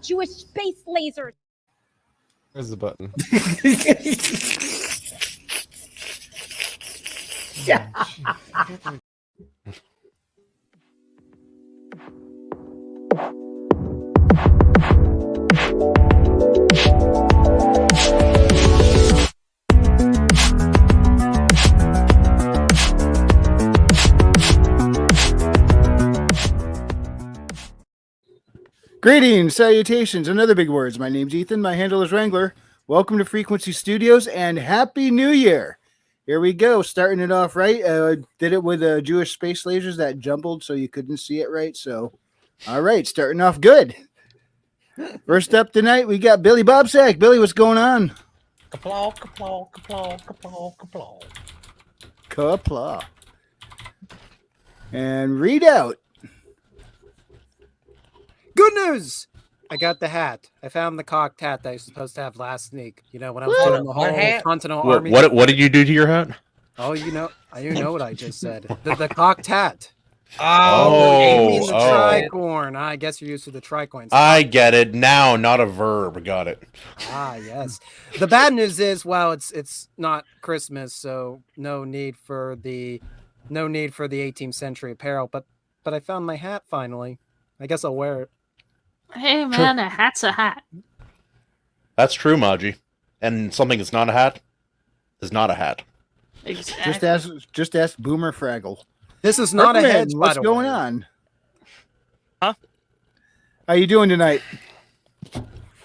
Jewish space lasers. Where's the button? Greetings, salutations, and other big words. My name's Ethan. My handle is Wrangler. Welcome to Frequency Studios, and Happy New Year. Here we go, starting it off right. Did it with Jewish space lasers that jumbled so you couldn't see it right. So, all right, starting off good. First up tonight, we got Billy Bobsack. Billy, what's going on? Kaplaw, kaplaw, kaplaw, kaplaw, kaplaw. Kaplaw. And read out. Good news! I got the hat. I found the cocked hat that I was supposed to have last sneak. You know, when I was doing the whole Continental Army. What did you do to your hat? Oh, you know what I just said. The cocked hat. Oh, the tricorn. I guess you're used to the tricorns. I get it now, not a verb. Got it. Ah, yes. The bad news is, well, it's not Christmas, so no need for the 18th century apparel. But I found my hat finally. I guess I'll wear it. Hey man, a hat's a hat. That's true, Maji. And something that's not a hat is not a hat. Exactly. Just ask Boomer Fraggle. This is not a hedge. What's going on? Huh? How you doing tonight?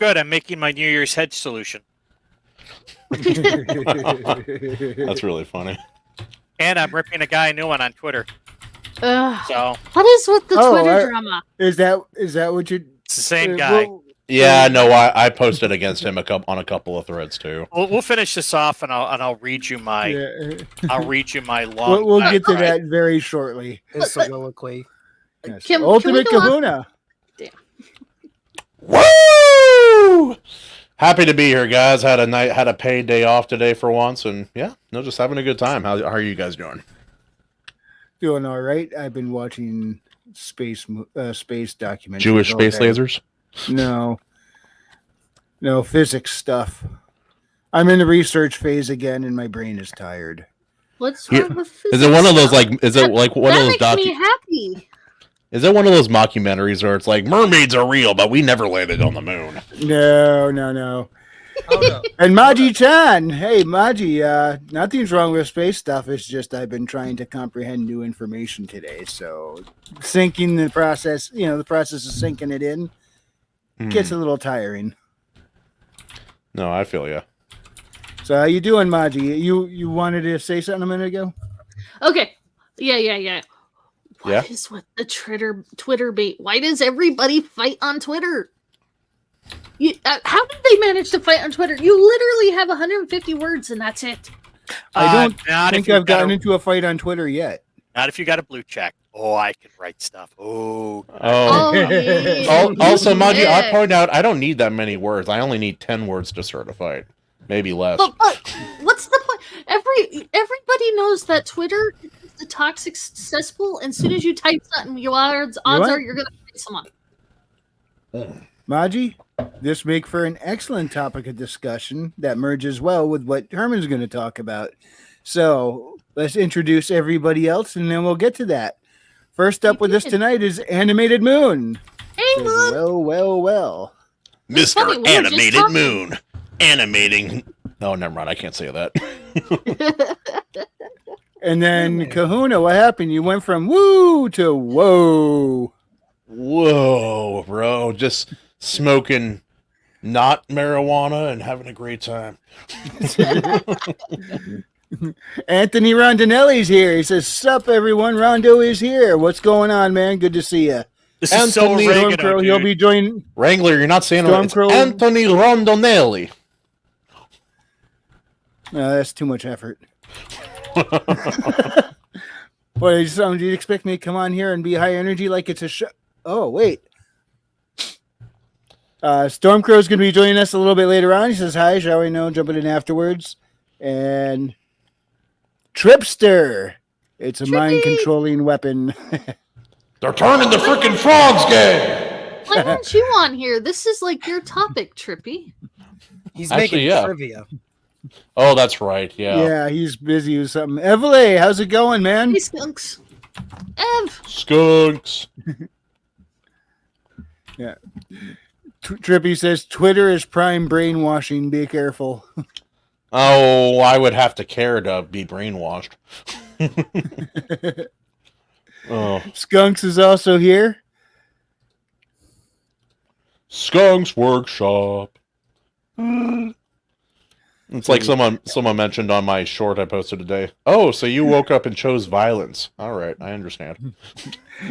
Good. I'm making my New Year's hedge solution. That's really funny. And I'm ripping a guy a new one on Twitter. So what is with the Twitter drama? Is that what you? It's the same guy. Yeah, no, I posted against him on a couple of threads too. We'll finish this off, and I'll read you my long. We'll get to that very shortly. His soliloquy. Yes. Can Ultimate we go Kahuna. Damn. Woo! Happy to be here, guys. Had a paid day off today for once, and yeah, no, just having a good time. How are you guys doing? Doing all right. I've been watching space documentaries. Jewish space lasers? No, physics stuff. I'm in the research phase again, and my brain is tired. What's wrong with physics? Is it one of those Is it like one of those That makes me happy. Is it one of those mockumentaries where it's like mermaids are real, but we never landed on the moon? No. Oh, no. And Maji-chan, hey Maji, nothing's wrong with space stuff. It's just I've been trying to comprehend new information today, so syncing the process, the process of syncing it in gets a little tiring. No, I feel you. So how you doing, Maji? You wanted to say something a minute ago? Okay. Yeah. What is with the Twitter bait? Why does everybody fight on Twitter? How did they manage to fight on Twitter? You literally have 150 words and that's it. I don't think I've gotten into a fight on Twitter yet. Not if you got a blue check. Oh, I can write stuff. Oh. Yeah. Also, Maji, I point out I don't need that many words. I only need 10 words to start a fight. Maybe less. But what's the point? Everybody knows that Twitter is the toxic cesspool, and as soon as you type something, odds are you're going to fight someone. Maji, this make for an excellent topic of discussion that merges well with what Herman's going to talk about. So let's introduce everybody else, and then we'll get to that. First up with us tonight is Animated Moon. Hey, Moon. Well. Mr. Animated Moon. Animating. Oh, never mind. I can't say that. And then Kahuna, what happened? You went from woo to whoa. Whoa, bro. Just smoking not marijuana and having a great time. Anthony Rondinelli's here. He says, sup, everyone. Rondo is here. What's going on, man? Good to see you. This is so oregano, he'll be joining. Wrangler, you're not saying it. It's Anthony Rondinelli. No, that's too much effort. What, do you expect me to come on here and be high energy like it's a show? Oh, wait. Stormcrow's going to be joining us a little bit later on. He says, hi, shall we know? Jumping in afterwards. And Tripster. It's a mind-controlling weapon. They're turning the freaking frogs gay. Why aren't you on here? This is like your topic, Trippy. He's Actually, making yeah. trivia. Oh, that's right. Yeah. Yeah, he's busy with something. Evelyn, how's it going, man? Hey, skunks. Ev. Skunks. Yeah. Trippy says Twitter is prime brainwashing. Be careful. Oh, I would have to care to be brainwashed. Oh. Skunks is also here. Skunks Workshop. It's like someone mentioned on my short I posted today. Oh, so you woke up and chose violence. All right, I understand.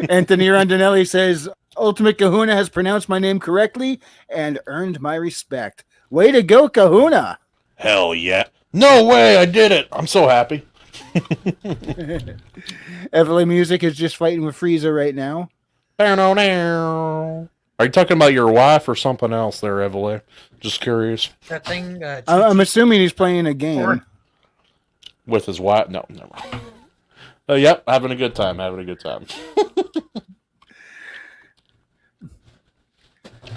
Anthony Rondinelli says Ultimate Kahuna has pronounced my name correctly and earned my respect. Way to go, Kahuna! Hell yeah. No way, I did it. I'm so happy. Evelyn Music is just fighting with Frieza right now. Are you talking about your wife or something else there, Evelyn? Just curious. That thing. I'm assuming he's playing a game. With his wife? No, never. Yep, having a good time.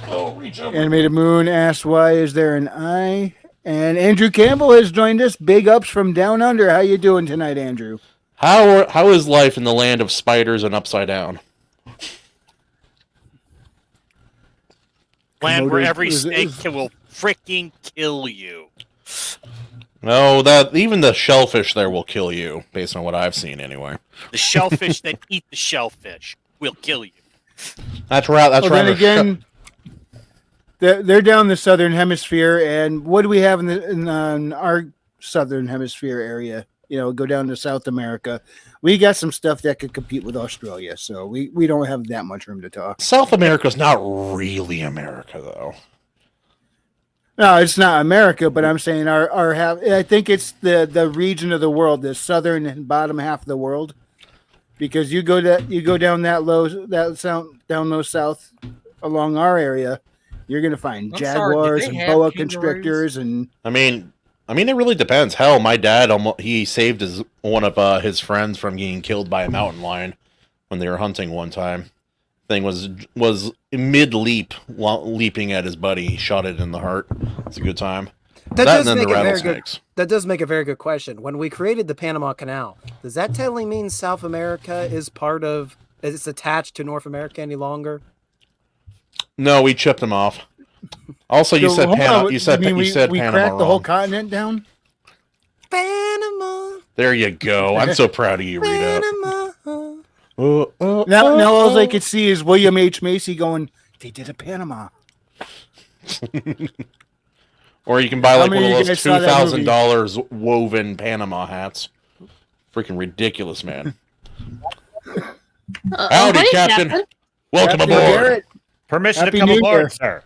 Oh, reach over. Animated Moon asks, why is there an eye? And Andrew Campbell has joined us. Big ups from down under. How you doing tonight, Andrew? How is life in the land of spiders and upside down? Land where every snake will freaking kill you. No, that even the shellfish there will kill you, based on what I've seen anyway. The shellfish that eat the shellfish will kill you. That's right. That's right. Then again, they're down the southern hemisphere, and what do we have in our southern hemisphere area? You know, go down to South America. We got some stuff that could compete with Australia, so we don't have that much room to talk. South America's not really America, though. No, it's not America, but I'm saying our half. I think it's the region of the world, the southern and bottom half of the world, because you go down down low south along our area, you're gonna find jaguars and boa constrictors, and I mean, it really depends. Hell, my dad he saved one of his friends from getting killed by a mountain lion when they were hunting one time. Thing was mid leaping at his buddy. He shot it in the heart. It's a good time. That does make a very good question. When we created the Panama Canal, does that technically mean South America is attached to North America any longer? No, we chipped them off. Also, you said Panama. You said we Panama cracked wrong. the whole continent down. Panama. There you go. I'm so proud of you, Rita. Panama. Now all I could see is William H. Macy going, they did a Panama. Or you can buy like one of those $2,000 woven Panama hats. Freaking ridiculous, man. Howdy, hey, Captain. Welcome Captain aboard. Garrett. Permission Happy to come New aboard, Year. sir.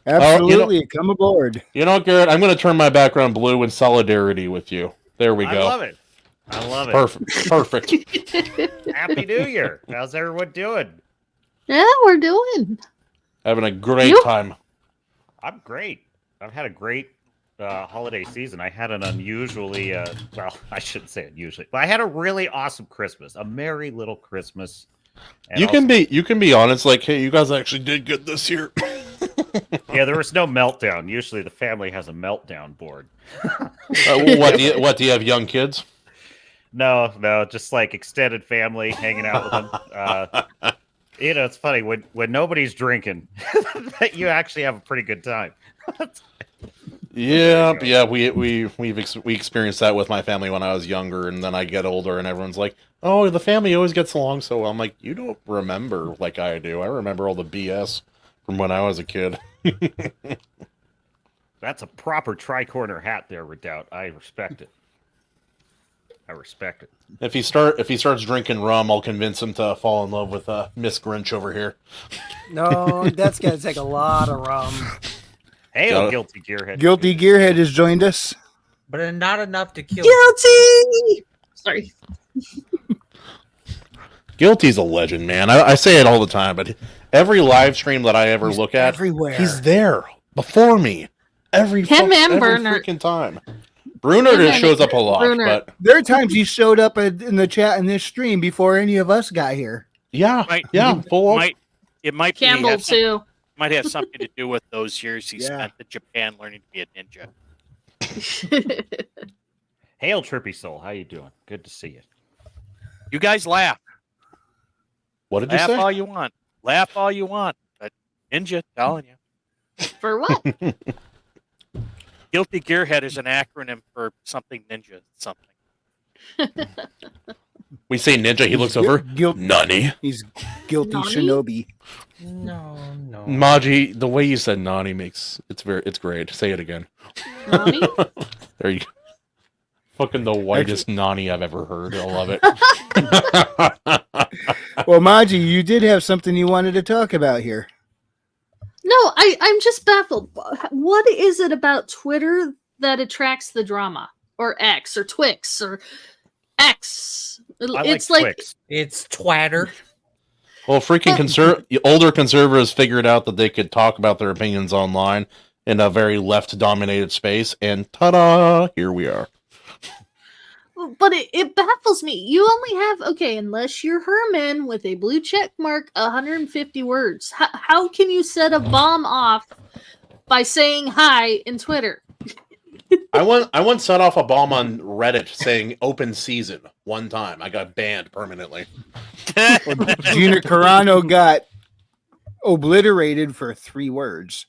Absolutely, come aboard. You know, Garrett, I'm going to turn my background blue in solidarity with you. There we go. I love it. I love it. Perfect. Happy New Year. How's everyone doing? Yeah, we're doing. Having a great time. I'm great. I've had a great holiday season. I had an unusually, well, I shouldn't say unusually, but I had a really awesome Christmas. A merry little Christmas. And You can be honest, like, hey, you guys actually did good this year. Yeah, there was no meltdown. Usually the family has a meltdown board. What do you have, young kids? No, just like extended family hanging out with them. You know, it's funny when nobody's drinking, that you actually have a pretty good time. Yeah. We experienced that with my family when I was younger, and then I get older, and everyone's like, "Oh, the family always gets along so well." I'm like, "You don't remember like I do. I remember all the BS from when I was a kid." That's a proper tri-corner hat there, Redoubt. I respect it. If he starts drinking rum, I'll convince him to fall in love with Miss Grinch over here. No, that's gonna take a lot of rum. Hey, Guilty Gearhead. Guilty Gearhead has joined us. But not enough to kill. Guilty. Sorry. Guilty's a legend, man. I say it all the time, but every live stream that I ever look at, everywhere. he's there before me. Every freaking time. Bruner just shows up a lot, but there are times he showed up in the chat in this stream before any of us got here. Yeah, full It might Campbell too. Might have something to do with those years he spent in Japan learning to be a ninja. Hail, Trippy Soul. How you doing? Good to see you. You guys laugh. What did you Laugh say? all you want. Laugh all you want. But ninja, telling you. For what? Guilty Gearhead is an acronym for something ninja something. We say ninja, he looks over. Nani? He's guilty Nani? shinobi. No. Maji, the way you said Nani it's great. Say it again. Nani? There you go. Fucking the whitest Nani I've ever heard. I love it. Well, Maji, you did have something you wanted to talk about here. No, I'm just baffled. What is it about Twitter that attracts the drama? Or X, or Twix, or X? It's like Twix. It's twatter. Well, freaking older conservatives figured out that they could talk about their opinions online in a very left-dominated space, and ta-da! Here we are. But it baffles me. You only have, unless you're Herman with a blue check mark, 150 words. How can you set a bomb off by saying hi in Twitter? I once set off a bomb on Reddit saying open season one time. I got banned permanently. Gina Carano got obliterated for 3 words.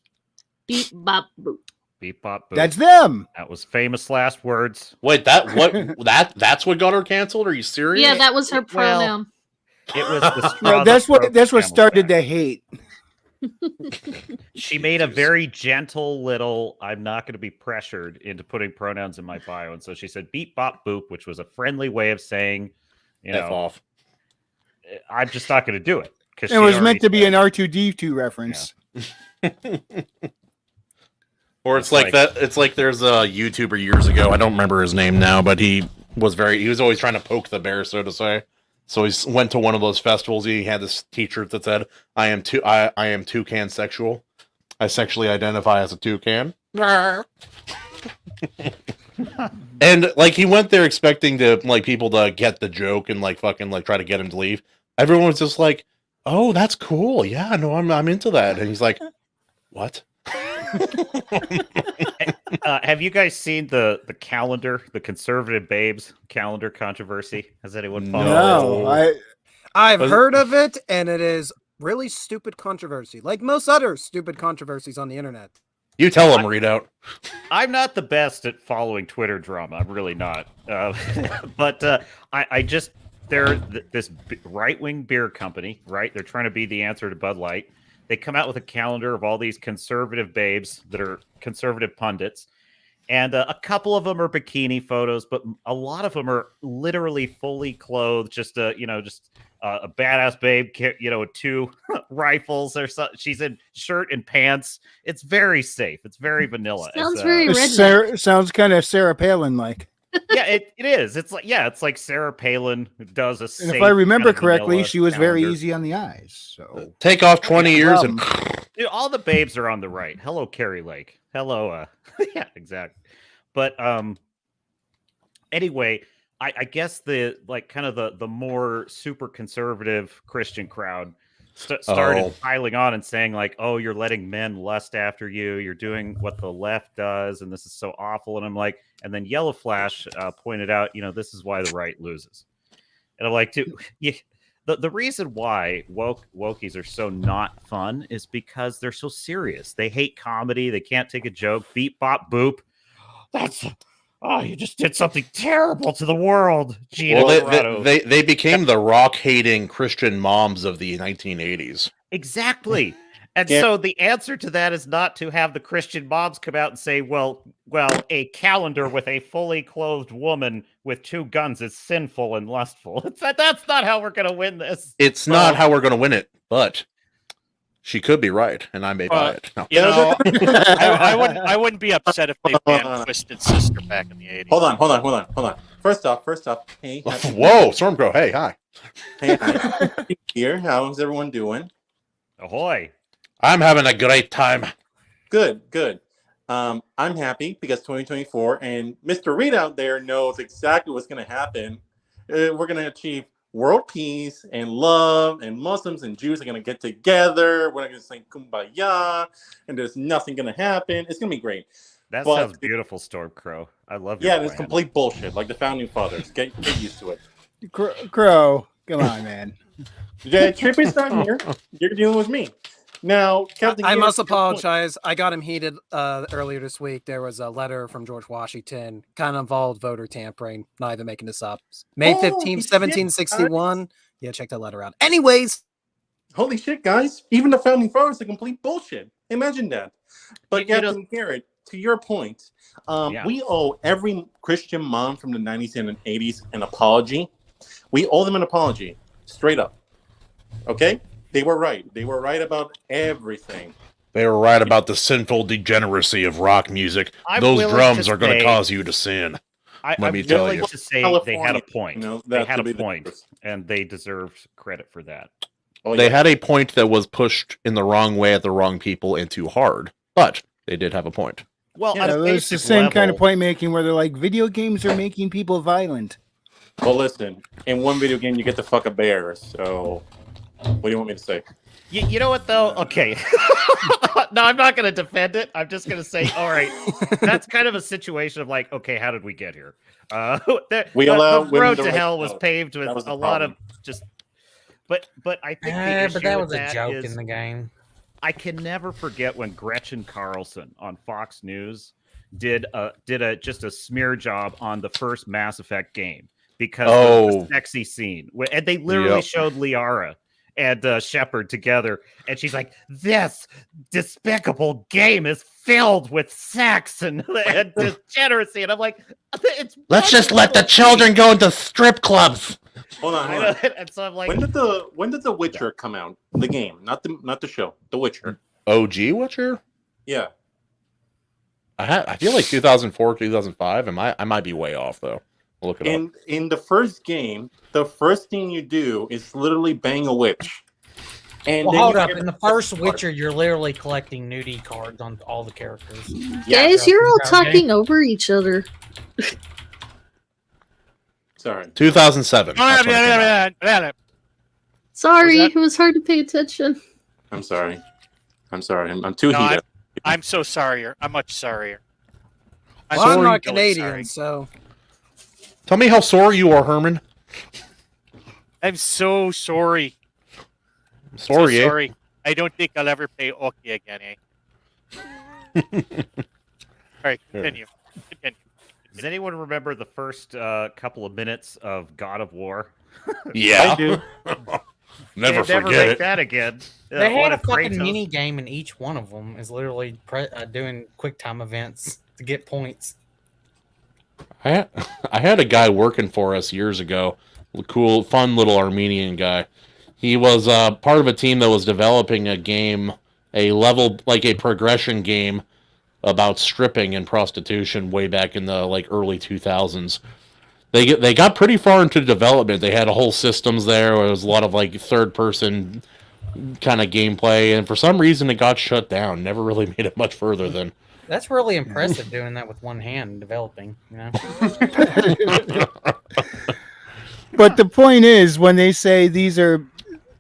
Beep, bop, boop. Beep, bop, boop. That's them. That was famous last words. Wait, that's what got her canceled? Are you serious? Yeah, that was her pronoun. It was the straw No, that's what started the hate. She made a very gentle little, I'm not going to be pressured into putting pronouns in my bio. And so she said beep, bop, boop, which was a friendly way of saying, F off. I'm just not going to do it. It was meant to be an R2D2 reference. Yeah. Or it's like that. It's like there's a YouTuber years ago. I don't remember his name now, but he was always trying to poke the bear, so to say. So he went to one of those festivals. He had this T-shirt that said, I am toucan sexual. I sexually identify as a toucan." And like he went there expecting to like people to get the joke and like fucking like try to get him to leave. Everyone was just like, "Oh, that's cool. Yeah, no, I'm into that." And he's like, "What?" Have you guys seen the calendar, the conservative babes calendar controversy? Has anyone followed? No, I've heard of it, and it is really stupid controversy, like most other stupid controversies on the internet. You tell him, Readout. I'm not the best at following Twitter drama. I'm really not. But I just this right-wing beer company, right? They're trying to be the answer to Bud Light. They come out with a calendar of all these conservative babes that are conservative pundits. And a couple of them are bikini photos, but a lot of them are literally fully clothed. Just a badass babe, with 2 rifles or something. She's in shirt and pants. It's very safe. It's very vanilla. Sounds very redneck. Sounds kind of Sarah Palin like. Yeah, it is. It's like Sarah Palin does a. And if I remember kind of correctly, she was very calendar. easy on the eyes. So take off 20 years and Dude, all the babes are on the right. Hello, Carrie Lake. Hello, yeah, exactly. But anyway, I guess the more super conservative Christian crowd started piling on and saying like, "Oh, you're letting men lust after you. You're doing what the left does, and this is so awful." And I'm like, and then Yellow Flash pointed out, this is why the right loses. And I'm like, dude, the reason why wokies are so not fun is because they're so serious. They hate comedy. They can't take a joke. Beep, bop, boop. You just did something terrible to the world. Gina well, they became the rock-hating Christian moms of the 1980s. Exactly. And so the answer to that is not to have the Christian moms come out and say, well, a calendar with a fully clothed woman with 2 guns is sinful and lustful. That's not how we're going to win this. It's not how we're going to win it, but she could be right, and I may buy it. No. I wouldn't be upset if they banned Twisted Sister back in the 80s. Hold on. First off, hey. Whoa, Stormcrow, hey, hi. Hey, hi. Here, how's everyone doing? Ahoy. I'm having a great time. Good. I'm happy because 2024, and Mr. Reed out there knows exactly what's going to happen. We're going to achieve world peace and love, and Muslims and Jews are going to get together. We're not going to sing kumbaya, and there's nothing going to happen. It's going to be great. That But- sounds beautiful, Stormcrow. I love your Yeah, plan. it's complete bullshit, like the founding fathers. Get used to it. Crow, come on, man. The trip is not here. You're dealing with me. Now, Captain I Gear, must to your point- apologize. I got him heated earlier this week. There was a letter from George Washington, kind of involved voter tampering. Not even making this up. May Holy 15th, shit, 1761. Yeah, check that letter out. Anyways, Holy shit, guys. Even the founding fathers are complete bullshit. Imagine that. But You know- Captain Garrett, to your point, Yeah. we owe every Christian mom from the 90s and the 80s an apology. We owe them an apology. Straight up. Okay? They were right. They were right about everything. They were right about the sinful degeneracy of rock music. I'm Those willing drums to are going to say- cause you to sin. I'm me tell willing you. to say they had a California, point. you know, they that had to a be the point, truth. and they deserved credit for that. Oh, They yeah. had a point that was pushed in the wrong way at the wrong people and too hard, but they did have a point. Well, Yeah, at a It's the basic same kind of level- point making where they're like, video games are making people violent. Well, listen, in one video game, you get to fuck a bear. So, what do you want me to say? You know what though? Okay. No, I'm not going to defend it. I'm just going to say, all right, that's kind of a situation of like, okay, how did we get here? We allow the women road to to rape hell was adults. paved with That was the a lot of problem. just. But I think the issue But that with was a that joke is in the game. I can never forget when Gretchen Carlson on Fox News did just a smear job on the first Mass Effect game because of Oh. the sexy scene, and they literally Yep. showed Liara and Shepard together, and she's like, "This despicable game is filled with sex and degeneracy," and I'm like, "It's Let's just let the wonderful." children go into strip clubs. Hold on. I Hold on. know, and so I'm like, When did the Witcher come out? The game, not the show. The Witcher. OG Witcher? Yeah. I feel like 2004, 2005. I might be way off though. I'll look it up. In the first game, the first thing you do is literally bang a witch. And Well, then hold you up. get In the a first second part. Witcher, you're literally collecting nudie cards on all the characters. Yeah. Guys, you're all Okay. talking over each other. Sorry. 2007. That's when it came out. Sorry, Was it was hard to pay attention. I'm sorry. I'm too No, heated. I'm so sorrier. I'm much sorrier. well, I'm so not really Canadian, sorry. so Tell me how sore you are, Herman. I'm so sorry. Sorry, So eh? sorry. I don't think I'll ever play hockey again, eh? All right, continue. Continue. does anyone remember the first couple of minutes of God of War? Yeah. I do. Never They'd forget make it. that again. They What had a Kratos- fucking mini game in each one of them. Is literally doing quick time events to get points. I had a guy working for us years ago. Cool, fun little Armenian guy. He was part of a team that was developing a game, a level, like a progression game about stripping and prostitution way back in the like early 2000s. They got pretty far into development. They had a whole systems there. Where it was a lot of like third person kind of gameplay, and for some reason it got shut down. Never really made it much further than. That's really impressive doing that with one hand and developing. You know, But the point is, when they say these are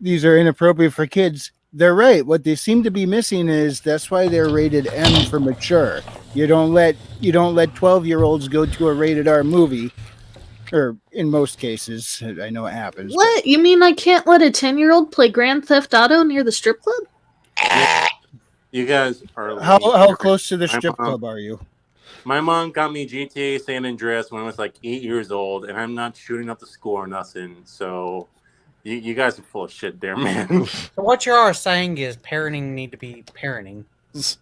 inappropriate for kids, they're right. What they seem to be missing is that's why they're rated M for mature. You don't let 12-year-olds go to a rated R movie, or in most cases, I know it happens. What? You mean I can't let a 10-year-old play Grand Theft Auto near the strip club? You guys are. How close to the strip mom- club are you? My mom got me GTA San Andreas when I was like 8 years old, and I'm not shooting up the school or nothing. So, you guys are full of shit there, man. so what you are saying is parenting need to be parenting.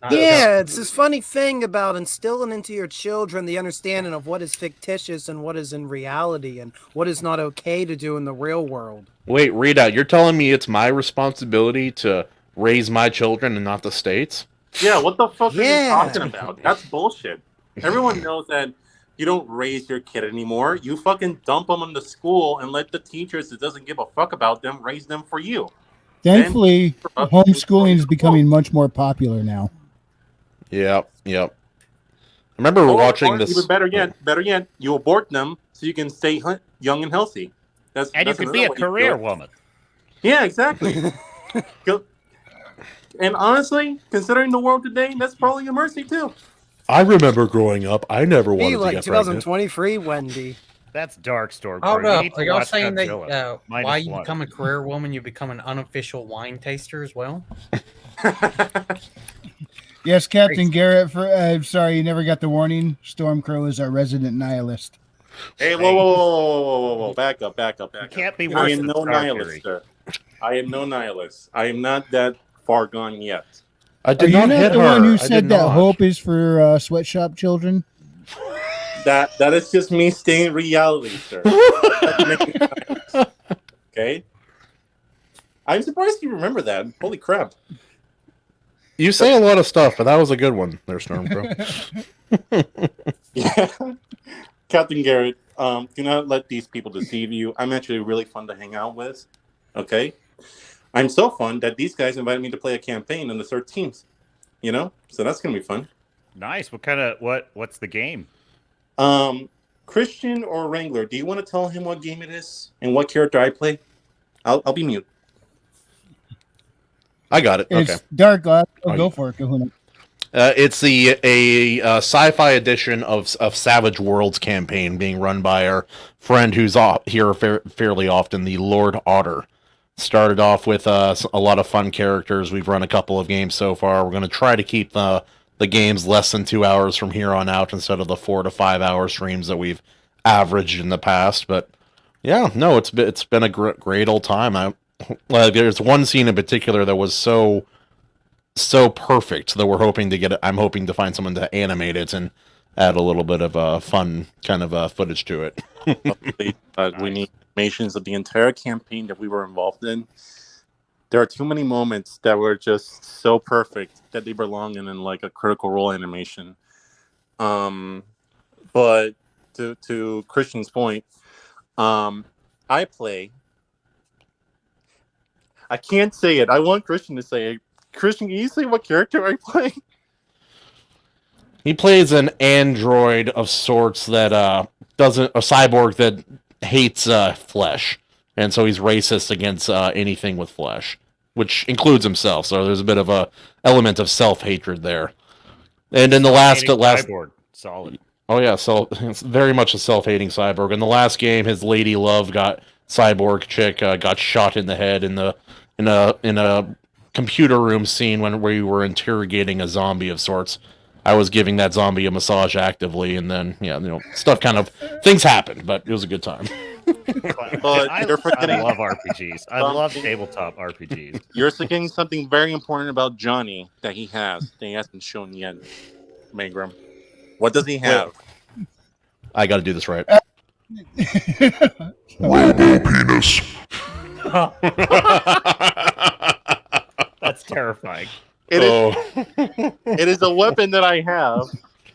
not yeah, it's this funny thing about instilling into your children the understanding of what is fictitious and what is in reality and what is not okay to do in the real world. Wait, Rita, you're telling me it's my responsibility to raise my children and not the state's? Yeah, what the fuck Yeah. are you talking about? That's bullshit. Everyone knows that you don't raise your kid anymore. You fucking dump them into school and let the teachers that doesn't give a fuck about them raise them for you. Thankfully, Then- homeschooling is becoming much more popular now. Yep. I remember watching Or this. Even better yet, you abort them so you can stay young and healthy. That's And you that's could another be a way to do career it. woman. Yeah, exactly. Go- and honestly, considering the world today, that's probably a mercy too. I remember growing up, I never Be wanted to like get pregnant. 2023 Wendy. That's dark store. Hold You up. need to Are y'all watch saying Godzilla. that Minus why you one. become a career woman, you become an unofficial wine taster as well? Yes, Captain Garrett. Sorry, you never got the warning. Stormcrow is our resident nihilist. Hey, whoa. Back up. You can't be I worse am than no Star nihilist, Fury. sir. I am no nihilist. I am not that far gone yet. I Are did you not not hit the her. one who I said did that not. hope is for sweatshop children? That is just me staying reality, sir. Okay. I'm surprised you remember that. Holy crap. You say a lot of stuff, but that was a good one there, Stormcrow. Yeah. Captain Garrett, do not let these people deceive you. I'm actually really fun to hang out with. Okay. I'm so fun that these guys invited me to play a campaign in the 13th. You know? So that's gonna be fun. Nice. What's the game? Christian or Wrangler, do you want to tell him what game it is and what character I play? I'll be mute. I got it. It's Okay. Dark Glass. Oh, Go yeah. for it, Kahuna. It's a sci-fi edition of Savage Worlds campaign being run by our friend who's here fairly often, the Lord Otter. Started off with a lot of fun characters. We've run a couple of games so far. We're going to try to keep the games less than 2 hours from here on out instead of the 4 to 5 hour streams that we've averaged in the past. But yeah, no, it's been a great old time. There's one scene in particular that was so perfect that I'm hoping to find someone to animate it and add a little bit of fun kind of footage to it. We need animations of the entire campaign that we were involved in. There are too many moments that were just so perfect that they belong in like a Critical Role animation. But to Christian's point, I play. I can't say it. I want Christian to say it. Christian, can you say what character I play? He plays an android of sorts that a cyborg that hates flesh, and so he's racist against anything with flesh, which includes himself. So there's a bit of a element of self-hatred there. And in the last cyborg, solid. Oh yeah, so it's very much a self-hating cyborg. In the last game, his lady love cyborg chick got shot in the head in a computer room scene where you were interrogating a zombie of sorts. I was giving that zombie a massage actively, and then things happened, but it was a good time. I love RPGs. I love tabletop RPGs. You're forgetting something very important about Johnny that he hasn't shown yet, Magram. What does he have? I got to do this right. Robo penis. That's terrifying. It is a weapon that I have,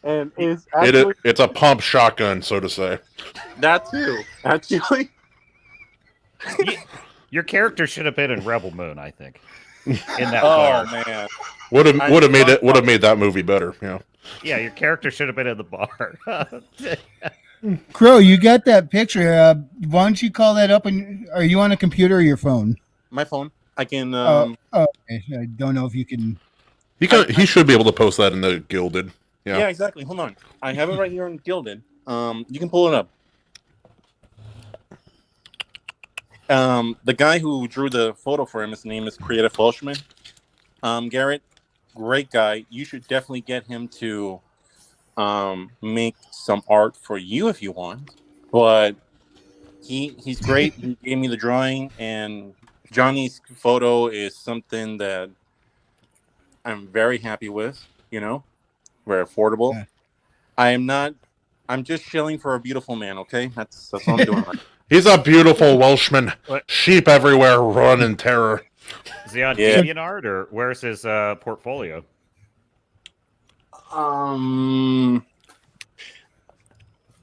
and it's actually it's a pump shotgun, so to say. That too, actually. Your character should have been in Rebel Moon, I think. In that bar. Man, would have made that movie better. Yeah. Yeah, your character should have been in the bar. Crow, you got that picture. Why don't you call that up? Are you on a computer or your phone? My phone. I can. Okay. I don't know if you can. He should be able to post that in the Gilded. Yeah, exactly. Hold on. I have it right here in Gilded. You can pull it up. The guy who drew the photo for him, his name is Creative Welshman. Garrett, great guy. You should definitely get him to make some art for you if you want. But he's great. He gave me the drawing, and Johnny's photo is something that I'm very happy with. You know, very affordable. Yeah. I'm just shilling for a beautiful man. Okay, that's what I'm doing. He's a beautiful Welshman. Sheep everywhere run in terror. Is he on DeviantArt, or where's his portfolio?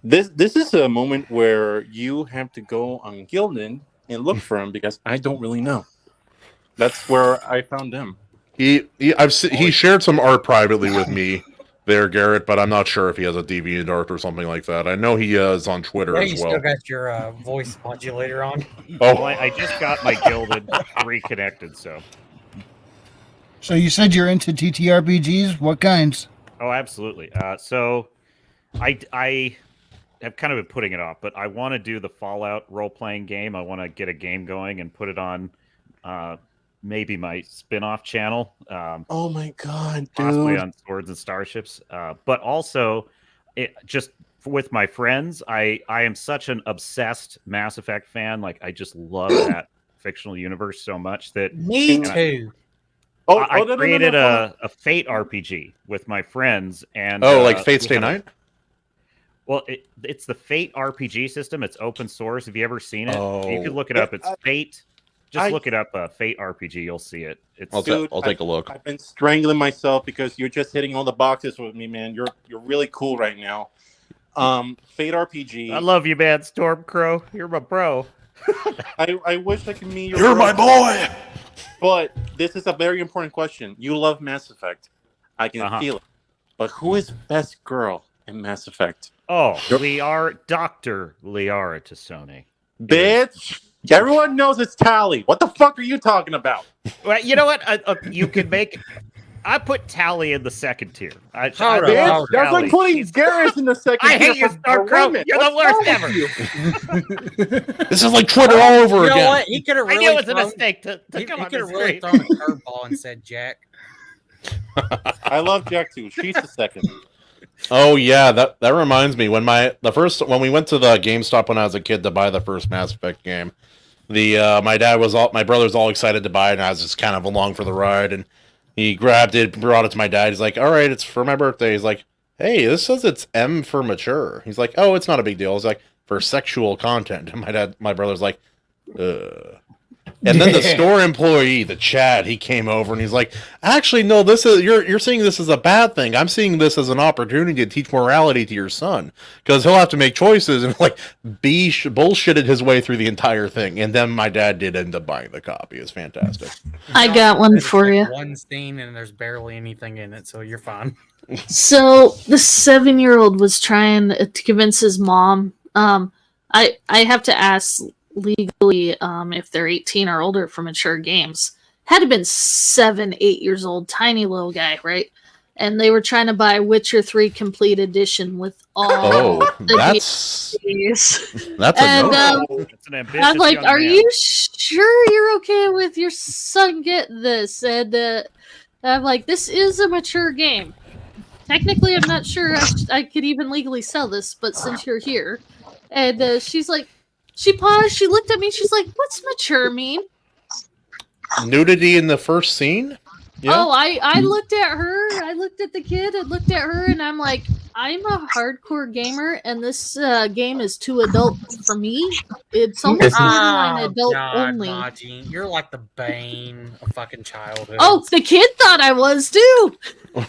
This is a moment where you have to go on Gildan and look for him, because I don't really know. That's where I found him. He shared some art privately with me there, Garrett, but I'm not sure if he has a DeviantArt or something like that. I know he is on Twitter Yeah, as you well. still got your voice modulator on. Oh, Well, I just got my Gilded reconnected, so. So you said you're into TTRPGs? What kinds? Oh, absolutely. So I have kind of been putting it off, but I want to do the Fallout role-playing game. I want to get a game going and put it on maybe my spin-off channel. Oh my god, Possibly dude! on Swords and Starships. But also, just with my friends, I am such an obsessed Mass Effect fan. Like, I just love that fictional universe so much that Me too. I created a Fate RPG with my friends. And like Fate Stay Night? Well, it's the Fate RPG system. It's open source. Have you ever seen it? You can look it up. It's Fate. Just look it up, Fate RPG. You'll see it. I'll take a look. I've been strangling myself because you're just hitting all the boxes with me, man. You're really cool right now. Fate RPG. I love you, man. Stormcrow. You're my bro. I wish I could meet your You're bro, my boy. But this is a very important question. You love Mass Effect. I can feel it. But who is best girl in Mass Effect? Oh, Dr. Liara Tassone. Bitch! Everyone knows it's Tally. What the fuck are you talking about? Well, you know what? You can make. I put Tally in the second tier. That's like putting Garrus in the second tier. I hate you, Starcrow. You're the worst ever. This is like Twitter all over You again. know what? He could have really I knew it was a thrown- mistake to He come on could the have really screen. thrown a curveball and said Jack. I love Jack too. She's the second. Oh yeah, that reminds me when we went to the GameStop when I was a kid to buy the first Mass Effect game. My brother's all excited to buy it, and I was just kind of along for the ride, and he grabbed it, brought it to my dad. He's like, "All right, it's for my birthday." He's like, "Hey, this says it's M for mature." He's like, "Oh, it's not a big deal." It's like for sexual content. And my brother's like, "Ugh." And then the store employee, the Chad, he came over and he's like, "Actually, no, this is you're seeing this as a bad thing. I'm seeing this as an opportunity to teach morality to your son because he'll have to make choices." And like, bullshitted his way through the entire thing. And then my dad did end up buying the copy. It was fantastic. I got one for There's you. like one scene and there's barely anything in it, so you're fine. So the 7-year-old was trying to convince his mom. I have to ask legally if they're 18 or older for mature games. Had to been 7, 8 years old, tiny little guy, right? And they were trying to buy Witcher 3 Complete Edition with all the DLCs. That's a no. That's an ambitious I'm like, young are man. you sure you're okay with your son getting this? And I'm like, this is a mature game. Technically, I'm not sure I could even legally sell this, but since you're here. And she's like, she paused, she looked at me, she's like, what's mature mean? Nudity in the first scene? Yeah. Oh, I looked at her, I looked at the kid, I looked at her, and I'm like, I'm a hardcore gamer, and this game is too adult for me. It's almost borderline adult only. Maji, you're like the bane of fucking childhood. Oh, the kid thought I was too.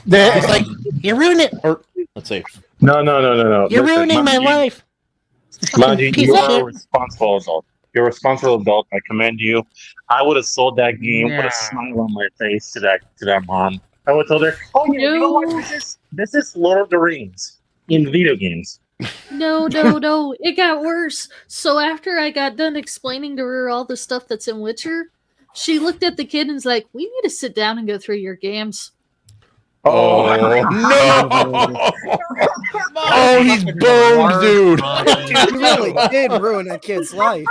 It's like, you ruined it. Or, let's see. No. You're ruining my life. Maji, you are a responsible adult. You're a responsible adult. I commend you. I would have sold that game with a smile on my face to that mom. I would have told her, "Oh yeah, you know what? This is Lord of the Rings in video games." No. It got worse. So after I got done explaining to her all the stuff that's in Witcher, she looked at the kid and was like, "We need to sit down and go through your games." Oh no! Oh, he's boned, dude. You really did ruin a kid's life.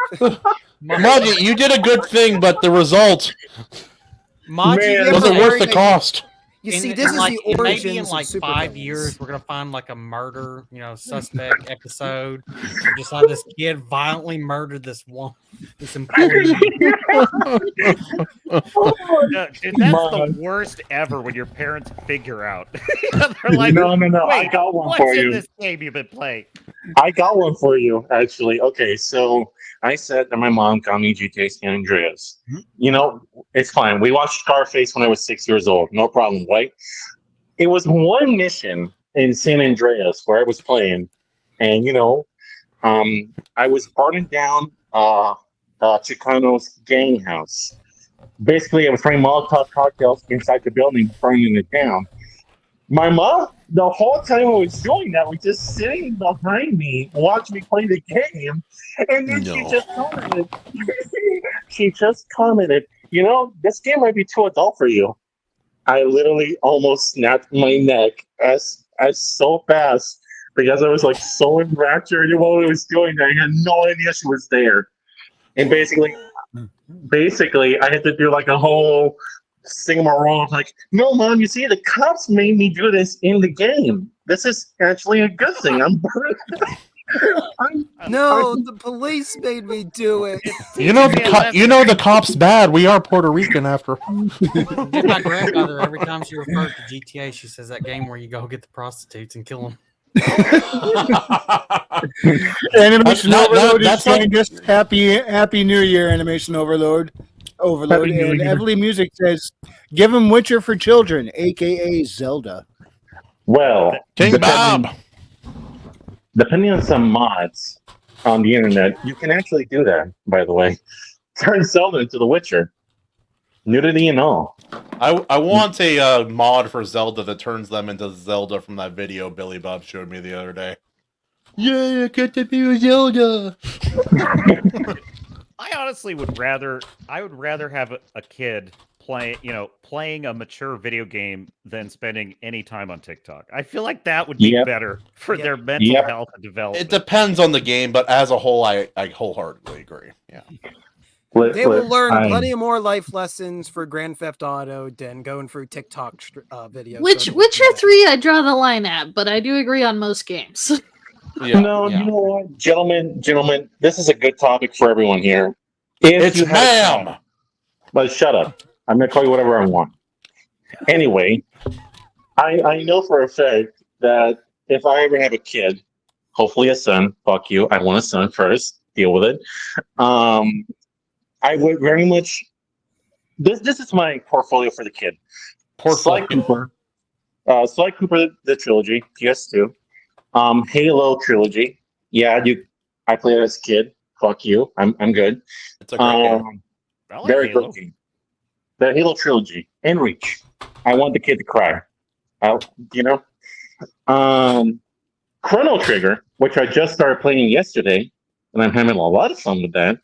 Maji, you did a good thing, but the result wasn't worth the cost. You see, this is the origins maybe in of like supervillains. 5 years, we're gonna find like a murder, suspect episode. Just how this kid violently murdered this employee. Dude, that's the worst ever when your parents figure out. They're like, No. Wait, I got one what's for in you. this game you've been playing? I got one for you, actually. Okay, so I said that my mom got me GTA San Andreas. It's fine. We watched Scarface when I was 6 years old. No problem, right? It was one mission in San Andreas where I was playing, and I was burning down Chicano's gang house. Basically, I was throwing Molotov cocktails inside the building, burning it down. My mom, the whole time I was doing that, was just sitting behind me, watching me play the game, and then she just commented. She just commented, this game might be too adult for you. I literally almost snapped my neck as so fast because I was like so enraptured in what I was doing that I had no idea she was there. And basically, I had to do like a whole sing-a-wrong, like, no, Mom, you see, the cops made me do this in the game. This is actually a good thing. The police made me do it. The cop's bad. We are Puerto Rican after. My grandmother, every time she refers to GTA, she says that game where you go get the prostitutes and kill them. Animation Overload is saying just happy New Year, Animation Overload. And Everly Music says, give him Witcher for children, aka Zelda. Well, King Bob. Depending on some mods on the internet, you can actually do that, by the way. Turn Zelda into The Witcher. Nudity and all. I want a mod for Zelda that turns them into Zelda from that video Billy Bob showed me the other day. Yeah, get to be Zelda. I honestly would rather have a kid playing a mature video game than spending any time on TikTok. I feel like that would be better for their mental health and development. It depends on the game, but as a whole, I wholeheartedly agree. Yeah. They will learn plenty of more life lessons for Grand Theft Auto than going through TikTok videos. Witcher 3, I draw the line at, but I do agree on most games. You know what, gentlemen, this is a good topic for everyone here. It's ma'am. But shut up. I'm going to call you whatever I want. Anyway, I know for a fact that if I ever have a kid, hopefully a son, fuck you, I want a son first, deal with it. I would very much. This is my portfolio for the kid. Sly Cooper, the trilogy, PS2. Halo trilogy. Yeah, I played it as a kid. Fuck you. I'm good. It's a great game. Very good game. The Halo trilogy and Reach. I want the kid to cry. Chrono Trigger, which I just started playing yesterday, and I'm having a lot of fun with that.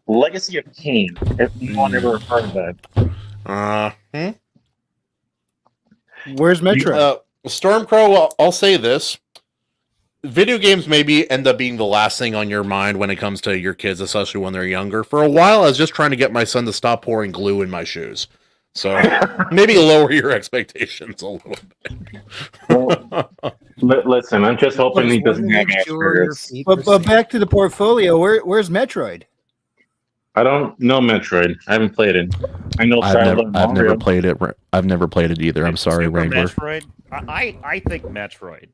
Legacy of Kain. If anyone ever heard of that. Where's Metro? Stormcrow, I'll say this. Video games maybe end up being the last thing on your mind when it comes to your kids, especially when they're younger. For a while, I was just trying to get my son to stop pouring glue in my shoes. So maybe lower your expectations a little bit. Listen, I'm just hoping he doesn't have Asperger's. But back to the portfolio. Where's Metroid? I don't know Metroid. I haven't played it. I know I've never played it. I've never played it either. I'm sorry, Wrangler. Metroid. I think Metroid.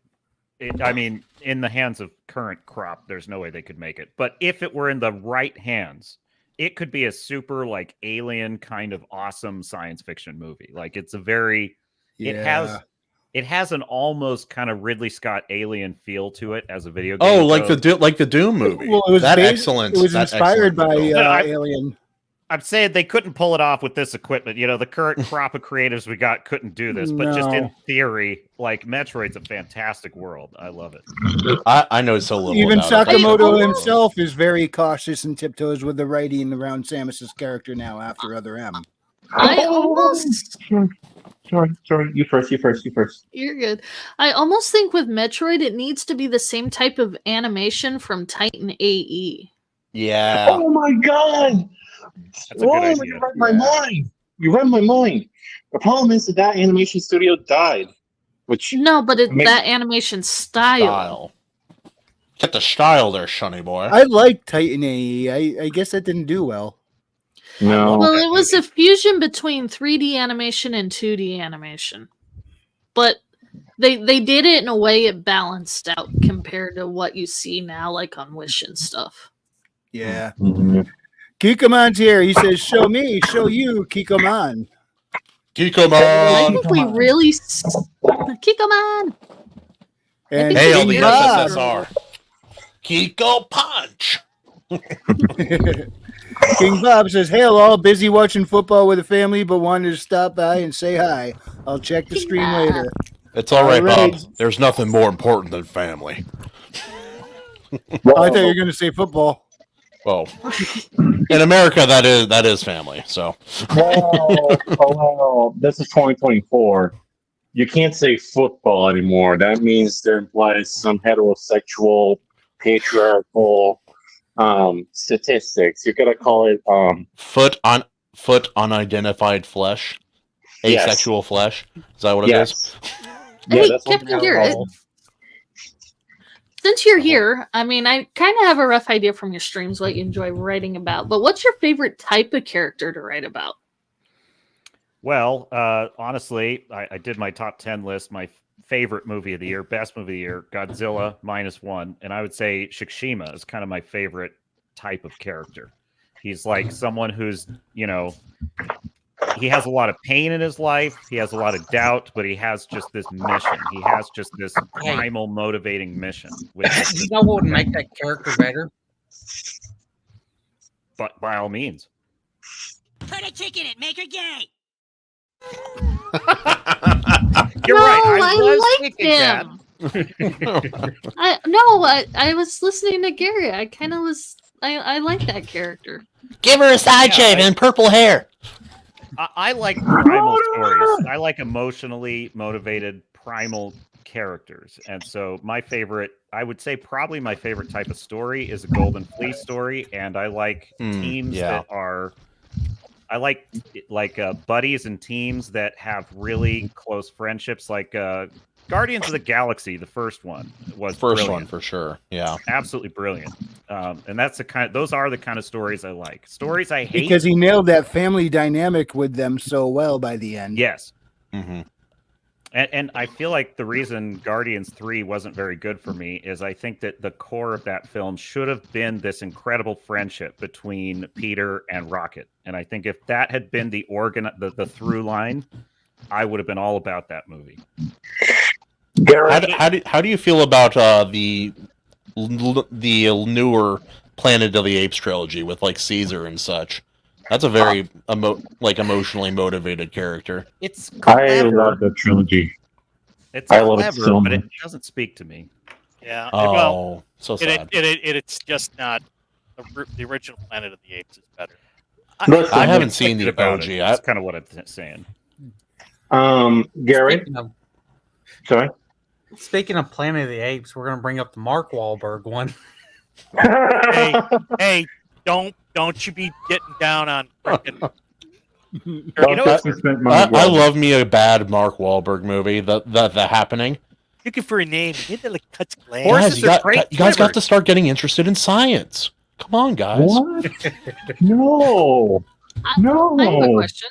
In the hands of current crop, there's no way they could make it. But if it were in the right hands, it could be a super alien kind of awesome science fiction movie. It's a very it has an almost kind of Ridley Scott alien feel to it as a video game. Oh, like the Doom movie. Well, it was excellent. It was inspired by Alien. I'm saying they couldn't pull it off with this equipment. The current crop of creatives we got couldn't do this. But just in theory, Metroid's a fantastic world. I love it. I know so little. Even Sakamoto himself is very cautious and tiptoes with the writing around Samus's character now after Other M. I almost... Sorry. You first. You're good. I almost think with Metroid, it needs to be the same type of animation from Titan AE. Yeah. Oh my god! That's a good idea. You read my mind. You read my mind. The problem is that animation studio died. No, but that animation style. Get the style there, Shunny boy. I like Titan AE. I guess that didn't do well. No. Well, it was a fusion between 3D animation and 2D animation. But they did it in a way it balanced out compared to what you see now, like on Wish and stuff. Yeah. Mm-hmm. Kikoman's here. He says, show me, show you, Kikoman. Kikoman. I think we really... Kikoman! And hail the SSSR. Kiko Punch! King Bob says, "Hey, all busy watching football with the family, but wanted to stop by and say hi. I'll check the stream later." It's all right, All right. Bob. There's nothing more important than family. Oh, I thought you were going to say football. Well, in America, that is family. So, well, this is 2024. You can't say football anymore. That means there implies some heterosexual, patriarchal statistics. You gotta call it foot unidentified flesh, Yes. asexual flesh. Is that what it is? Yeah, Hey, that's what Captain Garrett, since you're here, I mean, I kind of have a rough idea from your streams what you enjoy writing about, but what's your favorite type of character to write about? Well, honestly, I did my top 10 list. My favorite movie of the year, best movie of the year, Godzilla -1. And I would say Shikishima is kind of my favorite type of character. He's like someone who's, he has a lot of pain in his life. He has a lot of doubt, but he has just this mission. He has just this primal motivating mission. Which you know what would make that character better? But by all means. Put a chick in it, make her gay. You're right. I like him. I was listening to Gary. I kind of was. I like that character. Give her a side shave and purple hair. I like primal stories. I like emotionally motivated primal characters. And so my favorite, I would say probably my favorite type of story is a Golden Fleece story. And I like teams that are, I like buddies and teams that have really close friendships, like Guardians of the Galaxy. The first one was brilliant. For sure. Yeah, absolutely brilliant. And that's those are the kind of stories I like. Stories I hate because he nailed that family dynamic with them so well by the end. Yes. Mm-hmm. And I feel like the reason Guardians 3 wasn't very good for me is I think that the core of that film should have been this incredible friendship between Peter and Rocket. And I think if that had been the through line, I would have been all about that movie. How do you feel about the newer Planet of the Apes trilogy with like Caesar and such? That's a very emotionally motivated character. It's clever. I love the trilogy. I love it so much. But it doesn't speak to me. Yeah. Oh, well, so sad. It's just not the original Planet of the Apes is better. I haven't seen the OG. That's kind of what I'm saying. Gary, sorry. Speaking of Planet of the Apes, we're going to bring up the Mark Wahlberg one. hey, don't you be getting down on freaking. I love me a bad Mark Wahlberg movie. The Happening. Looking for a name. You like cuts glass. Guys, you guys got to start getting interested in science. Come on, guys. What? No. I have a question.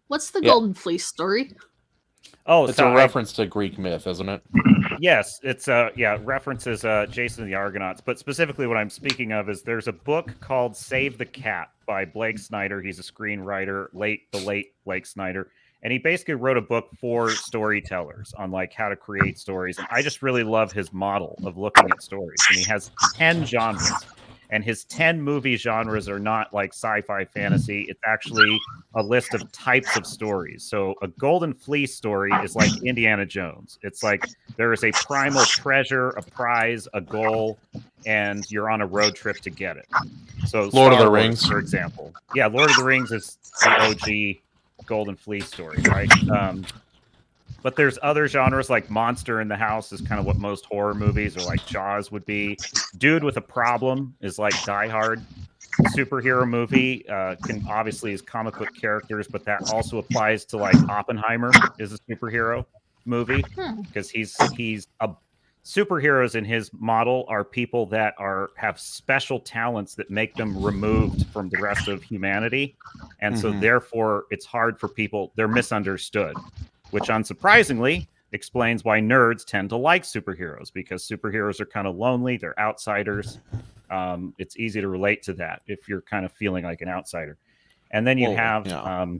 What's the Golden Fleece story? Oh, it's a reference to Greek myth, isn't it? Yes, it's references Jason and the Argonauts, but specifically what I'm speaking of is there's a book called Save the Cat by Blake Snyder. He's a screenwriter, the late Blake Snyder, and he basically wrote a book for storytellers on like how to create stories. And I just really love his model of looking at stories. And he has 10 genres. And his 10 movie genres are not like sci-fi fantasy. It's actually a list of types of stories. So a Golden Fleece story is like Indiana Jones. It's like there is a primal treasure, a prize, a goal, and you're on a road trip to get it. So Lord of the Wars, Rings, for example. Yeah, Lord of the Rings is the OG Golden Fleece story, right? But there's other genres like Monster in the House is kind of what most horror movies or like Jaws would be. Dude with a Problem is like Die Hard. Superhero movie can obviously is comic book characters, but that also applies to like Oppenheimer is a superhero movie because he's superheroes in his model are people that have special talents that make them removed from the rest of humanity, and so therefore it's hard for people. They're misunderstood. Which, unsurprisingly, explains why nerds tend to like superheroes, because superheroes are kind of lonely. They're outsiders. It's easy to relate to that if you're kind of feeling like an outsider. And then you have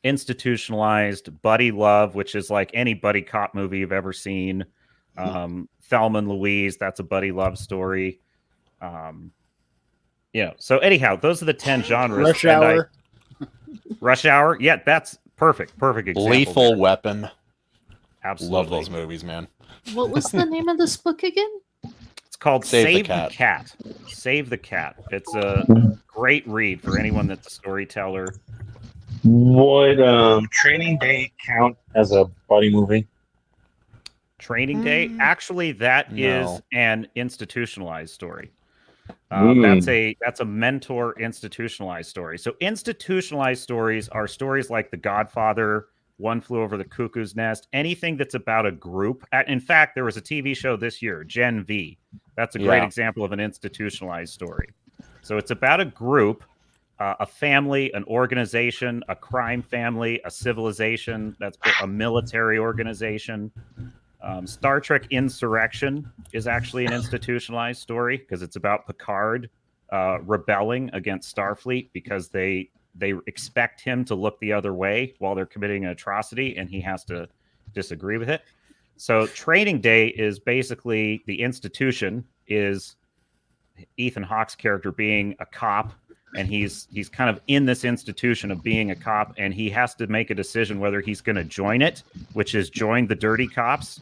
institutionalized buddy love, which is like any buddy cop movie you've ever seen. Thelma and Louise, that's a buddy love story. So anyhow, those are the 10 genres. Rush Hour. Rush Hour. Yeah, that's perfect. Perfect example. Lethal there. Weapon. Absolutely. Love those movies, man. What was the name of this book again? It's called Save Save the the Cat. Save the Cat. It's a great read for anyone that's a storyteller. Would Training Day count as a buddy movie? Training Day. Actually, that is No. an institutionalized story. That's a mentor institutionalized story. So institutionalized stories are stories like The Godfather, One Flew Over the Cuckoo's Nest, anything that's about a group. In fact, there was a TV show this year, Gen V. That's a great example of an institutionalized story. So it's about a group, a family, an organization, a crime family, a civilization, that's a military organization. Star Trek Insurrection is actually an institutionalized story because it's about Picard rebelling against Starfleet because they expect him to look the other way while they're committing an atrocity, and he has to disagree with it. So Training Day is basically the institution is Ethan Hawke's character being a cop, and he's kind of in this institution of being a cop, and he has to make a decision whether he's going to join it, which is join the dirty cops,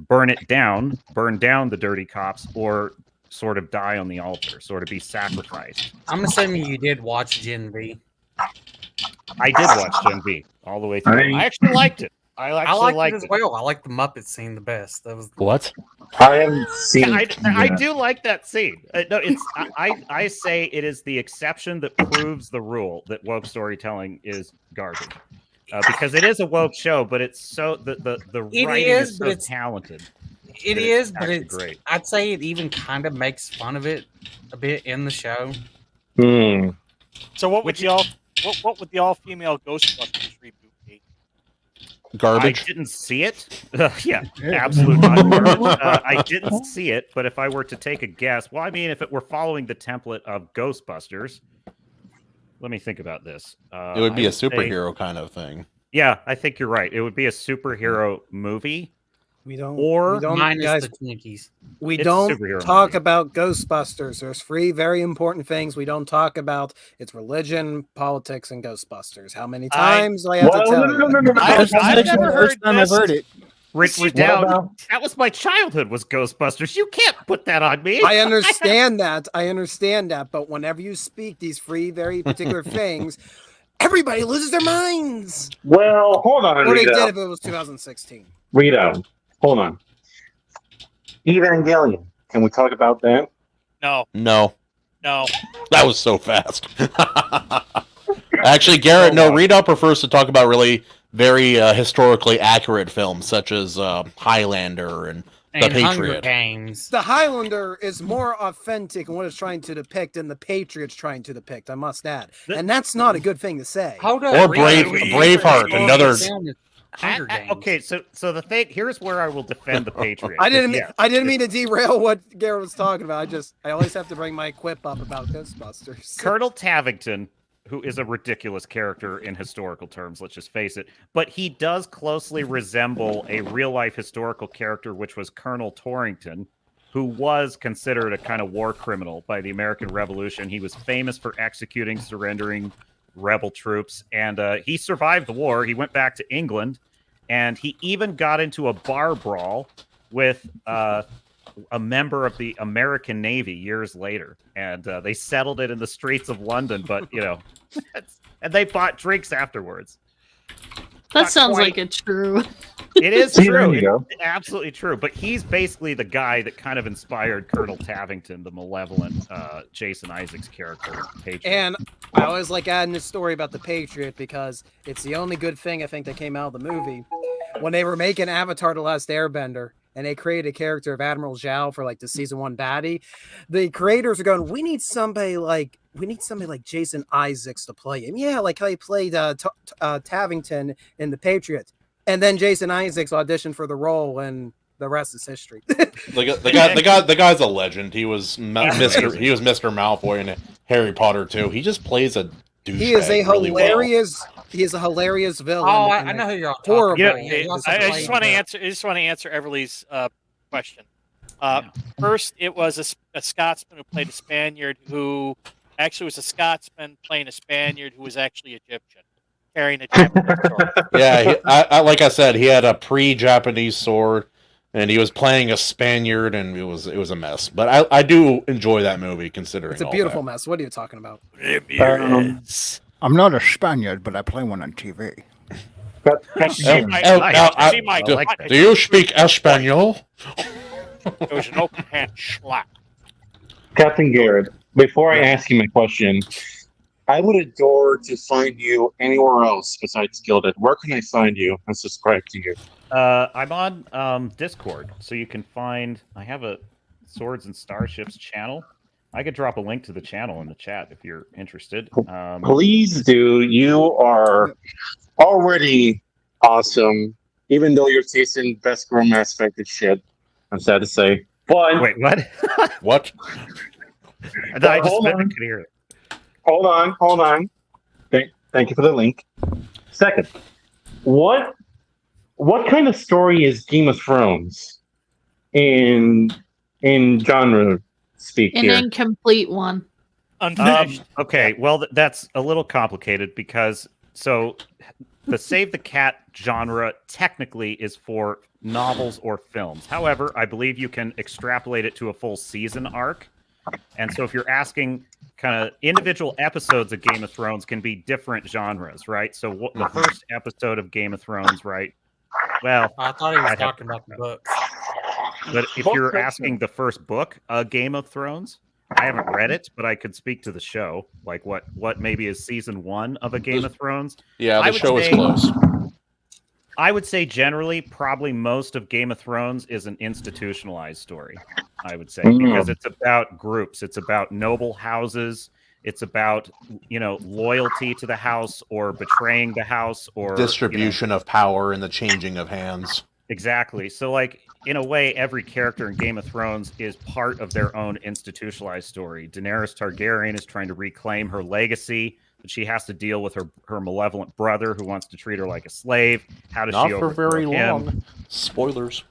burn down the dirty cops, or sort of die on the altar, sort of be sacrificed. I'm assuming you did watch Gen V. I did watch Gen V all the way through. I actually liked it. I liked it as well. I like the Muppet scene the best. That was What? I haven't seen. I do like that scene. No, it's I say it is the exception that proves the rule that woke storytelling is garbage. Because it is a woke show, but it's so the writing is so talented. It is, but actually it's great. I'd say it even kind of makes fun of it a bit in the show. So what would the all female Ghostbusters reboot be? Garbage. I didn't see it. Yeah, absolute not garbage. I didn't see it, but if I were to take a guess, well, I mean, if it were following the template of Ghostbusters, let me think about this. It would be a superhero kind of thing. Yeah, I think you're right. It would be a superhero movie. We don't Minus guys, the Twinkies. we It's a don't superhero talk movie. about Ghostbusters. There's three very important things we don't talk about. It's religion, politics, and Ghostbusters. How many times do I have to tell you? That's I've actually never the heard first time I've this. heard it. Rick Down. That was my childhood. Was Ghostbusters? You can't put that on me. I understand that. But whenever you speak these three very particular things, everybody loses their minds. Well, hold on, Or they Rita. did if it was 2016. Rita, hold on. Evangelion. Can we talk about that? No, No. That was so fast. Actually, Garrett, no, Rita prefers to talk about really very historically accurate films, such as Highlander and The Hunger Patriot. Games. The Highlander is more authentic in what it's trying to depict than the Patriot's trying to depict, I must add. And that's not a good thing to say. Hold up. Or Braveheart, another. Hunger Games. Okay, so the thing here's where I will defend the Patriot. I didn't Yeah. mean to derail what Garrett was talking about. I always have to bring my quip up about Ghostbusters. Colonel Tavington, who is a ridiculous character in historical terms, let's just face it, but he does closely resemble a real-life historical character, which was Colonel Torrington, who was considered a kind of war criminal by the American Revolution. He was famous for executing, surrendering rebel troops, and he survived the war. He went back to England, and he even got into a bar brawl with a member of the American Navy years later, and they settled it in the streets of London, but and they bought drinks afterwards. That Not sounds quite. like it's true. It is See, there true. you go. It's absolutely true. But he's basically the guy that kind of inspired Colonel Tavington, the malevolent Jason Isaacs character. Patriot. And I always like adding this story about the Patriot because it's the only good thing I think that came out of the movie. When they were making Avatar: The Last Airbender, and they created a character of Admiral Zhao for like the season 1 baddie, the creators are going, we need somebody like Jason Isaacs to play him. Yeah, like how he played Tavington in The Patriot. And then Jason Isaacs auditioned for the role, and the rest is history. The guy's a legend. He was Mr. Malfoy in Harry Potter too. He just plays a douchebag. He is a really hilarious. He is a hilarious villain. Oh, I know who you're talking Horrible. about. I just want to answer. Everly's question. First, it was a Scotsman who played a Spaniard who actually was a Scotsman playing a Spaniard who was actually Egyptian, carrying a Japanese sword. Yeah, I like I said, he had a pre-Japanese sword, and he was playing a Spaniard, and it was a mess. But I do enjoy that movie, considering It's a all beautiful that. mess. What are you talking about? I'm not a Spaniard, but I play one on TV. Do you speak Espanol? It was an open hand schlap. Captain Garrett, before I ask you my question, I would adore to find you anywhere else besides Gilded. Where can I find you and subscribe to you? I'm on Discord, so you can find. I have a Swords and Starships channel. I could drop a link to the channel in the chat if you're interested. Please do. You are already awesome, even though you're tasting best girl mass affected shit. I'm sad to say. But wait, what? What? I just could hear it. Hold on. Thank you for the link. Second, what kind of story is Game of Thrones in genre speak An here? incomplete one. Okay, well, that's a little complicated because the Save the Cat genre technically is for novels or films. However, I believe you can extrapolate it to a full season arc. And so if you're asking kind of individual episodes of Game of Thrones can be different genres, right? So the first episode of Game of Thrones, right? Well, I thought he was talking about the books. But if you're asking the first book, Game of Thrones, I haven't read it, but I could speak to the show. Like what maybe is season 1 of a Game of Thrones? Yeah, the show is close. I would say generally, probably most of Game of Thrones is an institutionalized story, I would say, because it's about groups. It's about noble houses. It's about, loyalty to the house or betraying the house or distribution of power and the changing of hands. Exactly. So, like, in a way, every character in Game of Thrones is part of their own institutionalized story. Daenerys Targaryen is trying to reclaim her legacy, but she has to deal with her malevolent brother who wants to treat her like a slave. How does she overthrow very him? long. Spoilers.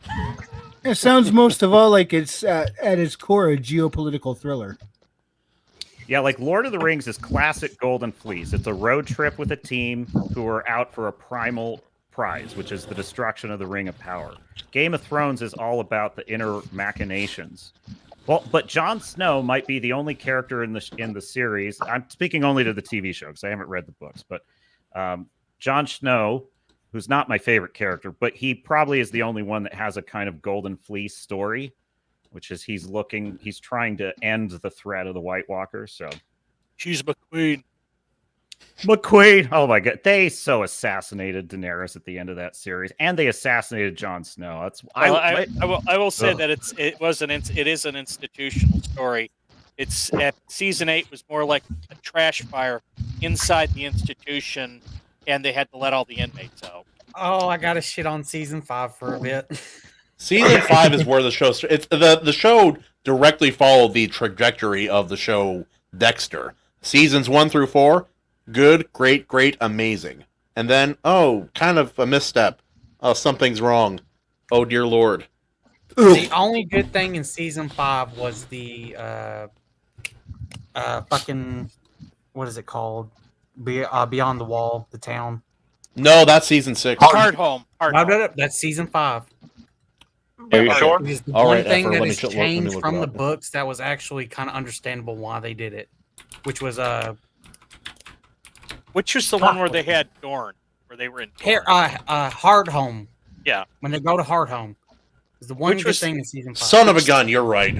It sounds most of all like it's at its core a geopolitical thriller. Yeah, like Lord of the Rings is classic Golden Fleece. It's a road trip with a team who are out for a primal prize, which is the destruction of the Ring of Power. Game of Thrones is all about the inner machinations. Well, but Jon Snow might be the only character in the series. I'm speaking only to the TV show because I haven't read the books. But Jon Snow, who's not my favorite character, but he probably is the only one that has a kind of Golden Fleece story, which is he's trying to end the threat of the White Walkers. So she's McQueen. McQueen. Oh my god, they so assassinated Daenerys at the end of that series, and they assassinated Jon Snow. That's I will say that it is an institutional story. It's at season 8 was more like a trash fire inside the institution, and they had to let all the inmates out. Oh, I got to shit on season 5 for a bit. Season 5 is where the show the show directly followed the trajectory of the show Dexter. Seasons 1 through 4. Good, great, amazing. And then, kind of a misstep. Oh, something's wrong. Oh, dear Lord. The only good thing in season 5 was the fucking, what is it called? Beyond the Wall, the town. No, that's season 6. Hard Home. That's season 5. Are you sure? It was the All one right, thing Effer, that let me is ch- let me changed look from it the up. books that was actually kind of understandable why they did it, which was Which was the one where they had Dorne, where they were in Dorne. Hard Home. Yeah. When they go to Hard Home. Is the one good thing in season 5. Son of a gun, you're right.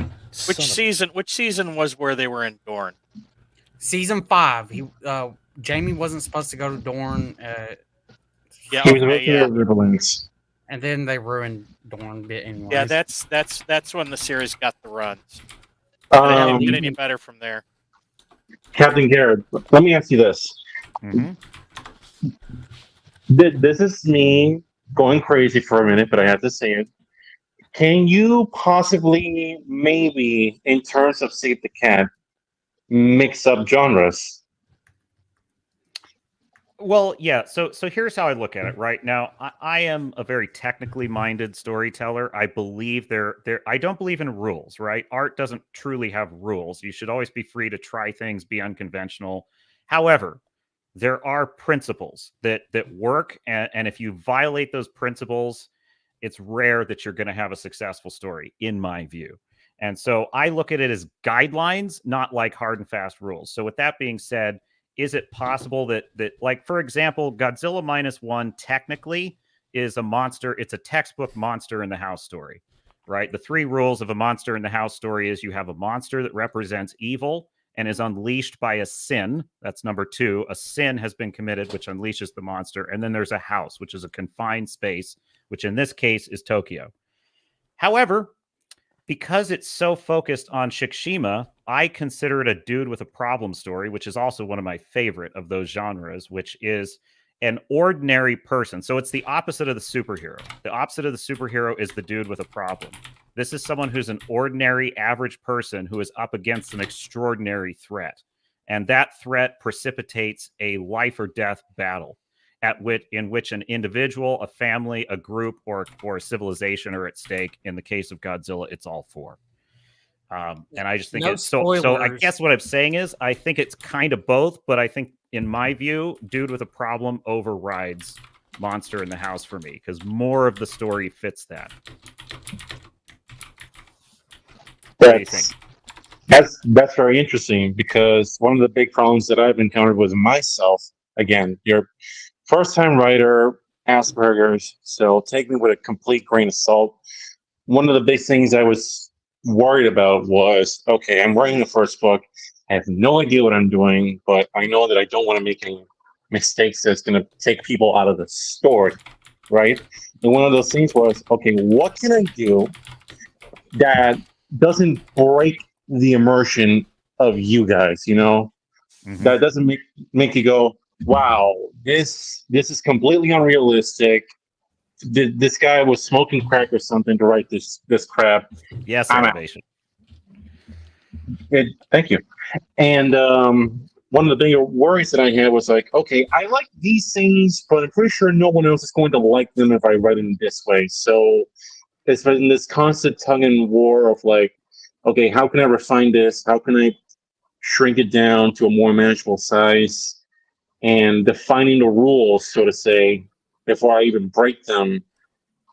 Which season was where they were in Dorne? Season 5. Jamie wasn't supposed to go to Dorne. He was making riverlands. And then they ruined Dorne bit anyway. Yeah, that's when the series got the runs. They didn't get any better from there. Captain Garrett, let me ask you this. Mm-hmm. This is me going crazy for a minute, but I have to say it. Can you possibly, maybe, in terms of Save the Cat, mix up genres? Well, yeah. So here's how I look at it. Right now, I am a very technically minded storyteller. I believe I don't believe in rules. Right? Art doesn't truly have rules. You should always be free to try things, be unconventional. However, there are principles that work, and if you violate those principles, it's rare that you're going to have a successful story, in my view. And so I look at it as guidelines, not like hard and fast rules. So with that being said, is it possible that like, for example, Godzilla -1 technically is a monster? It's a textbook monster in the house story, right? The 3 rules of a monster in the house story is you have a monster that represents evil and is unleashed by a sin. That's number 2. A sin has been committed, which unleashes the monster. And then there's a house, which is a confined space, which in this case is Tokyo. However, because it's so focused on Shikishima, I consider it a dude with a problem story, which is also one of my favorite of those genres, which is an ordinary person. So it's the opposite of the superhero. The opposite of the superhero is the dude with a problem. This is someone who's an ordinary, average person who is up against an extraordinary threat. And that threat precipitates a life or death battle in which an individual, a family, a group, or a civilization are at stake. In the case of Godzilla, it's all 4. And I just think No it's so. I spoilers. guess what I'm saying is, I think it's kind of both, but I think, in my view, dude with a problem overrides monster in the house for me because more of the story fits that. What do you think? That's very interesting because one of the big problems that I've encountered with myself, again, you're first-time writer, Asperger's, so take me with a complete grain of salt. One of the big things I was worried about was, okay, I'm writing the first book. I have no idea what I'm doing, but I know that I don't want to make any mistakes that's going to take people out of the story, right? And one of those things was, okay, what can I do that doesn't break the immersion of you guys, that doesn't make you go, wow, this is completely unrealistic. This guy was smoking crack or something to write this crap. Yes, I'm out. elevation. Thank you. And one of the bigger worries that I had was like, okay, I like these things, but I'm pretty sure no one else is going to like them if I write them this way. So it's been this constant tug and war of like, okay, how can I refine this? How can I shrink it down to a more manageable size? And defining the rules, so to say, before I even break them,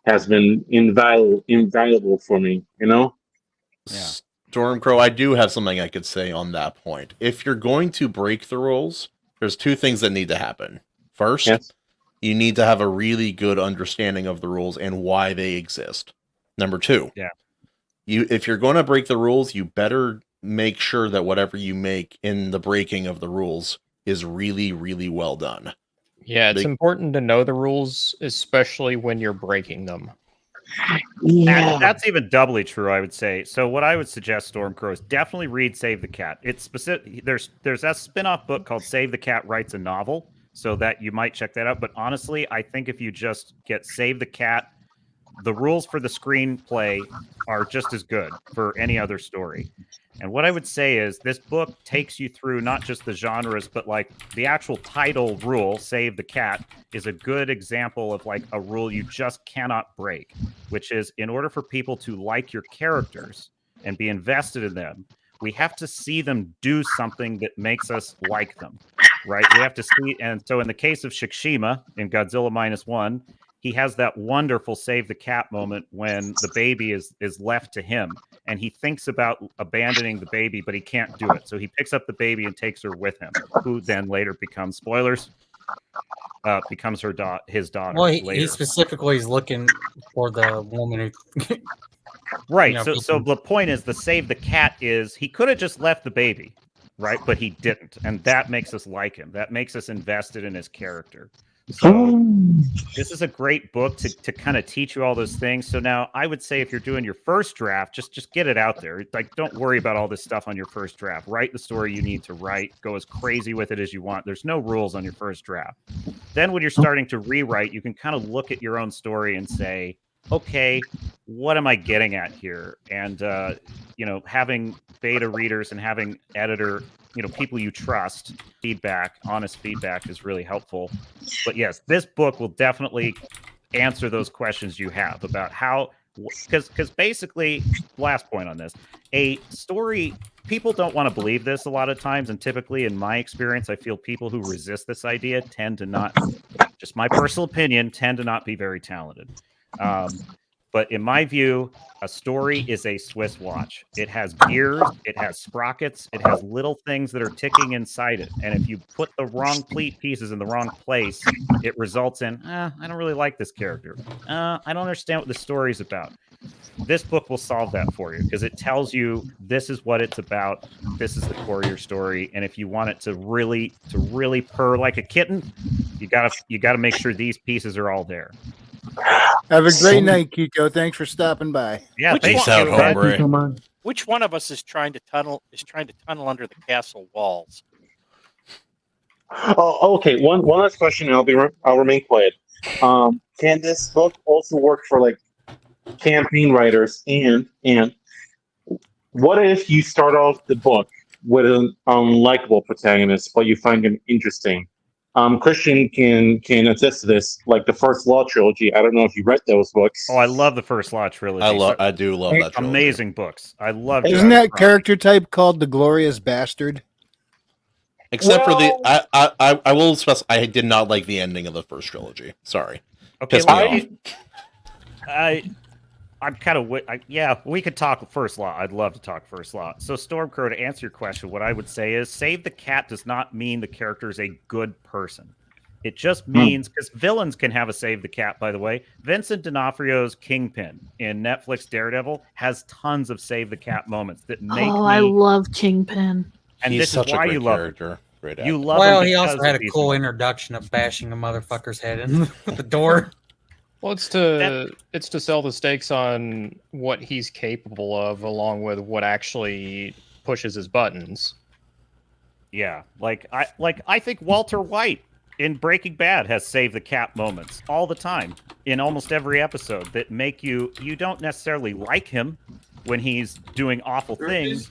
has been invaluable for me. Yeah. Stormcrow, I do have something I could say on that point. If you're going to break the rules, there's 2 things that need to happen. First, you need to have a really good understanding of the rules and why they exist. Number 2, if you're going to break the rules, you better make sure that whatever you make in the breaking of the rules is really, really well done. Yeah, it's important to know the rules, especially when you're breaking them. Yeah. That's even doubly true, I would say. So what I would suggest, Stormcrow, is definitely read Save the Cat. It's specific. There's a spin-off book called Save the Cat Writes a Novel, so that you might check that out. But honestly, I think if you just get Save the Cat, the rules for the screenplay are just as good for any other story. And what I would say is this book takes you through not just the genres, but like the actual title rule, Save the Cat, is a good example of like a rule you just cannot break, which is in order for people to like your characters and be invested in them, we have to see them do something that makes us like them, right? We have to see. And so in the case of Shikishima in Godzilla -1, he has that wonderful save the cat moment when the baby is left to him and he thinks about abandoning the baby, but he can't do it. So he picks up the baby and takes her with him, who then later becomes, spoilers, becomes his daughter. Well, he later. specifically is looking for the woman who. Right. So the point is, the save the cat is he could have just left the baby, right? But he didn't, and that makes us like him. That makes us invested in his character. So this is a great book to kind of teach you all those things. So now I would say if you're doing your first draft, just get it out there. Like, don't worry about all this stuff on your first draft. Write the story you need to write. Go as crazy with it as you want. There's no rules on your first draft. Then when you're starting to rewrite, you can kind of look at your own story and say, okay, what am I getting at here? And having beta readers and having editor, people you trust, honest feedback is really helpful. But yes, this book will definitely answer those questions you have about how, because basically, last point on this, a story, people don't want to believe this a lot of times, and typically in my experience, I feel people who resist this idea tend to not, just my personal opinion, tend to not be very talented. But in my view, a story is a Swiss watch. It has gears, it has sprockets, it has little things that are ticking inside it. And if you put the wrong pieces in the wrong place, it results in, I don't really like this character. I don't understand what the story is about. This book will solve that for you because it tells you this is what it's about. This is the core of your story. And if you want it to really purr like a kitten, you gotta make sure these pieces are all there. Have a great night, Kiko. Thanks for stopping by. Yeah, peace out, hombre. Which one of us is trying to tunnel under the castle walls? Oh, okay. One last question, and I'll remain quiet. Can this book also work for like campaign writers? And what if you start off the book with an unlikable protagonist, but you find him interesting? Christian can attest to this, like the First Law trilogy. I don't know if you read those books. Oh, I love the First Law trilogy. I do love that trilogy. Amazing books. I love. Isn't that character type called the Glorious Bastard? Except for the, I will specify, I did not like the ending of the first trilogy. Sorry. Okay, Pissed me off. I'm kind of yeah. We could talk First Law. I'd love to talk First Law. So Stormcrow, to answer your question, what I would say is Save the Cat does not mean the character is a good person. It just means, because villains can have a Save the Cat, by the way. Vincent D'Onofrio's Kingpin in Netflix Daredevil has tons of Save the Cat moments that make I love Kingpin. And He's this such is why a great you love character. Great You actor. love Well, him he also because had of a these cool movies. introduction of bashing a motherfucker's head in the door. Well, it's to sell the stakes on what he's capable of, along with what actually pushes his buttons. Yeah, I think Walter White in Breaking Bad has Save the Cat moments all the time in almost every episode that make you don't necessarily like him when he's doing awful things,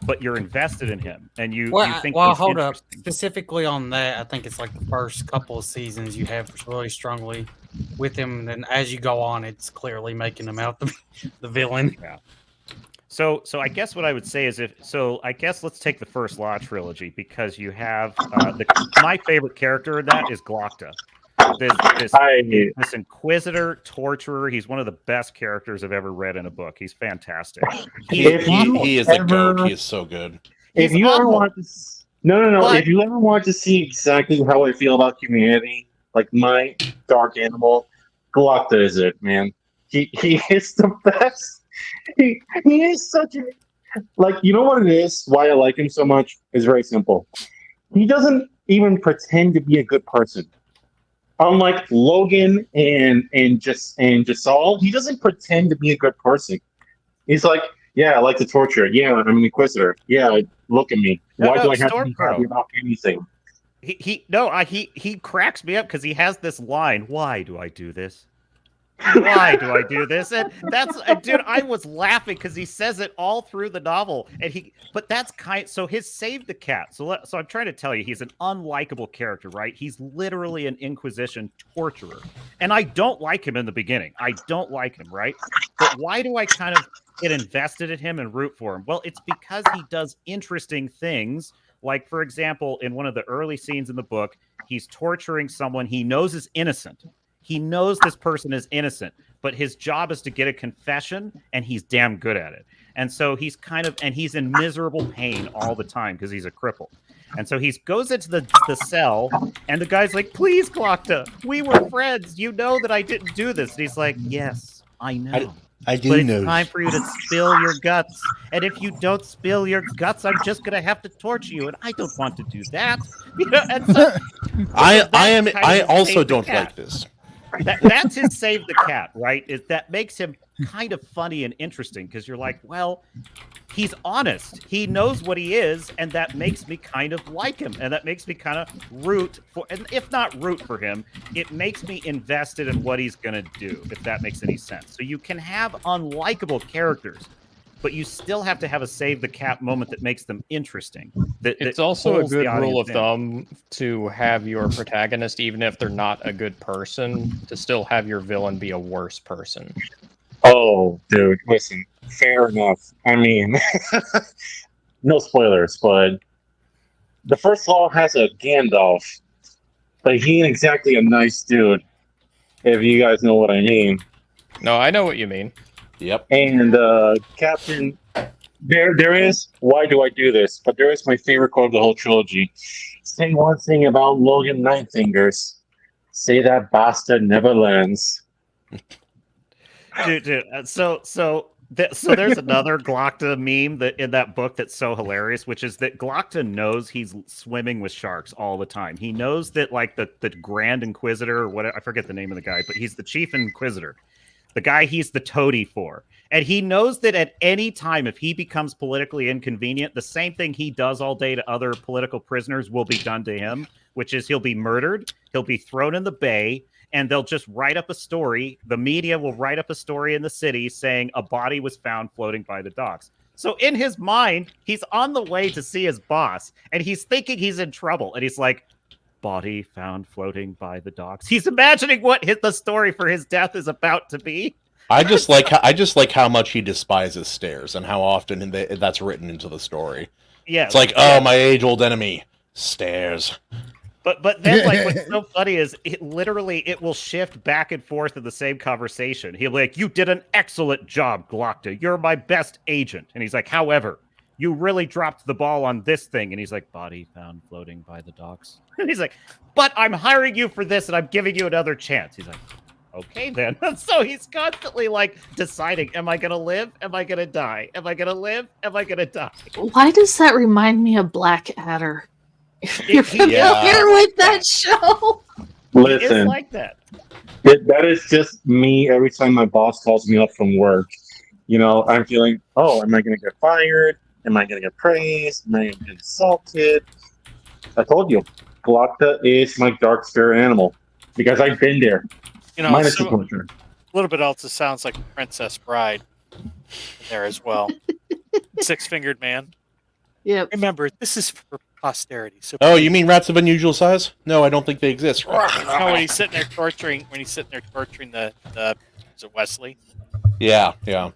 but you're invested in him and you think. Well, he's hold up. interesting. Specifically on that, I think it's like the first couple of seasons you have really strongly with him, and then as you go on, it's clearly making him out the villain. Yeah. So I guess what I would say is I guess let's take the First Law trilogy because you have my favorite character in that is Glocta. This inquisitor, torturer. He's one of the best characters I've ever read in a book. He's fantastic. He is the goat. He is so good. If you ever want to, if you ever want to see exactly how I feel about humanity, like my dark animal, Glocta is it, man. He is the best. He is such a, like, you know what it is? Why I like him so much is very simple. He doesn't even pretend to be a good person. Unlike Logan and Jasal, he doesn't pretend to be a good person. He's like, yeah, I like to torture. Yeah, I'm an inquisitor. Yeah, look at me. Why do I have to be happy about anything? He cracks me up because he has this line. Why do I do this? Why do I do this? And dude, I was laughing because he says it all through the novel, but that's so his Save the Cat. So I'm trying to tell you, he's an unlikable character, right? He's literally an Inquisition torturer, and I don't like him in the beginning. I don't like him, right? But why do I kind of get invested in him and root for him? Well, it's because he does interesting things. Like, for example, in one of the early scenes in the book, he's torturing someone he knows is innocent. He knows this person is innocent, but his job is to get a confession, and he's damn good at it. And so he's he's in miserable pain all the time because he's a cripple. And so he goes into the cell, and the guy's like, please, Glocta, we were friends. You know that I didn't do this. And he's like, yes, I know. I do but know. It's time for you to spill your guts. And if you don't spill your guts, I'm just going to have to torture you. And I don't want to do that. And so, I also don't like this. That's his save the cat, right? That makes him kind of funny and interesting because you're like, well, he's honest. He knows what he is, and that makes me kind of like him, and that makes me kind of root for, and if not root for him, it makes me invested in what he's gonna do, if that makes any sense. So you can have unlikable characters, but you still have to have a save the cat moment that makes them interesting. It's also a good rule of thumb to have your protagonist, even if they're not a good person, to still have your villain be a worse person. Oh, dude, listen, fair enough. I mean, no spoilers, but the first law has a Gandalf, but he ain't exactly a nice dude, if you guys know what I mean. No, I know what you mean. Yep. And Captain, there is, why do I do this? But there is my favorite quote of the whole trilogy. Say one thing about Logan Ninefingers. Say that bastard never learns. Dude. So there's another Glocta meme that in that book that's so hilarious, which is that Glocta knows he's swimming with sharks all the time. He knows that like the Grand Inquisitor, or whatever, I forget the name of the guy, but he's the Chief Inquisitor, the guy he's the toady for. And he knows that at any time, if he becomes politically inconvenient, the same thing he does all day to other political prisoners will be done to him, which is he'll be murdered, he'll be thrown in the bay, and they'll just write up a story. The media will write up a story in the city saying a body was found floating by the docks. So in his mind, he's on the way to see his boss, and he's thinking he's in trouble. And he's like, body found floating by the docks. He's imagining what the story for his death is about to be. I just like how much he despises stairs and how often that's written into the story. Yeah, it's like, oh, my age-old enemy, stairs. But then, like, what's so funny is it will shift back and forth in the same conversation. He'll be like, you did an excellent job, Glocta. You're my best agent. And he's like, however, you really dropped the ball on this thing. And he's like, body found floating by the docks. And he's like, but I'm hiring you for this and I'm giving you another chance. He's like, okay, then. So he's constantly like deciding, am I going to live? Am I going to die? Am I going to live? Am I going to die? Why does that remind me of Blackadder? You're familiar with that show? Listen, it's like that. That is just me every time my boss calls me up from work. You know, I'm feeling, oh, am I going to get fired? Am I going to get praised? Am I going to get insulted? I told you, Glocta is my dark spirit animal because I've been there. You know, Minus so, the torture. a little bit else. It sounds like Princess Bride in there as well. Six-fingered man. Yep. Remember, this is for posterity. So oh, you mean rats of unusual size? No, I don't think they exist. No, when he's sitting there torturing, the is it Wesley? Yeah. Yeah.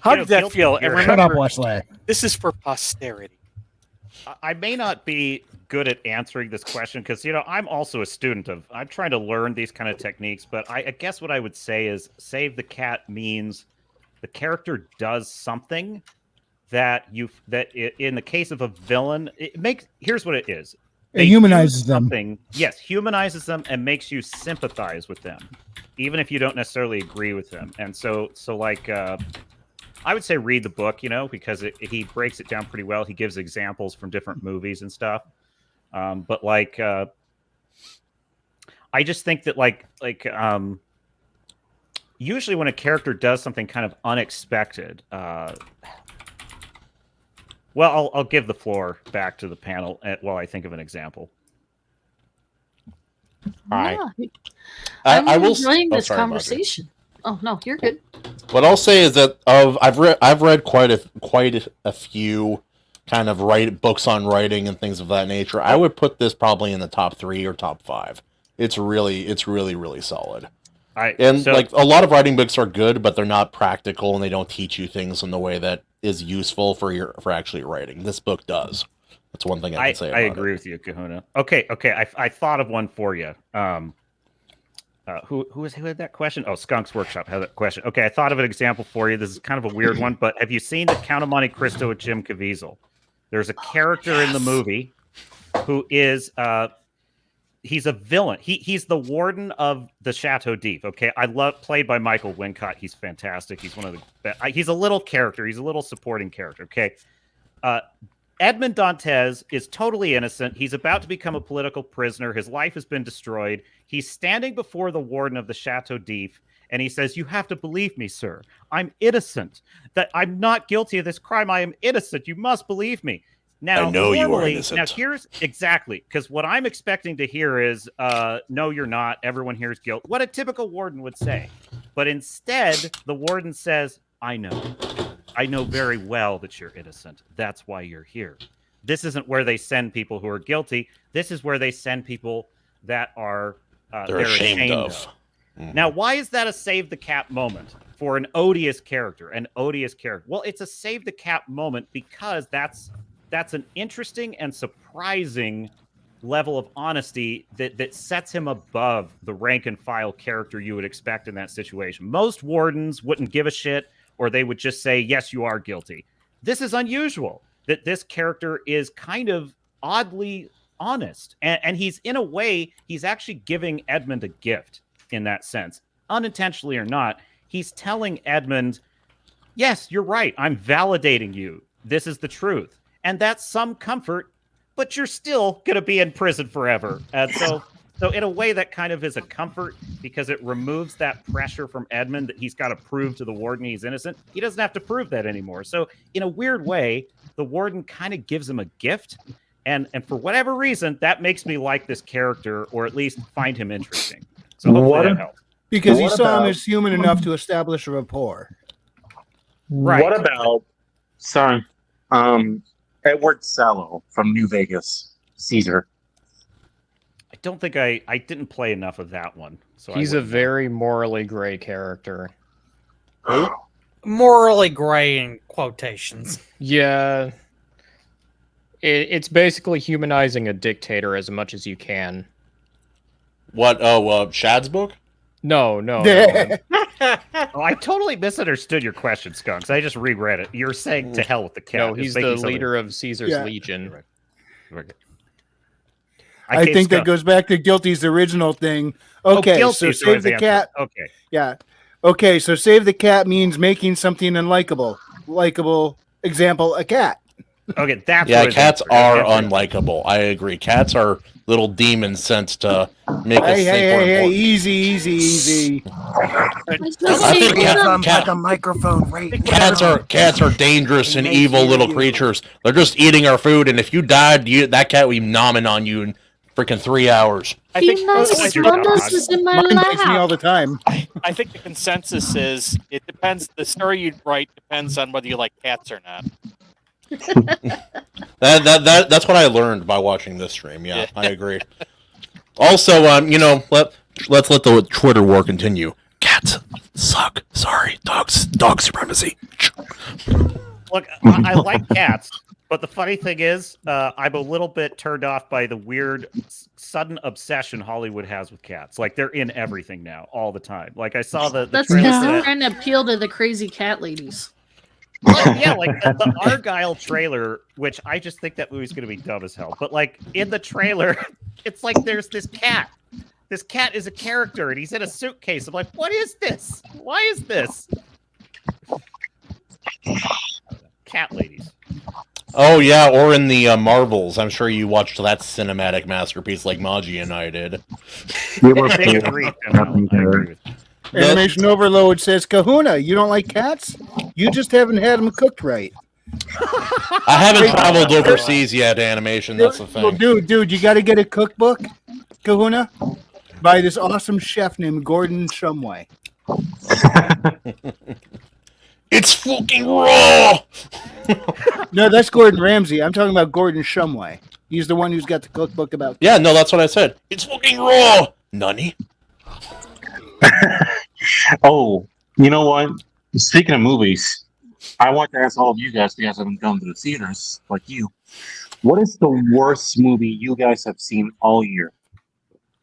How did that feel? And remember, shut up, Wesley. This is for posterity. I may not be good at answering this question because, you know, I'm also a student I'm trying to learn these kind of techniques, but I guess what I would say is save the cat means the character does something that in the case of a villain, here's what it is. It humanizes them. Yes, humanizes them and makes you sympathize with them, even if you don't necessarily agree with them. And so like, I would say read the book, you know, because he breaks it down pretty well. He gives examples from different movies and stuff. But like, I just think that like usually when a character does something kind of unexpected, well, I'll give the floor back to the panel while I think of an example. Yeah. I'm enjoying this conversation. Oh no, you're good. What I'll say is that I've read quite a few kind of books on writing and things of that nature. I would put this probably in the top 3 or top 5. It's really solid. Like a lot of writing books are good, but they're not practical and they don't teach you things in the way that is useful for actually writing. This book does. That's one thing I can say about it. I agree with you, Kahuna. Okay. I thought of one for you. Who had that question? Oh, Skunk's Workshop had that question. Okay, I thought of an example for you. This is kind of a weird one, but have you seen the Count of Monte Cristo with Jim Caviezel? There's a character in the movie who is he's a villain. He's the warden of the Chateau d'If. Okay, played by Michael Wincott. He's fantastic. He's one of the best. He's a little character. He's a little supporting character. Okay, Edmond Dantes is totally innocent. He's about to become a political prisoner. His life has been destroyed. He's standing before the warden of the Chateau d'If, and he says, "You have to believe me, sir. I'm innocent. That I'm not guilty of this crime. I am innocent. You must believe me." Now, I know you are normally, innocent. now here's exactly, because what I'm expecting to hear is, no, you're not. Everyone here is guilt. What a typical warden would say. But instead, the warden says, I know. I know very well that you're innocent. That's why you're here. This isn't where they send people who are guilty. This is where they send people that are they're ashamed of. Now, why is that a save the cat moment for an odious character? An odious character. Well, it's a save the cat moment because that's an interesting and surprising level of honesty that sets him above the rank and file character you would expect in that situation. Most wardens wouldn't give a shit, or they would just say, yes, you are guilty. This is unusual, that this character is kind of oddly honest. And he's, in a way, he's actually giving Edmund a gift in that sense. Unintentionally or not, he's telling Edmund, yes, you're right. I'm validating you. This is the truth. And that's some comfort, but you're still going to be in prison forever. And so in a way, that kind of is a comfort because it removes that pressure from Edmund that he's got to prove to the warden he's innocent. He doesn't have to prove that anymore. So in a weird way, the warden kind of gives him a gift. And for whatever reason, that makes me like this character, or at least find him interesting. So hopefully that helps. Because you saw him as human enough to establish a rapport. Right. What about, sorry, Edward Sallow from New Vegas, Caesar? I don't think I didn't play enough of that one. So he's a very morally gray character. Morally gray in quotations. Yeah. It's basically humanizing a dictator as much as you can. What? Oh, Shad's book? No. Oh, I totally misunderstood your question, Skunks. I just reread it. You're saying to hell with the cat. No, he's the leader of Caesar's Legion. Right. I think that goes back to Guilty's original thing. Okay, so save the cat. Okay. Yeah. Okay, so save the cat means making something unlikable. Likeable example, a cat. Okay, that's cats are unlikable. I agree. Cats are little demons sent to make us think we're important. Easy. Like a microphone right Cats are dangerous and evil little creatures. They're just eating our food, and if you died, that cat would be nomming on you in freaking 3 hours. I think is in my lap. Takes me all the time. I think the consensus is it depends. The story you'd write depends on whether you like cats or not. That's what I learned by watching this stream. Yeah, I agree. Also, let's let the Twitter war continue. Cats suck. Sorry, dog supremacy. Look, I like cats, but the funny thing is, I'm a little bit turned off by the weird, sudden obsession Hollywood has with cats. Like, they're in everything now, all the time. Like, I saw the That's trailer trying to appeal to the crazy cat ladies. Yeah, like the Argyle trailer, which I just think that movie's going to be dumb as hell. But like in the trailer, it's like there's this cat. This cat is a character, and he's in a suitcase. I'm like, what is this? Why is this? Cat ladies. Oh yeah, or in the Marvels. I'm sure you watched that cinematic masterpiece like Maji and I did. Animation Overload says, Kahuna, you don't like cats? You just haven't had them cooked right. I haven't traveled overseas yet, Animation. That's the thing. Well, dude, you got to get a cookbook, Kahuna, by this awesome chef named Gordon Shumway. It's fucking raw! No, that's Gordon Ramsay. I'm talking about Gordon Shumway. He's the one who's got the cookbook about... Yeah, no, that's what I said. It's fucking raw! Nunny. Oh, you know what? Speaking of movies, I want to ask all of you guys haven't gone to the theaters like you. What is the worst movie you guys have seen all year?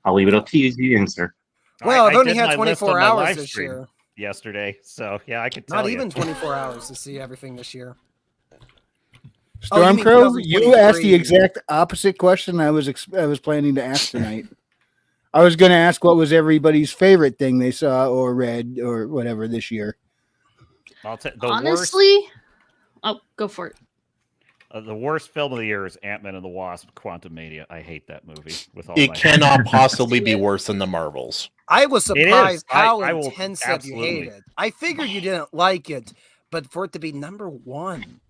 I'll leave it up to you to answer. Well, I've only had 24 hours this year. Yesterday, so yeah, I could tell Not even 24 hours to see everything this year. Stormcrow, you asked the exact opposite question I was planning to ask tonight. I was going to ask what was everybody's favorite thing they saw or read or whatever this year. Honestly, oh, go for it. The worst film of the year is Ant-Man and the Wasp: Quantumania. I hate that movie with all It my cannot possibly be worse than the Marvels. I was It is. surprised how I will intense that you absolutely. hated. I figured you didn't like it, but for it to be number one.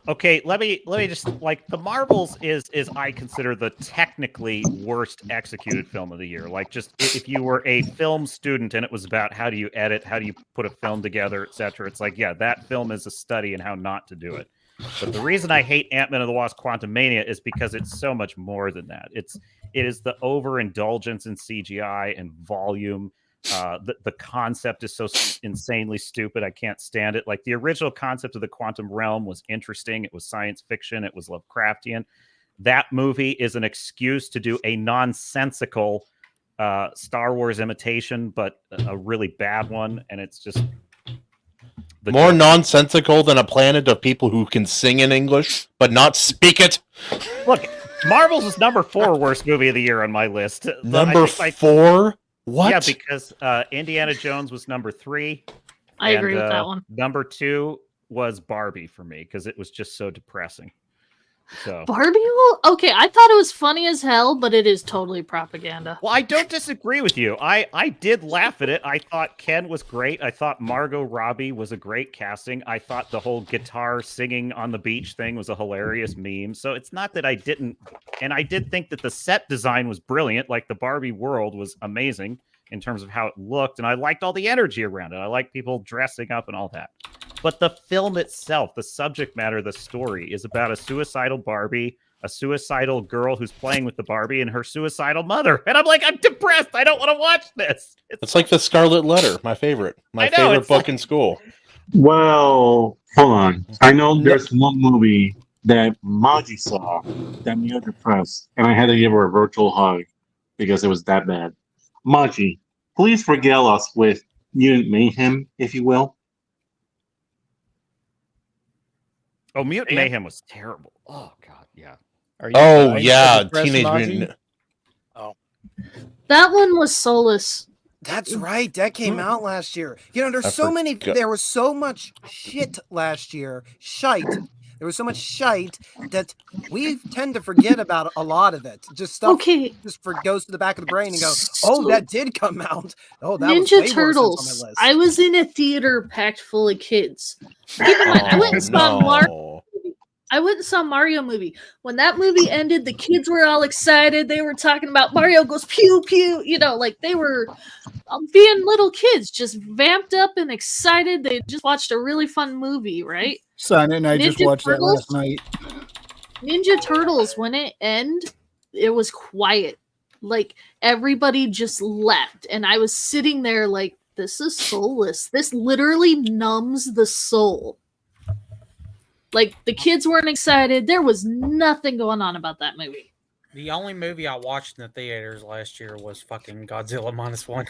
Okay, let me just like the Marvels is I consider the technically worst executed film of the year. Like just if you were a film student and it was about how do you edit, how do you put a film together, etc. It's like, yeah, that film is a study in how not to do it. But the reason I hate Ant-Man and the Wasp: Quantumania is because it's so much more than that. It is the overindulgence in CGI and volume. The concept is so insanely stupid. I can't stand it. Like the original concept of the quantum realm was interesting. It was science fiction. It was Lovecraftian. That movie is an excuse to do a nonsensical Star Wars imitation, but a really bad one. And it's just more nonsensical than a planet of people who can sing in English but not speak it. Look, Marvel's is number 4 worst movie of the year on my list. Number 4? What? Yeah, because Indiana Jones was number 3. I agree with that one. Number 2 was Barbie for me because it was just so depressing. So Barbie? Okay, I thought it was funny as hell, but it is totally propaganda. Well, I don't disagree with you. I did laugh at it. I thought Ken was great. I thought Margot Robbie was a great casting. I thought the whole guitar singing on the beach thing was a hilarious meme. So it's not that I didn't. And I did think that the set design was brilliant. Like the Barbie world was amazing in terms of how it looked. And I liked all the energy around it. I liked people dressing up and all that. But the film itself, the subject matter, the story is about a suicidal Barbie, a suicidal girl who's playing with the Barbie, and her suicidal mother. And I'm like, I'm depressed. I don't want to watch this. It's like The Scarlet Letter, my favorite. My favorite book in school. Well, hold on. I know there's one movie that Maji saw that made her depressed, and I had to give her a virtual hug because it was that bad. Maji, please regale us with Mutant Mayhem, if you will. Oh, Mutant Mayhem was terrible. Oh, God, yeah. Teenage Mutant. Oh. That one was Solus. That's right. That came out last year. You know, there was so much shit last year. There was so much shite that we tend to forget about a lot of it. Just stuff goes to the back of the brain and go, oh, that did come out. Oh, that was way Turtles. Worse on my list. I was in a theater packed full of kids. I went and saw Mario. I went and saw Mario movie. When that movie ended, the kids were all excited. They were talking about Mario goes pew pew. You know, like they were being little kids, just vamped up and excited. They just watched a really fun movie, right? Son and I just watched that last night. Ninja Turtles, when it ended, it was quiet. Like everybody just left. And I was sitting there like, this is soulless. This literally numbs the soul. Like the kids weren't excited. There was nothing going on about that movie. The only movie I watched in the theaters last year was fucking Godzilla -1.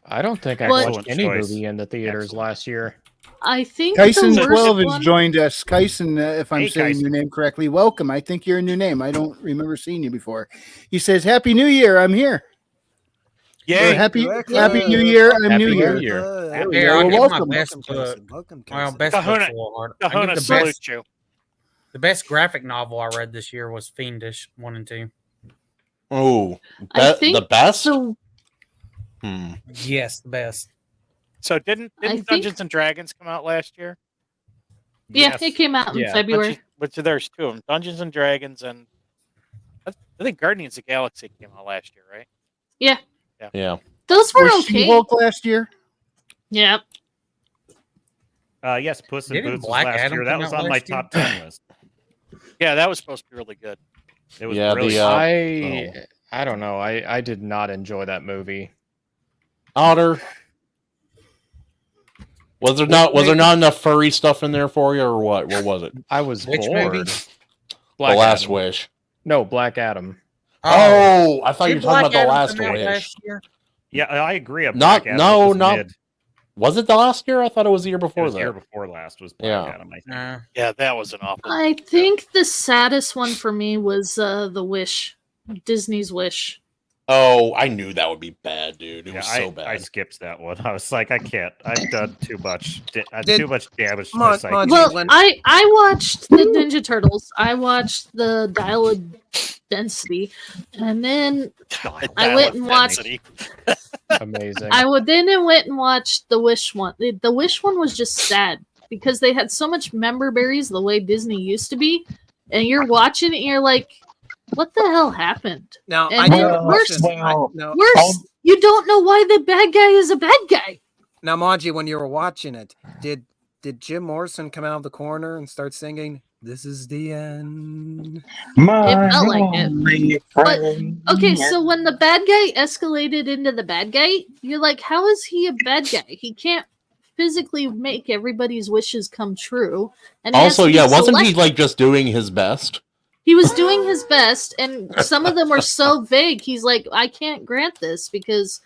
I don't think I watched any movie in the theaters last year. I think Kyson 12 has joined us. Kyson, if I'm saying your name correctly, welcome. I think you're a new name. I don't remember seeing you before. He says, "Happy New Year! I'm here." Yay! Happy New Year! I'm New Here. Here, I'll give my best book. My best book's a little hard. The best graphic novel I read this year was Fiendish 1 and 2. Oh, the best? Yes, the best. So didn't Dungeons and Dragons come out last year? Yeah, it came out in February. But there's two of them: Dungeons and Dragons, and I think Guardians of the Galaxy came out last year, right? Yeah. Yeah. Those were Was okay. She-Hulk last year? Yep. Yes, Puss in Boots was last year. That was on my top 10 list. Yeah, that was supposed to be really good. It was really I don't know. I did not enjoy that movie. Otter. Was there not enough furry stuff in there for you, or what? What was it? I was Which bored. movie? The Last Wish. No, Black Adam. Oh, I thought you were talking about The Last Wish. Yeah, I agree. Not. Was it the last year? I thought it was the year before that. The year before last was Black Adam, I think. Yeah, that was an awful. I think the saddest one for me was The Wish, Disney's Wish. Oh, I knew that would be bad, dude. It was so bad. I skipped that one. I was like, I can't. I've done too much. Did- too much damage to my psyche. Well, I watched the Ninja Turtles. I watched the Dial of Density, and then I went and watched. Amazing. Then I went and watched the Wish one. The Wish one was just sad because they had so much member berries the way Disney used to be, and you're watching it and you're like, what the hell happened? Now, and then worse, you don't know why the bad guy is a bad guy. Now, Manji, when you were watching it, did Jim Morrison come out of the corner and start singing, "This is the end"? It felt like it. But, okay, so when the bad guy escalated into the bad guy, you're like, how is he a bad guy? He can't physically make everybody's wishes come true. And Also, wasn't he like just doing his best? He was doing his best, and some of them were so vague. He's like, I can't grant this because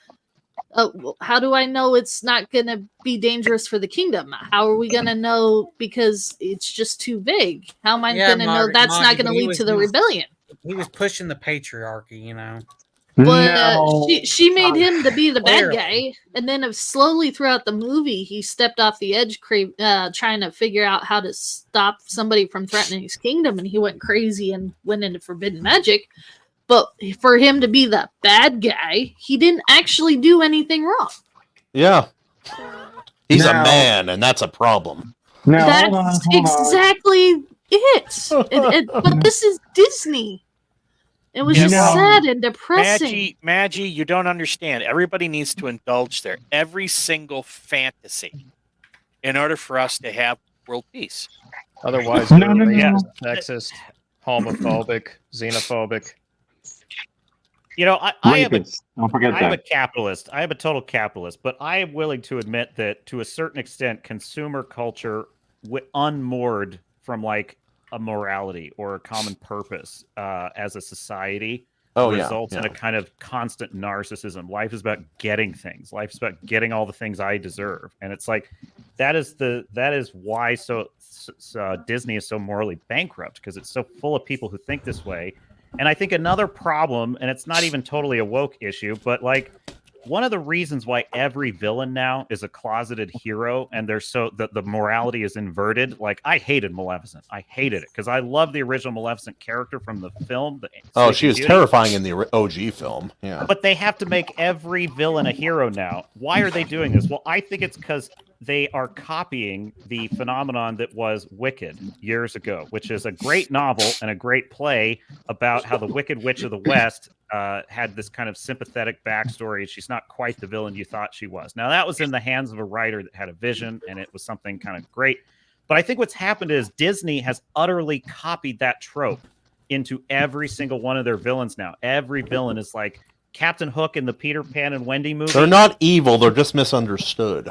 how do I know it's not going to be dangerous for the kingdom? How are we going to know because it's just too vague? How am I going to know that's not going to lead to the rebellion? He was pushing the patriarchy, you know. But she made him to be the bad guy, and then slowly throughout the movie, he stepped off the edge, trying to figure out how to stop somebody from threatening his kingdom, and he went crazy and went into forbidden magic. But for him to be the bad guy, he didn't actually do anything wrong. Yeah, he's a man, and that's a problem. That's exactly it. But this is Disney. It was just sad and depressing. Maggie, you don't understand. Everybody needs to indulge their every single fantasy in order for us to have world peace. Otherwise, sexist, homophobic, xenophobic. You know, Don't forget I'm that. a capitalist. I am a total capitalist, but I am willing to admit that to a certain extent, consumer culture, unmoored from like a morality or a common purpose as a society, results in a kind of constant narcissism. Life is about getting things. Life is about getting all the things I deserve, and it's like that is why Disney is so morally bankrupt, because it's so full of people who think this way. And I think another problem, and it's not even totally a woke issue, but like one of the reasons why every villain now is a closeted hero and they're the morality is inverted. Like, I hated Maleficent. I hated it because I love the original Maleficent character from the film. She was terrifying in the OG film. Yeah. But they have to make every villain a hero now. Why are they doing this? Well, I think it's because they are copying the phenomenon that was Wicked years ago, which is a great novel and a great play about how the Wicked Witch of the West had this kind of sympathetic backstory. She's not quite the villain you thought she was. Now, that was in the hands of a writer that had a vision, and it was something kind of great. But I think what's happened is Disney has utterly copied that trope into every single one of their villains now. Every villain is like Captain Hook in the Peter Pan and Wendy movie. They're not evil, they're just misunderstood.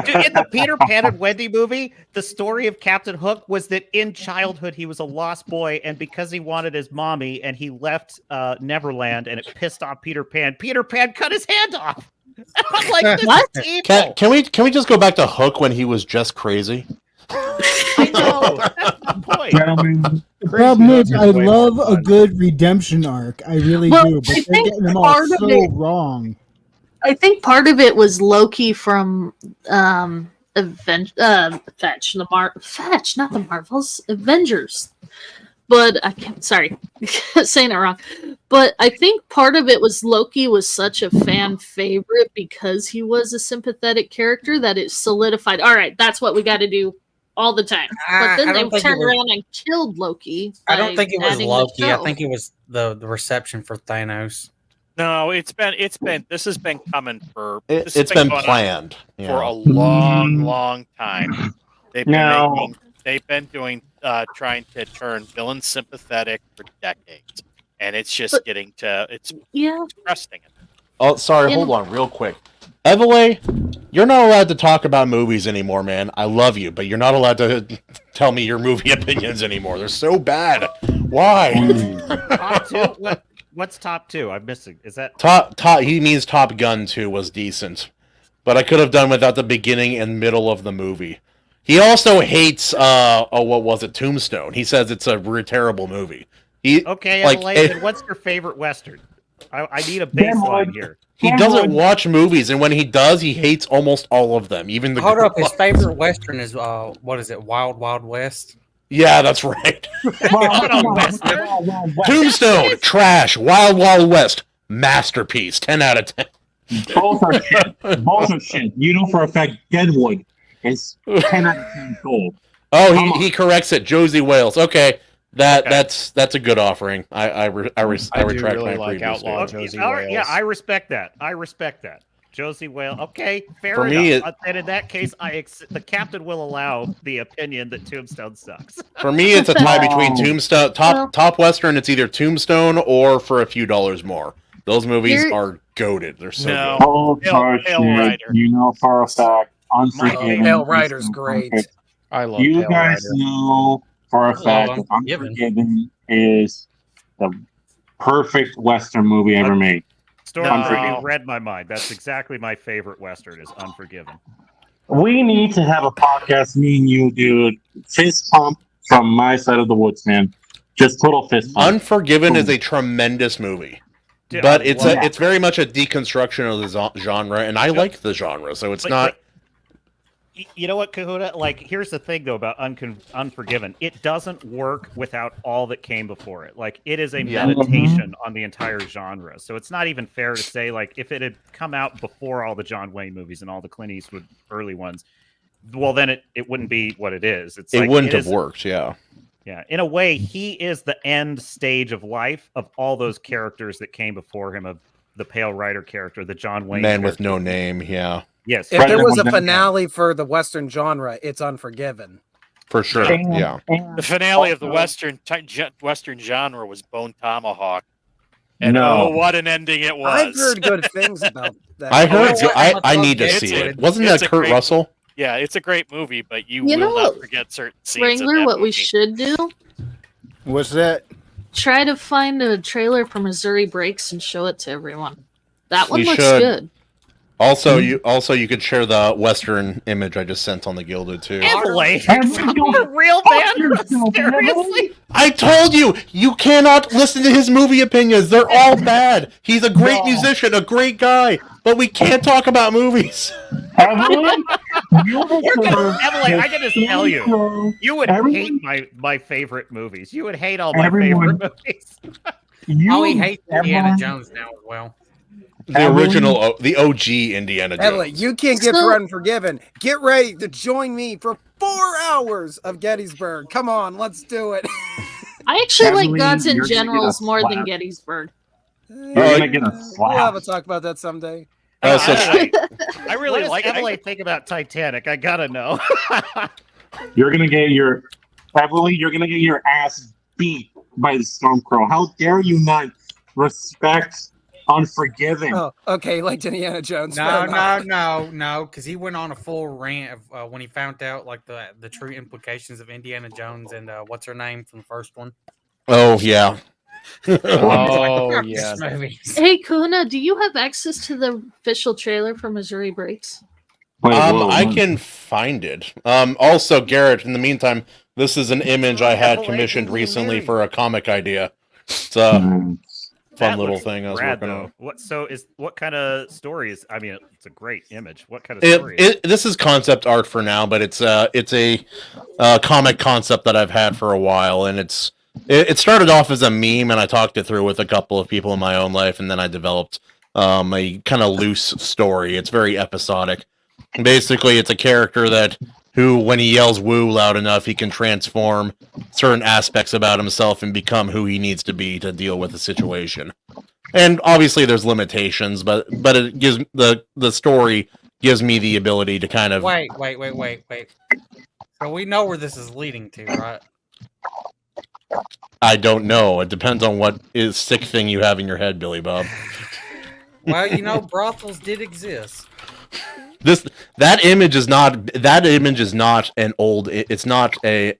Dude, in the Peter Pan and Wendy movie, the story of Captain Hook was that in childhood he was a lost boy, and because he wanted his mommy and he left Neverland and it pissed off Peter Pan cut his hand off. I'm like, this is evil. Can we just go back to Hook when he was just crazy? I know. That's the point. Gentlemen, the problem is, I love a good redemption arc. I really do, but they're getting them all so wrong. I think part of it was Loki from Fetch, not the Marvels, Avengers. But I can't, sorry, saying it wrong. But I think part of it was Loki was such a fan favorite because he was a sympathetic character that it solidified. All right, that's what we got to do all the time. But then they turned around and killed Loki. I don't think it was Loki. I think it was the reception for Thanos. No, this has been coming for. It's been planned for a long time. They've been doing trying to turn villains sympathetic for decades, and it's just it's interesting. Oh, sorry, hold on, real quick. Evelyn, you're not allowed to talk about movies anymore, man. I love you, but you're not allowed to tell me your movie opinions anymore. They're so bad. Why? Top two? What's top two? I'm missing. Is that top? He means Top Gun 2 was decent, but I could have done without the beginning and middle of the movie. He also hates what was it? Tombstone. He says it's a terrible movie. Okay, Evelyn, what's your favorite Western? I need a baseline here. He doesn't watch movies, and when he does, he hates almost all of them, even the Hold good up, his ones. favorite western is what is it? Wild Wild West. Yeah, that's right. Western? Tombstone, trash. Wild Wild West, masterpiece. 10 out of 10. Both are shit. Both are shit. You know for a fact Deadwood is 10 out of 10 gold. Oh, he corrects it. Josie Wales. Okay. That's a good offering. I retract really my like previous Outlaw statement. Josie All right, Wales. yeah, I respect that. Josie Whale. Okay, fair For enough. me, it- And in that case, the captain will allow the opinion that Tombstone sucks. For me, it's a tie between Tombstone, top Western. It's either Tombstone or For a Few Dollars More. Those movies are goated. They're so good. Oh, shit. You know for a fact, Unforgiven. Pale Rider's great. I love You Pale guys Rider. know for a love fact that Unforgiven. Unforgiven is the perfect Western movie ever made. Stormfront, you read my mind. That's exactly my favorite Western is Unforgiven. We need to have a podcast, me and you, dude. Fist pump from my side of the woods, man. Just total fist pump. Unforgiven is a tremendous movie, Dude, but I it's love it. it's very much a deconstruction of the genre, and I like the genre, so it's not. You know what, Kahuna? Like, here's the thing, though, about Unforgiven. It doesn't work without all that came before it. Like, it is a meditation on the entire genre. So it's not even fair to say, like, if it had come out before all the John Wayne movies and all the Clint Eastwood early ones, well, then it wouldn't be what it is. It's It like, wouldn't it have is- worked, yeah. Yeah, in a way, he is the end stage of life of all those characters that came before him, of the Pale Rider character, the John Wayne Man with character. No Name, yeah. Yes. If there was a finale for the Western genre, it's Unforgiven. For sure, yeah. The finale of the Western genre was Bone Tomahawk. And No. oh, what an ending it was. I've heard good things about that. I heard. it's- I need to see it. Wasn't it's that a Kurt great- Russell? Yeah, it's a great movie, but you You know will not what, forget certain scenes. in Wrangler, that what we movie. should do? What's that? Try to find a trailer for Missouri Breaks and show it to everyone. That one We looks should. good. Also, you could share the Western image I just sent on the Gilded too. Emily, for real, man? Seriously? I told you, you cannot listen to his movie opinions. They're all bad. He's a great musician, a great guy, but we can't talk about movies. Emily, Emily, I can just tell you, you would hate my favorite movies. You would hate all my favorite movies. He hates Indiana Jones now as well. The original, the OG Indiana Jones. Emily, you can't get through Unforgiven. Get ready to join me for 4 hours of Gettysburg. Come on, let's do it. I actually like Emily, Gods and you're gonna get a Generals more than slap. Gettysburg. You're gonna get a We'll have a slap. talk about that someday. I really What does like Emily Emily think about Titanic. I gotta know. You're gonna get your ass beat by the Stormcrow. How dare you not respect Unforgiven? Oh, okay, like Indiana Jones. fair enough. No, because he went on a full rant of, when he found out like the true implications of Indiana Jones and what's her name from the first one. Oh yeah. Oh yeah. Hey, Kuna, do you have access to the official trailer for Missouri Breaks? I can find it. Also, Garrett, in the meantime, this is an image I had commissioned recently for a comic idea. It's a fun That little looks thing I was rad, working though. on. What kind of story is? I mean, it's a great image. What kind of story? This is concept art for now, but it's a comic concept that I've had for a while, and it started off as a meme, and I talked it through with a couple of people in my own life, and then I developed a kind of loose story. It's very episodic. Basically, it's a character who, when he yells "woo" loud enough, he can transform certain aspects about himself and become who he needs to be to deal with the situation. And obviously, there's limitations, but it gives the story gives me the ability to kind of Wait. So we know where this is leading to, right? I don't know. It depends on what sick thing you have in your head, Billy Bob. Well, brothels did exist. That image is not an old. It's not a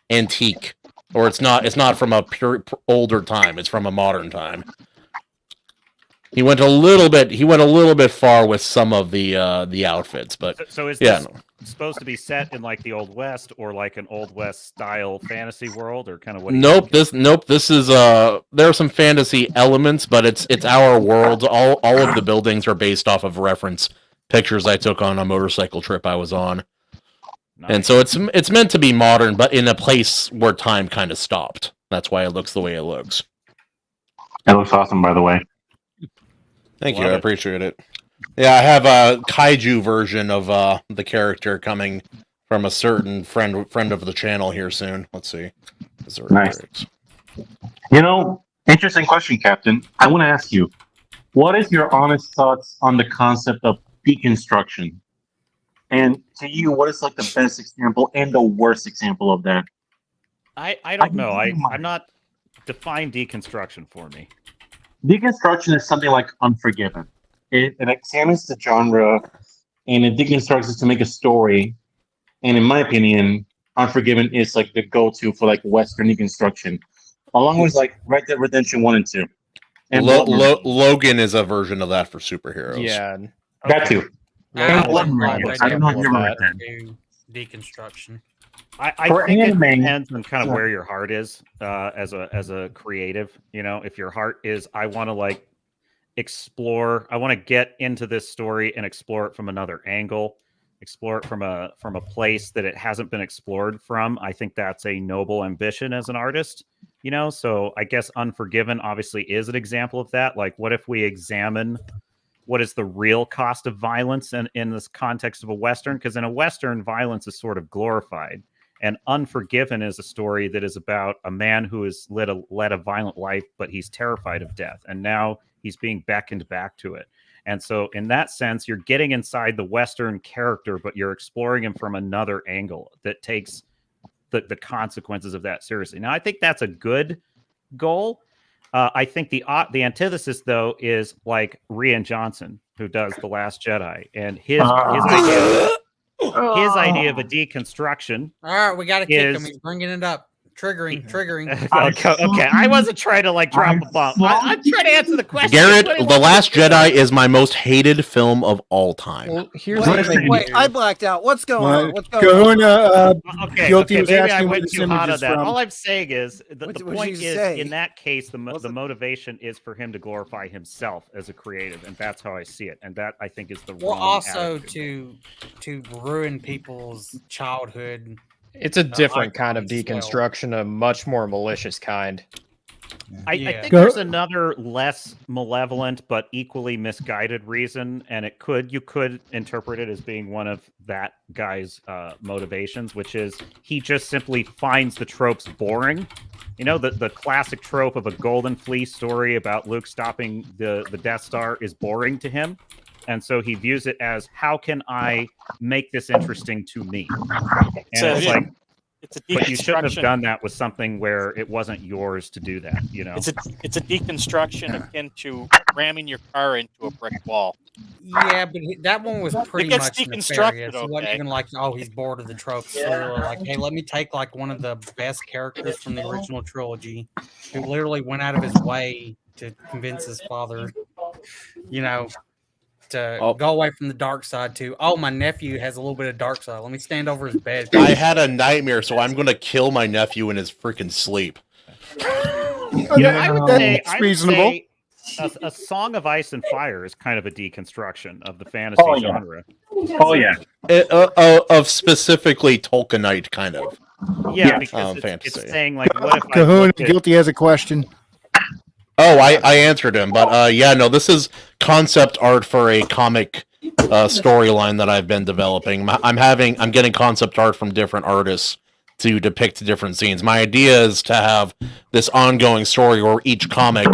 antique, or it's not from a pure older time. It's from a modern time. He went a little bit far with some of the outfits, but So is yeah, this supposed to be set in like the Old West or like an Old West style fantasy world, or kind of what? Nope. This is there are some fantasy elements, but it's our world. All of the buildings are based off of reference pictures I took on a motorcycle trip I was on. Nice. And so it's meant to be modern, but in a place where time kind of stopped. That's why it looks the way it looks. That looks awesome, by the way. Thank you, I appreciate it. Yeah, I have a kaiju version of the character coming from a certain friend of the channel here soon. Let's see. Nice. You know, interesting question, Captain. I want to ask you, what is your honest thoughts on the concept of deconstruction? And to you, what is like the best example and the worst example of that? I don't know. I'm not define deconstruction for me. Deconstruction is something like Unforgiven. It examines the genre and it deconstructs it to make a story. And in my opinion, Unforgiven is like the go-to for like Western deconstruction, along with like Red Dead Redemption 1 and 2. And Logan is a version of that for superheroes. Yeah, that too. I don't know if you're right there. Deconstruction. I think it depends on kind of where your heart is as a creative. You know, if your heart is, I want to like explore, I want to get into this story and explore it from another angle, explore it from a place that it hasn't been explored from. I think that's a noble ambition as an artist. You know, so I guess Unforgiven obviously is an example of that. Like, what if we examine what is the real cost of violence in this context of a Western? Because in a Western, violence is sort of glorified. And Unforgiven is a story that is about a man who has led a violent life, but he's terrified of death. And now he's being beckoned back to it. And so in that sense, you're getting inside the Western character, but you're exploring him from another angle that takes the consequences of that seriously. Now, I think that's a good goal. I think the antithesis, though, is like Rian Johnson, who does The Last Jedi, and his idea of a deconstruction. All right, we got to kick him. He's bringing it up. Triggering. Okay, I wasn't trying to like drop a bomb. I'm trying to answer the question. Garrett, The Last Jedi is my most hated film of all time. Well, here's the thing. Wait, I blacked out. What's going on? What's going on? Okay, maybe I went too hot on that. All I'm saying is the point is, in that case, the motivation is for him to glorify himself as a creative, and that's how I see it. And that I think is the wrong also attitude. to ruin people's childhood. It's a different kind of deconstruction, a much more malicious kind. I think there's another less malevolent but equally misguided reason, and you could interpret it as being one of that guy's motivations, which is he just simply finds the tropes boring. You know, the classic trope of a Golden Fleece story about Luke stopping the Death Star is boring to him. And so he views it as, how can I make this interesting to me? And it's like, but you shouldn't have done that with something where it wasn't yours to do that. You know, it's a deconstruction akin to ramming your car into a brick wall. Yeah, but that one was pretty much nefarious. It wasn't even like, oh, he's bored of the tropes. Yeah. So like, hey, let me take like one of the best characters from the original trilogy, who literally went out of his way to convince his father, you know, to go away from the dark side too. Oh, my nephew has a little bit of dark side. Let me stand over his bed. I had a nightmare, so I'm going to kill my nephew in his freaking sleep. I would say reasonable. A Song of Ice and Fire is kind of a deconstruction of the fantasy genre. Oh yeah, of specifically Tolkienite kind of. Yeah, because it's saying like, what if Cahoon Guilty has a question. Oh, I answered him, but yeah, no, this is concept art for a comic storyline that I've been developing. I'm getting concept art from different artists to depict different scenes. My idea is to have this ongoing story where each comic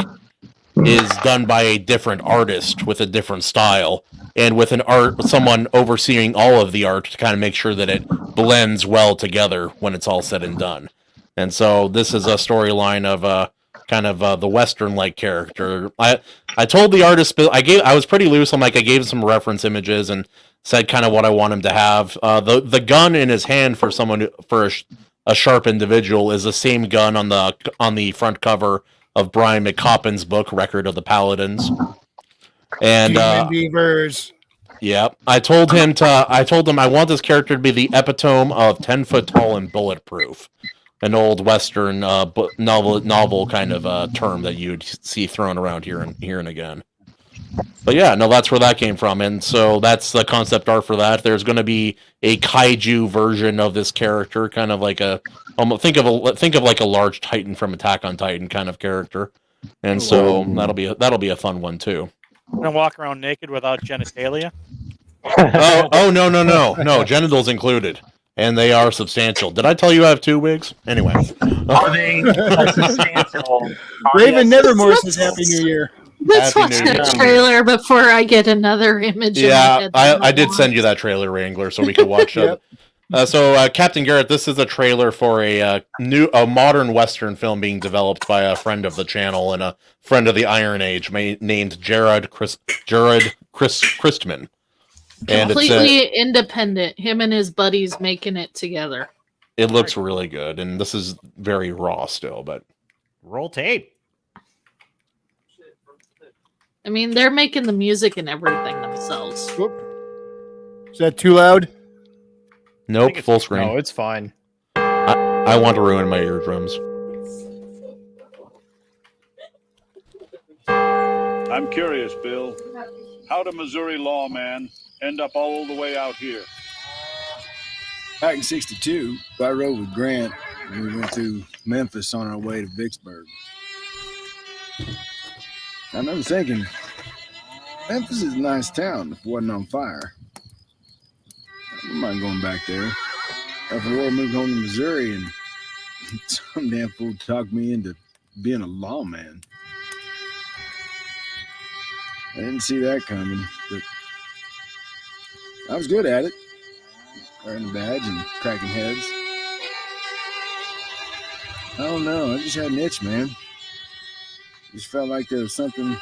is done by a different artist with a different style, and with someone overseeing all of the art to kind of make sure that it blends well together when it's all said and done. And so this is a storyline of kind of the Western-like character. I told the artist, I was pretty loose. I gave him some reference images and said kind of what I want him to have. The gun in his hand for a sharp individual is the same gun on the front cover of Brian McCoppin's book, Record of the Paladins. And Demon Beavers. Yep. I told him I want this character to be the epitome of 10 foot tall and bulletproof. An old Western novel kind of term that you'd see thrown around here and again. But yeah, no, that's where that came from, and so that's the concept art for that. There's going to be a kaiju version of this character, kind of like think of like a large Titan from Attack on Titan kind of character, and so that'll be a fun one too. Gonna walk around naked without genitalia? Oh no, genitals included. And they are substantial. Did I tell you I have 2 wigs? Anyway. Are they substantial? Raven Nevermore says Happy New Year. Let's watch that trailer before I get another image. Yeah, I did send you that trailer, Wrangler, so we could watch it. So, Captain Garrett, this is a trailer for a modern Western film being developed by a friend of the channel and a friend of the Iron Age named Jared Christman. And completely independent. Him and his buddies making it together. It looks really good, and this is very raw still, but roll tape. I mean, they're making the music and everything themselves. Whoop. Is that too loud? Nope, full screen. No, it's fine. I want to ruin my eardrums. I'm curious, Bill. How did Missouri lawman end up all the way out here? Back in '62, I rode with Grant and we went through Memphis on our way to Vicksburg. I remember thinking, Memphis is a nice town if it wasn't on fire. I don't mind going back there. After the war, I moved home to Missouri and some damn fool talked me into being a lawman. I didn't see that coming, but I was good at it. Wearing a badge and cracking heads. I don't know. I just had an itch, man. Just felt like there was something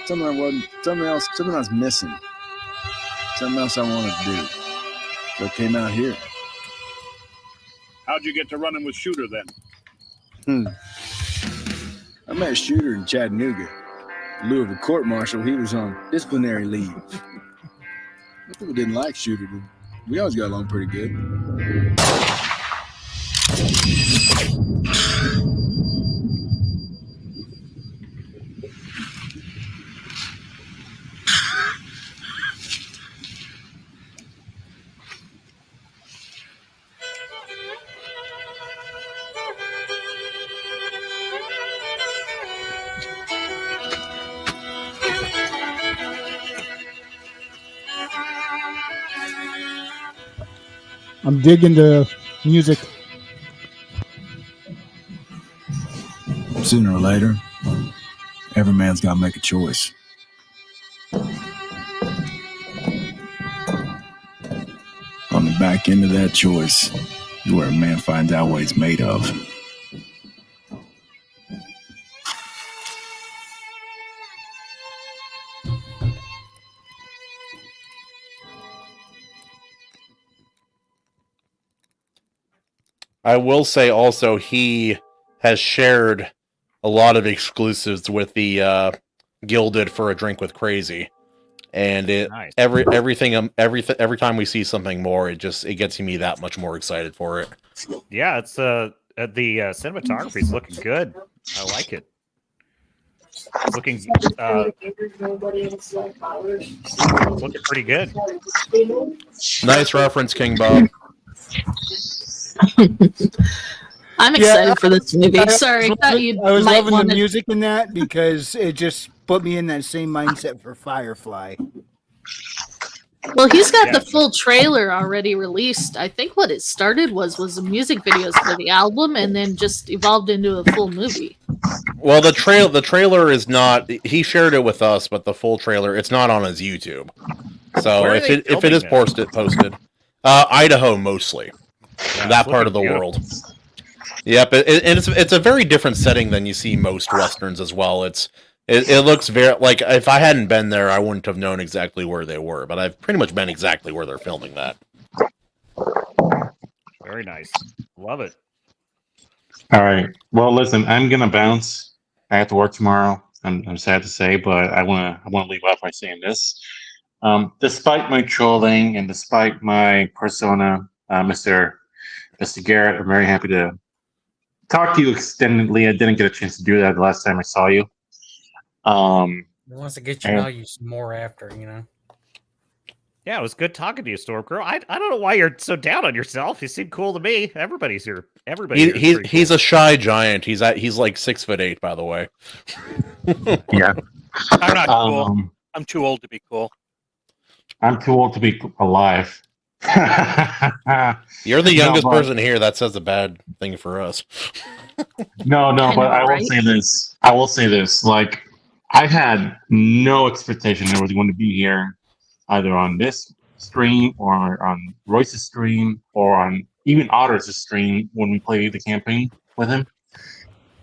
I was missing. Something else I wanted to do. So I came out here. How'd you get to running with Shooter then? I met Shooter in Chattanooga. In lieu of a court martial, he was on disciplinary leave. People didn't like Shooter, but we always got along pretty good. I'm digging the music. Sooner or later, every man's got to make a choice. On the back end of that choice is where a man finds out what he's made of. I will say also he has shared a lot of exclusives with the Gilded for a Drink with Crazy, and every time we see something more, it gets me that much more excited for it. Yeah, it's the cinematography is looking good. I like it. It's looking pretty good. Nice reference, King Bob. I'm excited for this movie. Sorry, I was loving the music in that because it just put me in that same mindset for Firefly. Well, he's got the full trailer already released. I think what it started was the music videos for the album, and then just evolved into a full movie. Well, the trailer is not. He shared it with us, but the full trailer, it's not on his YouTube. So if it is posted, Idaho mostly. That part of the world. Yep, it's a very different setting than you see most westerns as well. It looks very like if I hadn't been there, I wouldn't have known exactly where they were. But I've pretty much been exactly where they're filming that. Very nice, love it. All right. Well, listen, I'm gonna bounce. I have to work tomorrow. I'm sad to say, but I wanna leave off by saying this. Despite my trolling and despite my persona, Mr. Garrett, I'm very happy to talk to you extendedly. I didn't get a chance to do that the last time I saw you. He wants to get to know you some more after, you know. Yeah, it was good talking to you, Stormcrow. I don't know why you're so down on yourself. You seem cool to me. Everybody's here. He's a shy giant. He's like 6'8", by the way. Yeah. I'm not cool. I'm too old to be cool. I'm too old to be alive. You're the youngest person here. That says a bad thing for us. No, but I will say this. Like, I had no expectation there was going to be here, either on this stream or on Royce's stream or on even Otter's stream when we played the campaign with him.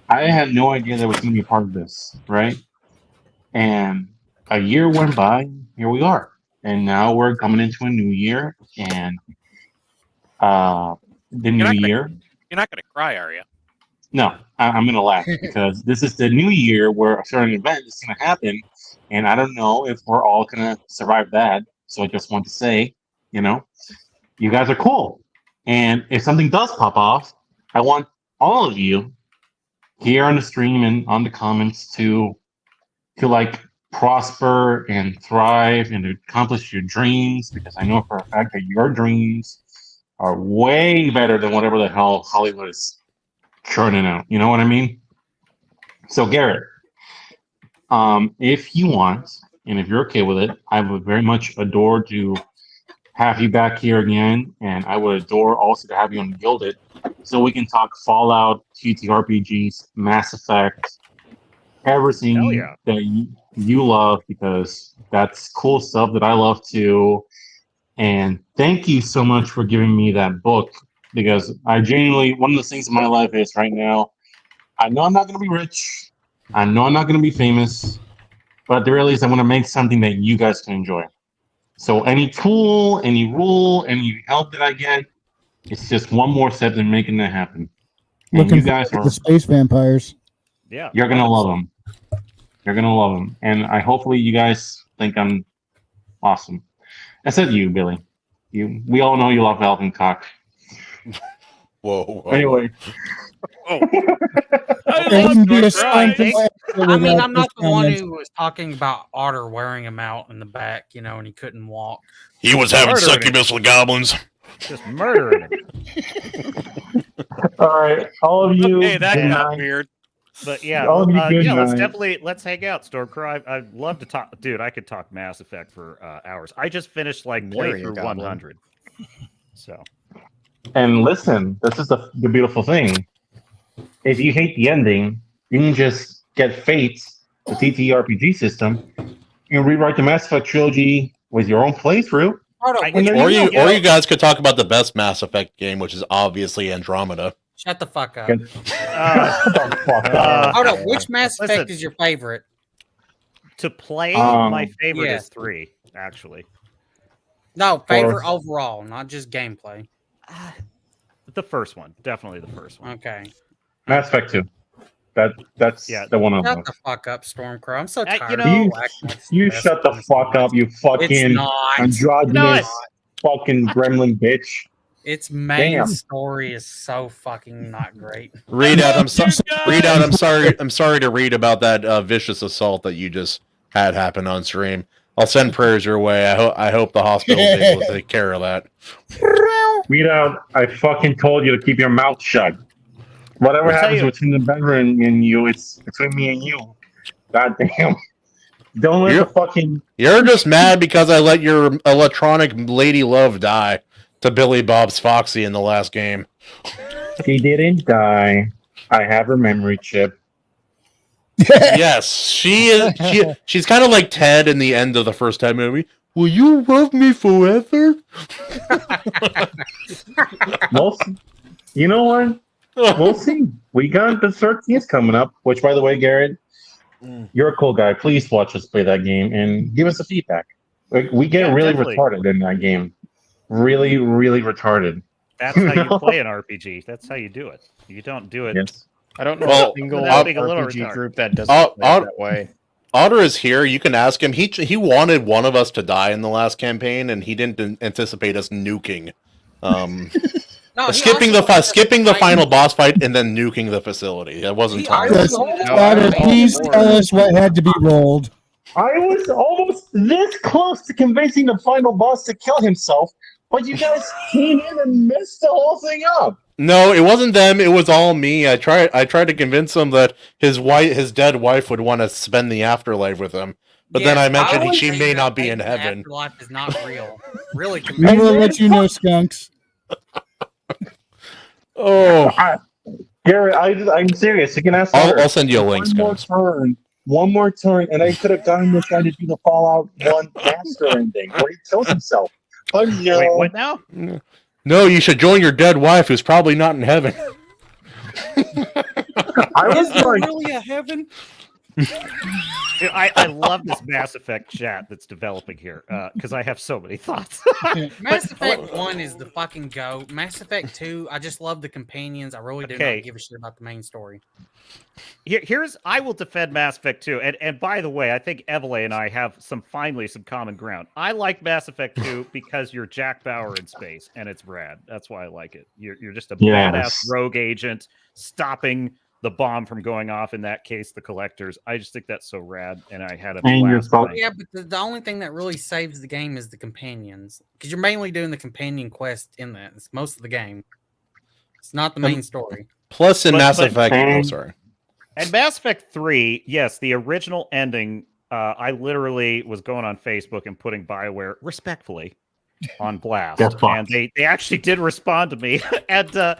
I had no idea there was going to be a part of this, right? And a year went by, here we are. And now we're coming into a new year, and the new year. You're not going to cry, are you? No, I'm going to laugh because this is the new year where a certain event is going to happen, and I don't know if we're all going to survive that. So I just want to say, you guys are cool. And if something does pop off, I want all of you here on the stream and on the comments to like prosper and thrive and to accomplish your dreams, because I know for a fact that your dreams are way better than whatever the hell Hollywood is churning out. You know what I mean? So Garrett, if you want, and if you're okay with it, I would very much adore to have you back here again, and I would adore also to have you on Gilded, so we can talk Fallout, TTRPGs, Mass Effect, everything that you love, because that's cool stuff that I love too. And thank you so much for giving me that book, because I genuinely, one of the things in my life is right now, I know I'm not going to be rich, I know I'm not going to be famous, but at the very least, I want to make something that you guys can enjoy. So any tool, any rule, any help that I get, it's just one more step in making that happen. And Looking you guys for are the space vampires. Yeah, you're gonna love them. You're gonna love them, and hopefully you guys think I'm awesome. I said you, Billy. We all know you love Alvin Cock. Whoa. Anyway. I mean, I'm not the one who was talking about Otter wearing him out in the back, and he couldn't walk. He was having succubus with goblins. Just murdering him. All right, all of you. Hey, that got weird. But yeah, all of you, let's hang out, Stormcrow. I'd love to talk, dude. I could talk Mass Effect for hours. I just finished playthrough 100. So, and listen, this is the beautiful thing. If you hate the ending, you can just get Fate, the TTRPG system, and rewrite the Mass Effect trilogy with your own playthrough. Or you guys could talk about the best Mass Effect game, which is obviously Andromeda. Shut the fuck up. Hold on, which Mass Effect is your favorite? To play, my favorite is 3, actually. No, favorite overall, not just gameplay. The first one, definitely the first one. Okay. Mass Effect 2. That's the one I love. Shut the fuck up, Stormcrow. I'm so tired. You shut the fuck up, you fucking androgynous fucking gremlin bitch. Its main story is so fucking not great. Readout, I'm sorry to read about that vicious assault that you just had happen on stream. I'll send prayers your way. I hope the hospital is able to take care of that. Readout, I fucking told you to keep your mouth shut. Whatever happens between the bedroom and you, it's between me and you. God damn. Don't let the fucking... You're just mad because I let your electronic lady love die to Billy Bob's Foxy in the last game. She didn't die. I have her memory chip. Yes, she is. She's kind of like Ted in the end of the first Ted movie. Will you love me forever? Well, you know what? We'll see. We got the 13th coming up, which, by the way, Garrett, you're a cool guy. Please watch us play that game and give us the feedback. Like, we get really retarded in that game. Really, really retarded. That's how you play an RPG. That's how you do it. You don't do it. Yes. I don't know a single RPG group that doesn't play that way. Otter is here. You can ask him. He wanted one of us to die in the last campaign, and he didn't anticipate us nuking. Skipping the final boss fight and then nuking the facility. That wasn't time. Otter, please tell us what had to be rolled. I was almost this close to convincing the final boss to kill himself, but you guys came in and messed the whole thing up. No, it wasn't them. It was all me. I tried to convince him that his dead wife would want to spend the afterlife with him. But then I mentioned she may not be in heaven. Afterlife is not real. Really, We will let you know, skunks. Oh, Garrett, I'm serious. You can ask. I'll send you a link. One more turn, and I could have gotten this guy to do the Fallout 1 master ending, where he kills himself. Oh no! Wait, what now? No, you should join your dead wife, who's probably not in heaven. Is there really a heaven? Dude, I love this Mass Effect chat that's developing here because I have so many thoughts. Mass Effect 1 is the fucking go. Mass Effect 2, I just love the companions. I really do not give a shit about the main story. I will defend Mass Effect 2. And by the way, I think Evelyn and I have finally some common ground. I like Mass Effect 2 because you're Jack Bauer in space, and it's rad. That's why I like it. You're just a badass rogue agent stopping the bomb from going off, in that case, the collectors. I just think that's so rad, and I had a blast. Yeah, but the only thing that really saves the game is the companions, because you're mainly doing the companion quest in that. It's most of the game. It's not the main story. Plus, in Mass Effect, sorry. And Mass Effect 3, yes, the original ending. I literally was going on Facebook and putting BioWare respectfully on blast, and they actually did respond to me, and.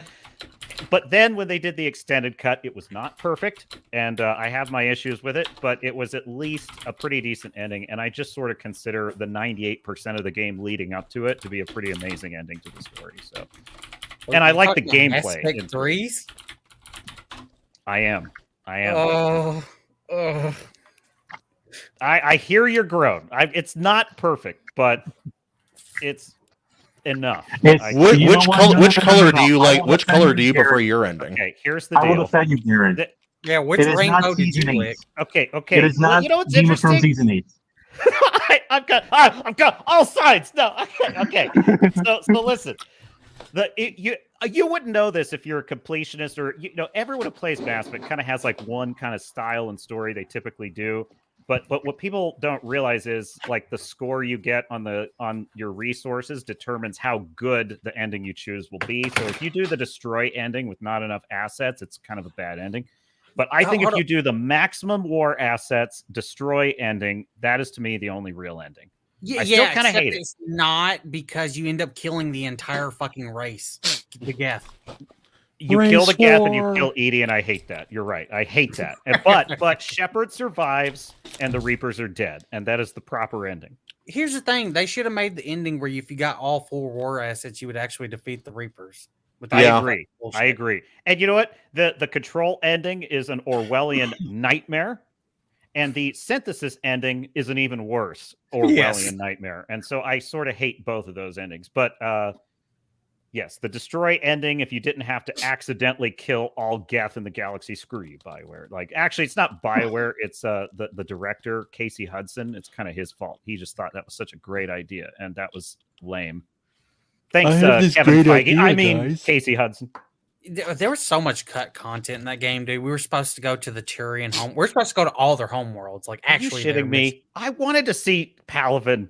But then when they did the extended cut, it was not perfect, and I have my issues with it, but it was at least a pretty decent ending, and I just sort of consider the 98% of the game leading up to it to be a pretty amazing ending to the story. So, and I like the gameplay. Mass Effect 3s? I am. Oh. I hear your groan. It's not perfect, but it's enough. Which color do you like? Which color do you prefer your ending? Okay, here's the deal. I will defend you, Garrett. Yeah, which rainbow did you lick? Okay. It is not you know what's Game of Thrones interesting? season 8. I've got all sides. No, okay. So listen, you wouldn't know this if you're a completionist, or everyone who plays Mass Effect kind of has like one kind of style and story they typically do. But what people don't realize is like the score you get on your resources determines how good the ending you choose will be. So if you do the destroy ending with not enough assets, it's kind of a bad ending. But I think if you do the maximum war assets destroy ending, that is to me the only real ending. Yeah, I still kind of hate it. It's not because you end up killing the entire fucking race. The Geth. You kill the Geth and you kill Edie, and I hate that. You're right. I hate that. But Shepard survives, and the Reapers are dead, and that is the proper ending. Here's the thing: they should have made the ending where if you got all 4 war assets, you would actually defeat the Reapers. I agree. And you know what? The control ending is an Orwellian nightmare, and the synthesis ending is an even worse Orwellian nightmare. And so I sort of hate both of those endings. But yes, the destroy ending, if you didn't have to accidentally kill all Geth in the galaxy, screw you, BioWare. Like, actually, it's not BioWare. It's the director, Casey Hudson. It's kind of his fault. He just thought that was such a great idea, and that was lame. Thanks, Kevin Feige. Guys. Casey Hudson. There was so much cut content in that game, dude. We were supposed to go to the Turian home. We're supposed to go to all their home worlds. Like, actually, are you shitting me? I wanted to see Palavin.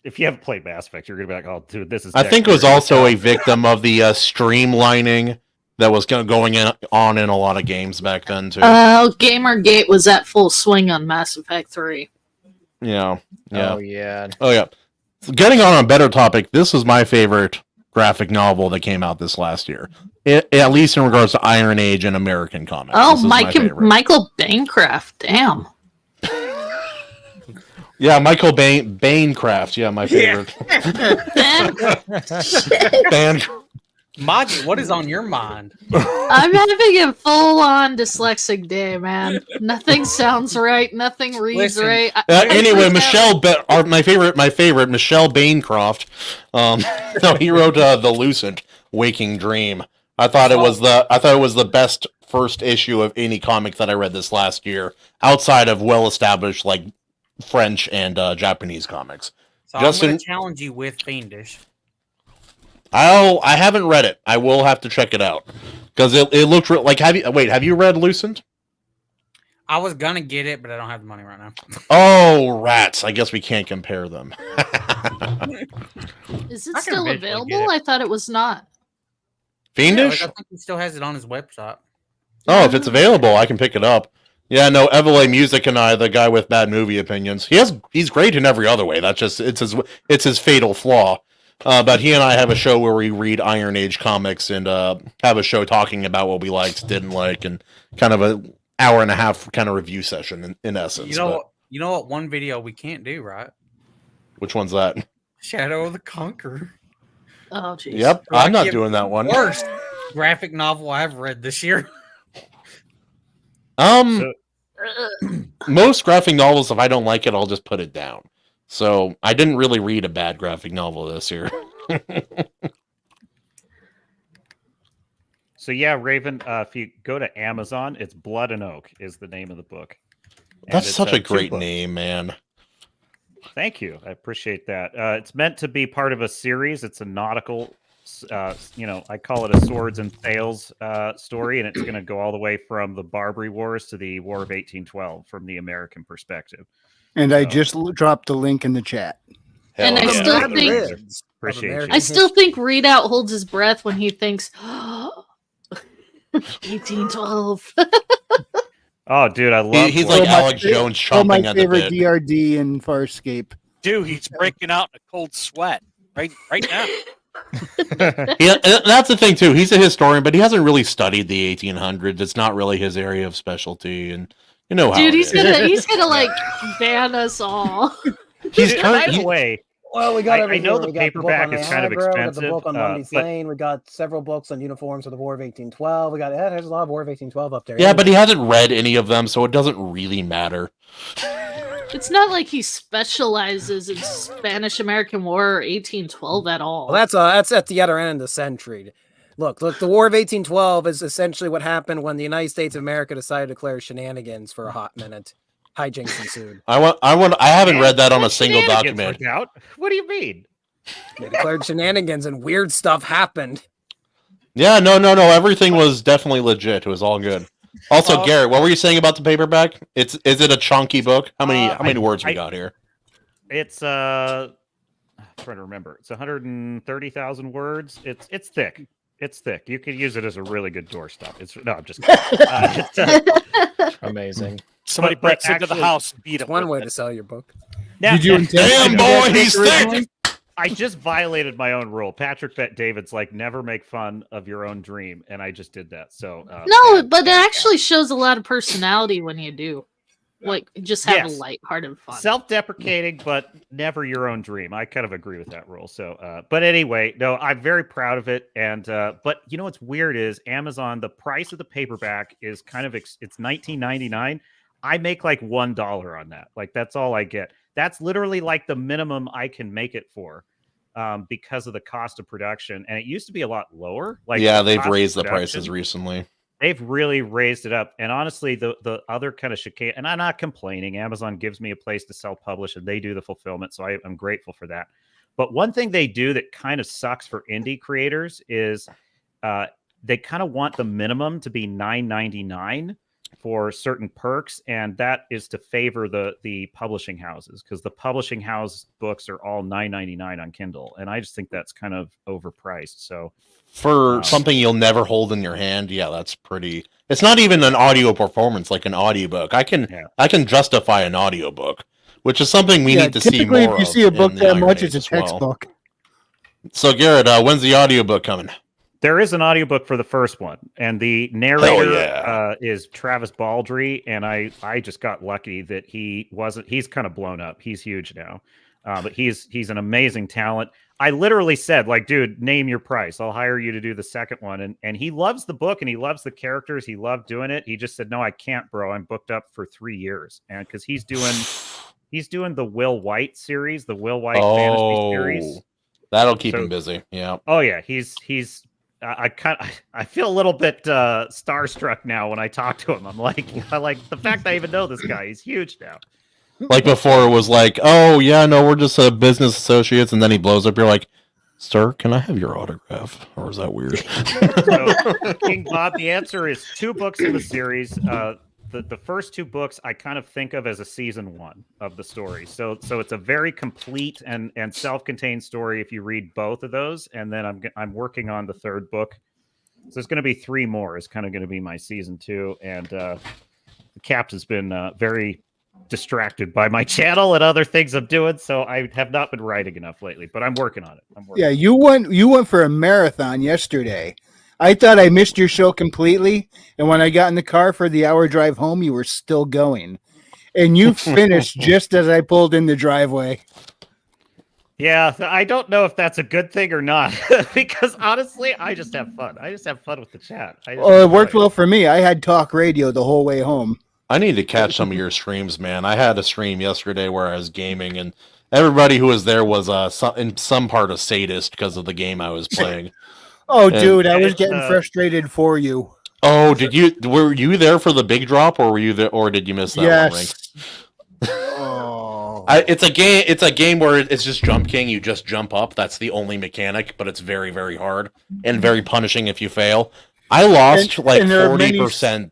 If you haven't played Mass Effect, you're gonna be like, "Oh, dude, this is." I think it was also a victim of the streamlining that was going on in a lot of games back then too. Gamergate was at full swing on Mass Effect 3. Yeah. Oh yeah. So getting on a better topic, this was my favorite graphic novel that came out this last year. At least in regards to IronAge and American comics. Oh, Michael Bancroft. Damn. Yeah, Michael Bancroft. Yeah, my favorite. Maji, what is on your mind? I'm having a full-on dyslexic day, man. Nothing sounds right. Nothing reads right. Anyway, my favorite, Michelle Bancroft. No, he wrote The Lucent Waking Dream. I thought it was the best first issue of any comic that I read this last year, outside of well-established like French and Japanese comics. So I'm going to challenge you with Fiendish. I haven't read it. I will have to check it out because it looked like. Have you read Lucent? I was gonna get it, but I don't have the money right now. Oh, rats! I guess we can't compare them. Is it still available? I thought it was not. Fiendish? Yeah, I think he still has it on his website. Oh, if it's available, I can pick it up. Yeah, no, Evele Music and I, the guy with bad movie opinions, he's great in every other way. That's just it's his fatal flaw. But he and I have a show where we read IronAge comics and have a show talking about what we liked, didn't like, and kind of a hour and a half kind of review session in essence. You know what? One video we can't do, right? Which one's that? Shadow of the Conqueror. Oh, jeez. Yep, I'm not doing that one. Worst graphic novel I've read this year. Most graphic novels, if I don't like it, I'll just put it down. So I didn't really read a bad graphic novel this year. So yeah, Raven, if you go to Amazon, it's Blood and Oak is the name of the book. And That's it's, such a 2 great books. name, man. Thank you. I appreciate that. It's meant to be part of a series. It's a nautical, I call it a swords and sails story, and it's going to go all the way from the Barbary Wars to the War of 1812 from the American perspective. And I just dropped the link in the chat. And I still think Appreciate you. I still think Readout holds his breath when he thinks 1812. Oh, dude, I love. He's like Alex Jones chomping my at the favorite bit. DRD in Farscape. Dude, he's breaking out in a cold sweat right now. That's the thing too. He's a historian, but he hasn't really studied the 1800s. It's not really his area of specialty, and you know how. Dude, it he's gonna like ban us all. By the way, Well, we got I everything know here. the We got the book paperback on is the kind of Hydra, we got the expensive, book on Lundy's but- Lane. We got several books on uniforms for the War of 1812. We got there's a lot of War of 1812 up there. Yeah, but he hasn't read any of them, so it doesn't really matter. It's not like he specializes in Spanish American War or 1812 at all. Well, that's at the other end of the century. Look, the War of 1812 is essentially what happened when the United States of America decided to declare shenanigans for a hot minute. Hijinks ensued. I haven't read that on a single Shenanigans document. went out. What do you mean? They declared shenanigans and weird stuff happened. Yeah, no. Everything was definitely legit. It was all good. Also, Garrett, what were you saying about the paperback? Is it a chunky book? How many words we got here? It's I'm trying to remember. It's 130,000 words. It's thick. It's thick. You could use it as a really good doorstop. I'm just kidding. Amazing. Somebody But breaks into the actually- house and beat him. One way to sell your book. Now- Did you intend Damn, boy, he's thick! I just violated my own rule. Patrick Bet David's like, never make fun of your own dream, and I just did that. So No, but it actually shows a lot of personality when you do. Like, just have Yes. a lighthearted fun. self-deprecating, but never your own dream. I kind of agree with that rule. So, but anyway, no, I'm very proud of it. And but you know what's weird is Amazon. The price of the paperback is kind of it's $19.99. I make like $1 on that. Like that's all I get. That's literally like the minimum I can make it for. Because of the cost of production, and it used to be a lot lower. Like Yeah, the they've cost of raised the production, prices recently. They've really raised it up. And honestly, the other kind of chicane, and I'm not complaining. Amazon gives me a place to self-publish, and they do the fulfillment, so I'm grateful for that. But one thing they do that kind of sucks for indie creators is they kind of want the minimum to be $9.99 for certain perks, and that is to favor the publishing houses, because the publishing house books are all $9.99 on Kindle, and I just think that's kind of overpriced. So For something you'll never hold in your hand, yeah, that's pretty. It's not even an audio performance like an audiobook. I can justify an audiobook, which is something we need to see more typically, if you see a of book in the that Iron much, Age it's a as well. textbook. So Garrett, when's the audiobook coming? there is an audiobook for the first one, and the narrator is Travis Baldry, and I just got lucky that he's kind of blown up. He's huge now. But he's an amazing talent. I literally said, like, dude, name your price. I'll hire you to do the second one. And he loves the book and he loves the characters. He loved doing it. He just said, no, I can't, bro. I'm booked up for 3 years. And because he's doing the Will White series, the Will White fantasy series. That'll keep him busy. Yeah. Oh yeah, he's I feel a little bit starstruck now when I talk to him. I like the fact I even know this guy. He's huge now. Like before, it was like, oh yeah, no, we're just business associates, and then he blows up. You're like, sir, can I have your autograph? Or is that weird? So, King Bob, the answer is 2 books in the series. The first 2 books I kind of think of as a season 1 of the story. So it's a very complete and self-contained story if you read both of those. And then I'm working on the 3rd book. So there's going to be 3 more. It's kind of going to be my season 2. And the Cap has been very distracted by my channel and other things I'm doing, so I have not been writing enough lately, but I'm working on it. Yeah, you went for a marathon yesterday. I thought I missed your show completely, and when I got in the car for the hour drive home, you were still going. And you finished just as I pulled in the driveway. Yeah, I don't know if that's a good thing or not, because honestly, I just have fun. I just have fun with the chat. Well, it worked well for me. I had talk radio the whole way home. I need to catch some of your streams, man. I had a stream yesterday where I was gaming, and everybody who was there was in some part a sadist because of the game I was playing. Oh, dude, I was getting frustrated for you. Oh, were you there for the big drop, or were you there, or did you miss that one, Rink? Oh. It's a game where it's just Jump King. You just jump up. That's the only mechanic, but it's very, very hard and very punishing if you fail. I lost 40%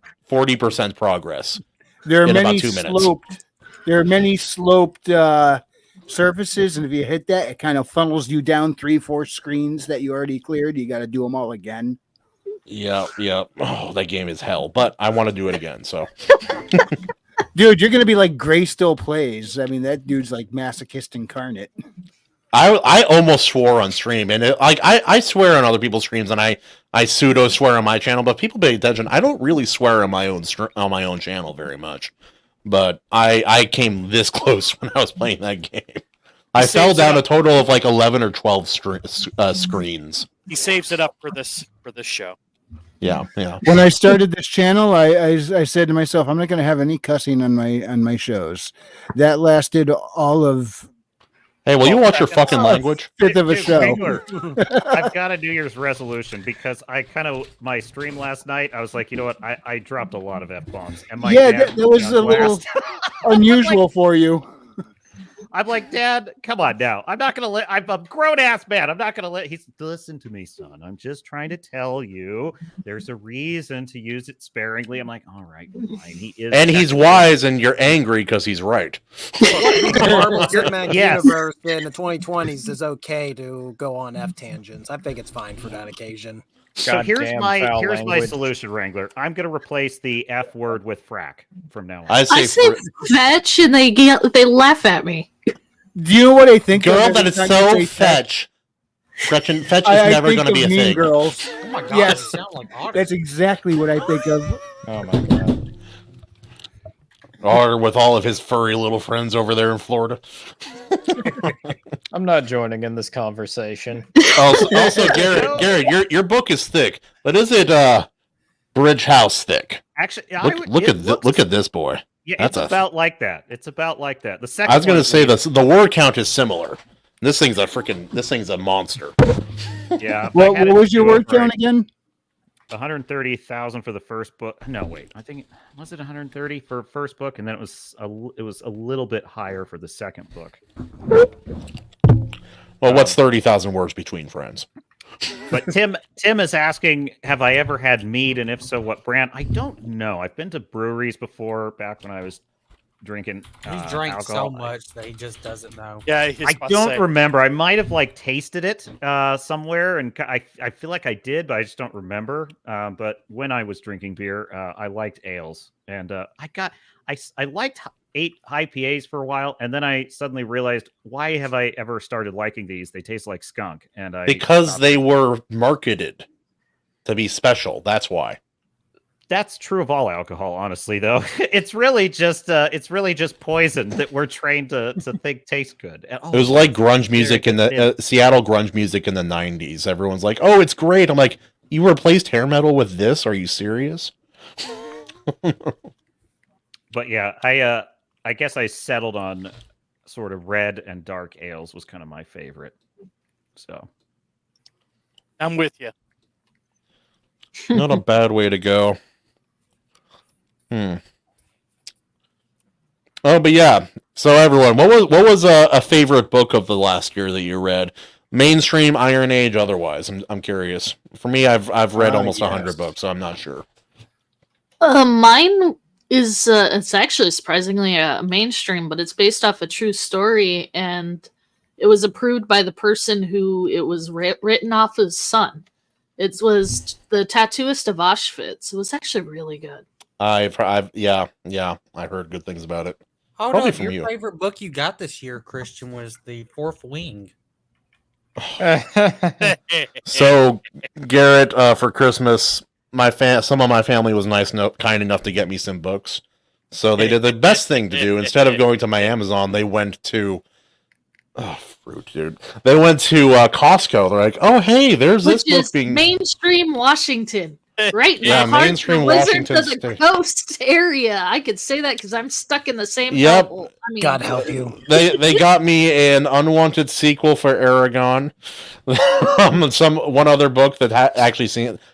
progress. There are in many about 2 minutes. There are many sloped surfaces, and if you hit that, it kind of funnels you down 3-4 screens that you already cleared. You got to do them all again. Yeah. Oh, that game is hell, but I want to do it again. So, dude, you're gonna be like Gray Still Plays. I mean, that dude's like masochist incarnate. I almost swore on stream, and I swear on other people's streams, and I pseudo swear on my channel. But people pay attention. I don't really swear on my own channel very much, but I came this close when I was playing that game. I fell down a total of like 11 or 12 screens. He saves it up for this show. Yeah. When I started this channel, I said to myself, I'm not going to have any cussing on my shows. That lasted all of. Hey, will you watch your fucking language? Fifth of a show. I've got a New Year's resolution because my stream last night, I was like, you know what? I dropped a lot of F-bombs. And that was a little unusual for you. I'm like, Dad, come on now. I'm not going to I'm a grown-ass man. I'm not going to listen to me, son. I'm just trying to tell you there's a reason to use it sparingly. I'm like, all right, fine. He's wise, and you're angry because he's right. The Marvel Cinematic Universe in the 2020s is okay to go on F tangents. I think it's fine for that occasion. So here's my solution, Wrangler. I'm going to replace the F word with frack from now on. I say fetch, and they laugh at me. Do you know what I think? Girl, that is so fetch. Gretchen, fetch is never going to be a thing. Girls. Oh my God, yes, sound like that's exactly what I think of. Oh my God. Or with all of his furry little friends over there in Florida. I'm not joining in this conversation. Also, Garrett, your book is thick, but is it Bridge House thick? Actually, look at this boy. Yeah, it's about like that. It's about like that. The second. I was going to say this. The word count is similar. This thing's a monster. Yeah. What was your word count again? 130,000 for the first book. No, wait. I think was it 130 for first book, and then it was a little bit higher for the second book. Well, what's 30,000 words between friends? But Tim is asking, have I ever had mead, and if so, what brand? I don't know. I've been to breweries before, back when I was drinking. He drank alcohol. so much that he just doesn't know. Yeah, I don't remember. I might have tasted it somewhere, and I feel like I did, but I just don't remember. But when I was drinking beer, I liked ales, and I liked 8 IPAs for a while, and then I suddenly realized, why have I ever started liking these? They taste like skunk, and because they were marketed to be special. That's why. That's true of all alcohol, honestly. Though it's really just poison that we're trained to think tastes good. It was like grunge music in the Seattle grunge music in the 90s. Everyone's like, "Oh, it's great." I'm like, "You replaced hair metal with this? Are you serious?" But yeah, I guess I settled on sort of red and dark ales was kind of my favorite. So I'm with you. Not a bad way to go. Oh, but yeah. So everyone, what was a favorite book of the last year that you read? Mainstream, Iron Age, otherwise. I'm curious. For me, I've read almost 100 books, so I'm not sure. Mine is it's actually surprisingly mainstream, but it's based off a true story, and it was approved by the person who it was written off his son. It was The Tattooist of Auschwitz. It was actually really good. I've I heard good things about it. Hold Probably up, from your you. favorite book you got this year, Christian, was The Fourth Wing. So, Garrett, for Christmas, some of my family was kind enough to get me some books. So they did the best thing to do. Instead of going to my Amazon, they went to fruit, dude. They went to Costco. They're like, "Oh, hey, there's Which this book is being mainstream Washington, right? Yeah, In the heart mainstream of the Washington Wizards of the State. Coast area. I could say that because I'm stuck in the same Yep. hellhole. I mean, God help you. They got me an unwanted sequel for Aragon. One other book that actually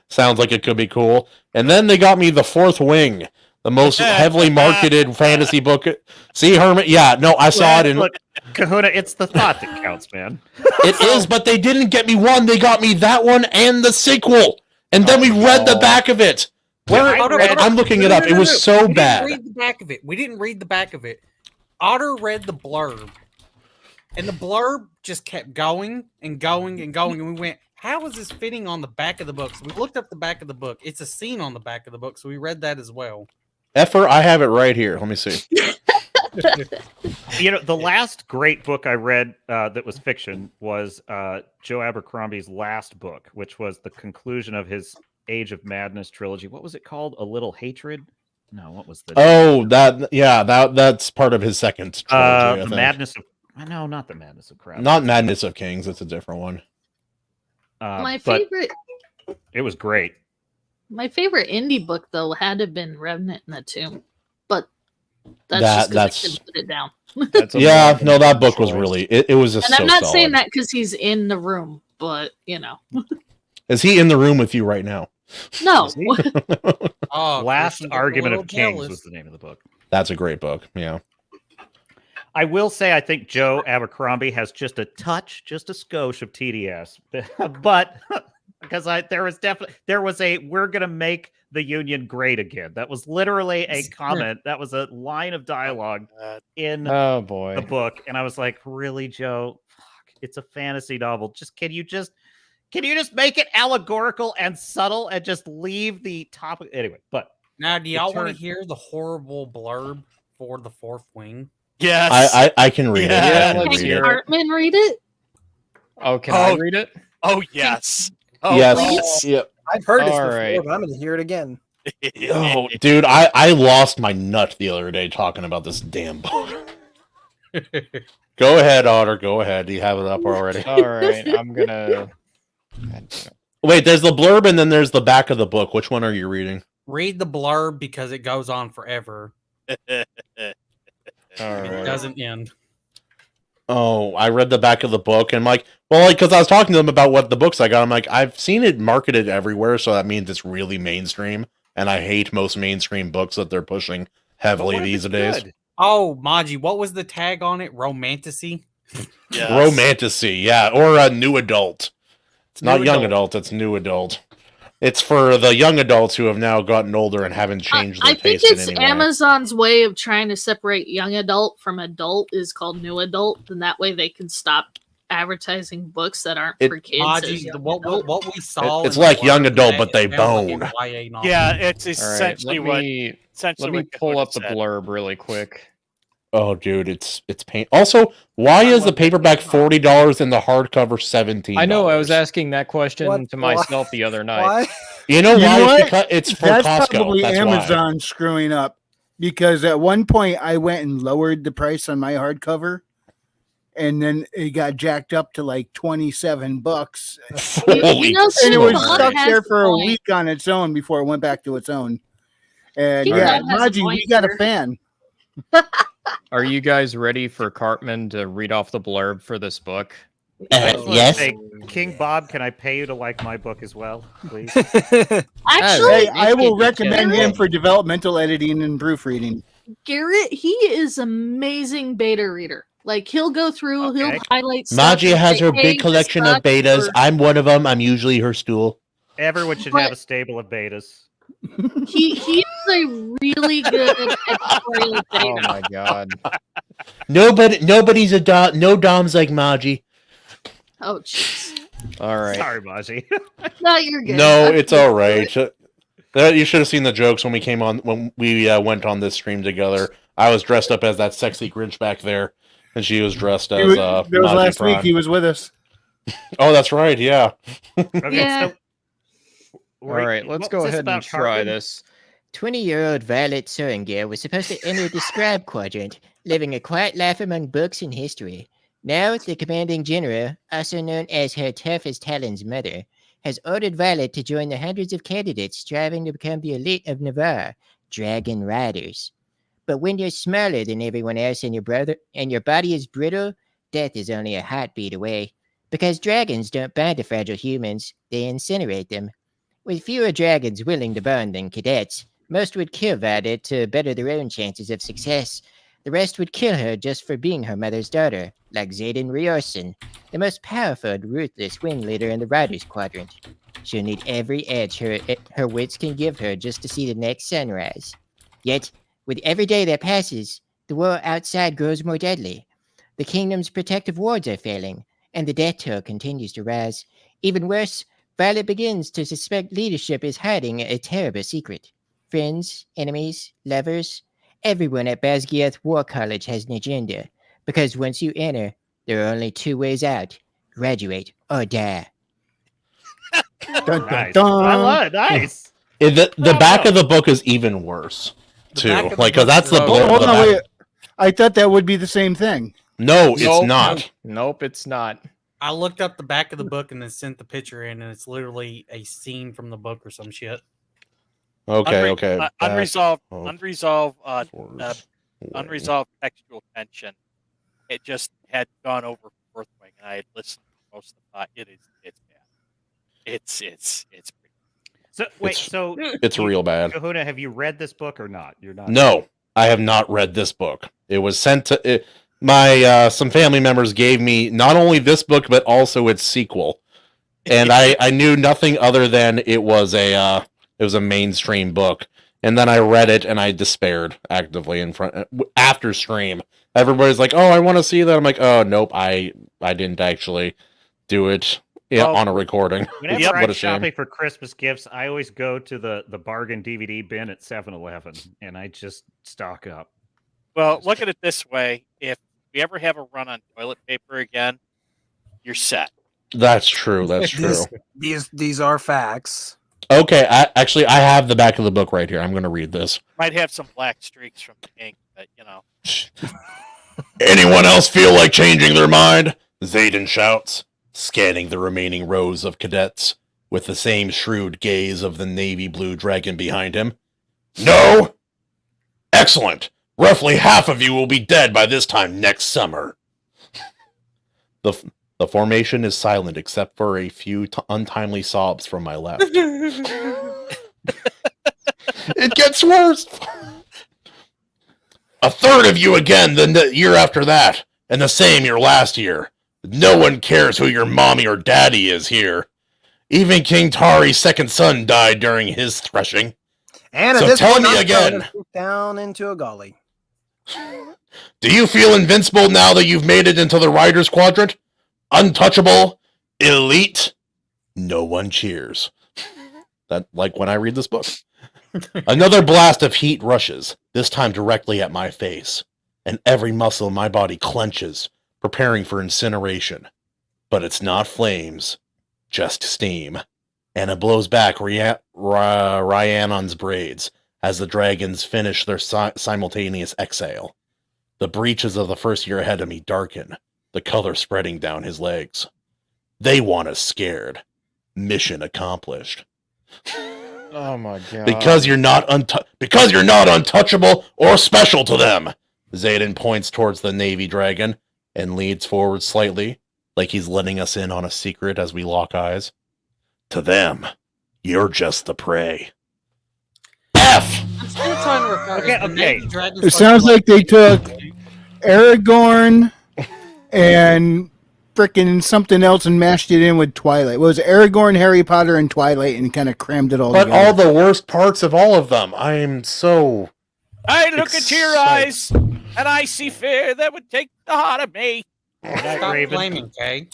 sounds like it could be cool, and then they got me The Fourth Wing, the most heavily marketed fantasy book. See, Herman? Yeah, no, I saw it in. Look, Kahuna, it's the thought that counts, man. It is, but they didn't get me one. They got me that one and the sequel, and then we read the back of it. I'm looking it up. It was so bad. We didn't read the back of it. We didn't read the back of it. Otter read the blurb, and the blurb just kept going and going and going, and we went, how is this fitting on the back of the book? So we looked up the back of the book. It's a scene on the back of the book, so we read that as well. Effer, I have it right here. Let me see. You know, the last great book I read that was fiction was Joe Abercrombie's last book, which was the conclusion of his Age of Madness trilogy. What was it called? A Little Hatred? No, what was the? Oh, that's part of his second trilogy. I think. Madness of no, not the Madness of Crowds. Not Madness of Kings. It's a different one. my favorite. It was great. My favorite indie book though had to have been Revenant in the Tomb, but that's just 'cause I couldn't put it down. Yeah, no, that book was really it was just. And I'm so not solid. saying that because he's in the room, but you know. Is he in the room with you right now? No. Last Christian got a Argument little of Kings jealous. was the name of the book. That's a great book. Yeah. I will say I think Joe Abercrombie has just a skosh of TDS, but because there was a we're gonna make the Union great again. That was literally a comment. That was a line of dialogue in Oh boy. the book, and I was like, really, Joe? Fuck, it's a fantasy novel. Can you just make it allegorical and subtle and just leave the topic anyway? But now, do y'all want to hear the horrible blurb for The Fourth Wing? Yes, I can read it. Yeah, I can let's read hear it. Cartman read it? Oh, can I read it? Oh yes. Oh, Yes. please. Yep. I've heard this All before, right. but I'm going to hear it again. Oh, dude, I lost my nut the other day talking about this damn book. Go ahead, Otter. Go ahead. Do you have it up already? All right, I'm gonna. Wait, there's the blurb and then there's the back of the book. Which one are you reading? Read the blurb because it goes on forever. All It right. doesn't end. Oh, I read the back of the book and because I was talking to them about what the books I got. I'm like, I've seen it marketed everywhere, so that means it's really mainstream. And I hate most mainstream books that they're pushing heavily these days. Oh, Maji, what was the tag on it? Romantasy? Yes. Romantasy, yeah, or a new adult. It's not New young adult. adult, it's new adult. It's for the young adults who have now gotten older and haven't changed their I think taste in it's any way. Amazon's way of trying to separate young adult from adult is called new adult, and that way they can stop advertising books that aren't for kids. as Maji, young what adult. we saw. It's in the like young blurb adult, today, but they it sounds like bone. a YA novel. Yeah, it's All right, essentially let me what pull Kahuna up the said. blurb really quick. Oh, dude, it's pain. Also, why is the paperback $40 and the hardcover $17? I know. I was asking that question What? to myself the other night. Why? You know You why? know It's what? because it's for That's Costco. probably That's Amazon screwing up, because at one point I went and lowered the price on my hardcover, and then it got jacked up to like $27, why. You know, and it was Bob stuck has there a for a point. week on its own before it went back to its own. And King yeah, Bob has a Maji, we point got a here. fan. Are you guys ready for Cartman to read off the blurb for this book? I just want to Yes. say, King Bob, can I pay you to like my book as well, please? Actually, I will recommend him Garrett, for developmental editing and proofreading. Garrett, he is amazing beta reader. Like he'll go through, he'll highlight stuff. Maji and has say, her "Hey, big this collection of sucks," betas. or- I'm one of them. I'm usually her stool. Everyone should But- have a stable of betas. He is a really good editorial Oh beta. my god. Nobody's a dom. No doms like Maji. Oh, jeez. All right. Sorry, Maji. No, you're good. No, I'm it's used to all right. it. You should have seen the jokes when we went on this stream together. I was dressed up as that sexy Grinch back there, and she was dressed as That was Maji last week. Prime. He was with us. Oh, that's right. Yeah. Okay, Yeah. so All right, let's what go was this ahead and about, try Cartman? this. 20-year-old Violet Sorengear was supposed to enter the Scribe Quadrant, living a quiet life among books and history. Now, the commanding general, also known as her tough as Talon's mother, has ordered Violet to join the hundreds of candidates striving to become the elite of Navarre, Dragon Riders. But when you're smaller than everyone else and your body is brittle, death is only a heartbeat away. Because dragons don't bind to fragile humans, they incinerate them. With fewer dragons willing to bond than cadets, most would kill Violet to better their own chances of success. The rest would kill her just for being her mother's daughter, like Zayden Riorson, the most powerful and ruthless wing leader in the Riders Quadrant. She'll need every edge her wits can give her just to see the next sunrise. Yet, with every day that passes, the war outside grows more deadly. The kingdom's protective wards are failing, and the death toll continues to rise. Even worse, Violet begins to suspect leadership is hiding a terrible secret. Friends, enemies, lovers, everyone at Basgiath War College has an agenda, because once you enter, there are only two ways out: graduate or die. Dun, Nice. dun. I love it. Nice. The back of the book is even worse too. back of the Like, because book that's is the so- blow. Hold the on, back- wait. I thought that would be the same thing. No, it's Nope, not. Nope, it's not. I looked up the back of the book and then sent the picture in, and it's literally a scene from the book or some shit. Okay, okay. Back Unresolved, of unresolved, Force unresolved textual tension. It just had gone over Earthwing, and I had listened to most of the time. It's bad. It's pretty. So wait, It's- so it's real bad. Kahuna, have you read this book or not? You're not. No, I have not read this book. It was sent to my some family members gave me not only this book but also its sequel, and I knew nothing other than it was a mainstream book. And then I read it and I despaired actively after stream. Everybody's like, "Oh, I want to see that." I'm like, "Oh, nope, I didn't actually do it on a recording." Whenever What I'm a shame. shopping for Christmas gifts, I always go to the bargain DVD bin at 7-Eleven, and I just stock up. Well, look at it this way: if we ever have a run on toilet paper again, you're set. That's true. That's true. These are facts. Okay, I have the back of the book right here. I'm going to read this. Might have some black streaks from the ink, but you know. Anyone else feel like changing their mind? Zayden shouts, scanning the remaining rows of cadets with the same shrewd gaze of the navy blue dragon behind him. No? Excellent. Roughly half of you will be dead by this time next summer. The formation is silent except for a few untimely sobs from my left. It gets worse. A third of you again the year after that, and the same your last year. No one cares who your mommy or daddy is here. Even King Tari's second son died during his threshing. And So at this tell point, me I'm again. throwing it down into a gully. Do you feel invincible now that you've made it into the Riders Quadrant? Untouchable? Elite? No one cheers. That like when I read this book. Another blast of heat rushes, this time directly at my face, and every muscle in my body clenches, preparing for incineration. But it's not flames, just steam. And it blows back Rhiannon's braids as the dragons finish their simultaneous exhale. The breeches of the first year ahead of me darken, the color spreading down his legs. They want us scared. Mission accomplished. Oh my god. Because you're not untouchable or special to them. Zayden points towards the Navy dragon and leads forward slightly, like he's letting us in on a secret as we lock eyes. To them, you're just the prey. F! I'm still trying to recall. Okay. It sounds like they took Aragorn and frickin' something else and mashed it in with Twilight. What was it? Aragorn, Harry Potter, and Twilight, and kind of crammed it all But together. all the worst parts of all of them. I am so... I look into your eyes, and I see fear that would take the heart of me. Stop blaming, Kay.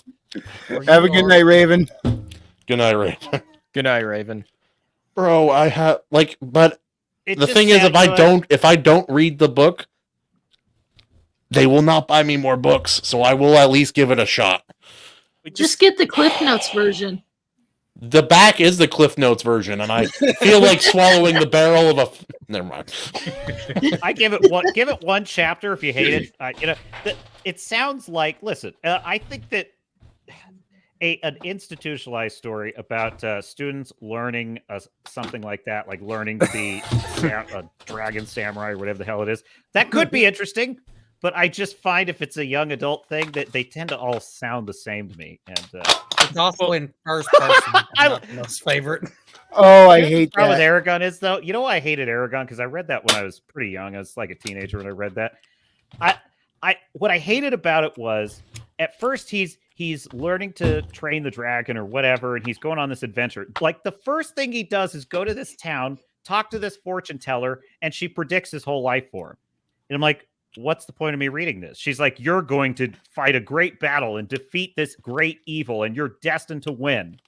Have a good night, Raven. Good night, Raven. Good night, Raven. Bro, I have but It's the just thing is, sad, if I don't read the book, they will not buy me more books. So I will at least give it a shot. Just get the Cliff Notes version. The back is the Cliff Notes version, and I feel like swallowing the barrel of a. Never mind. I give it one chapter if you hate it. It sounds like. Listen, I think that an institutionalized story about students learning something like that, like learning to be a dragon samurai or whatever the hell it is, that could be interesting. But I just find if it's a young adult thing that they tend to all sound the same to me, and it's also in first person. Not the most favorite. Oh, I hate that. With that. Aragon is though, you know why I hated Aragon? Because I read that when I was pretty young. I was like a teenager when I read that. What I hated about it was at first he's learning to train the dragon or whatever, and he's going on this adventure. Like the first thing he does is go to this town, talk to this fortune teller, and she predicts his whole life for him. And I'm like, what's the point of me reading this? She's like, you're going to fight a great battle and defeat this great evil, and you're destined to win.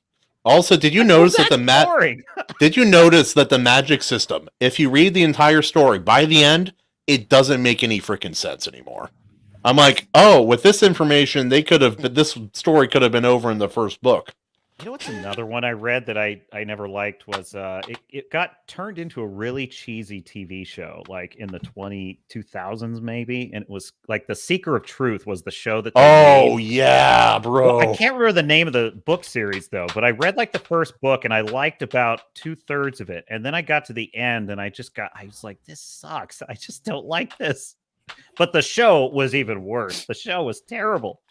Also, did you notice that did you notice that the magic system, if you read the entire story, by the end, it doesn't make any freaking sense anymore. I'm like, oh, with this information, this story could have been over in the first book. You know what's another one I read that I never liked was it got turned into a really cheesy TV show like in the 2000s maybe, and it was like The Seeker of Truth was the show that they made. Yeah, bro. Well, I can't remember the name of the book series though, but I read like the first book and I liked about 2/3 of it, and then I got to the end and I was like, this sucks. I just don't like this. But the show was even worse. The show was terrible.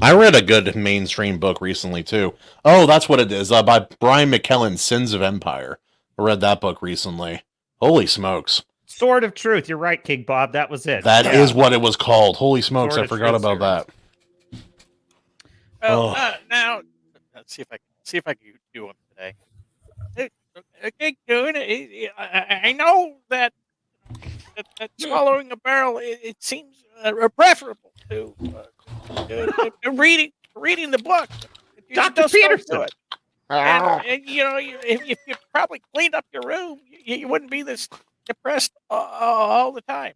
I read a good mainstream book recently too. Oh, that's what it is. By Brian McKellen, Sins of Empire. I read that book recently. Holy smokes! Sword of Truth. You're right, King Bob. That was it. That is what it was called. Holy smokes! Sword I of forgot Truth about series. that. Well, now let's see if I can do them today. Okay, good. I know that swallowing a barrel it seems preferable to reading the book. Dr. Peterson. And you know, if you probably cleaned up your room, you wouldn't be this depressed all the time.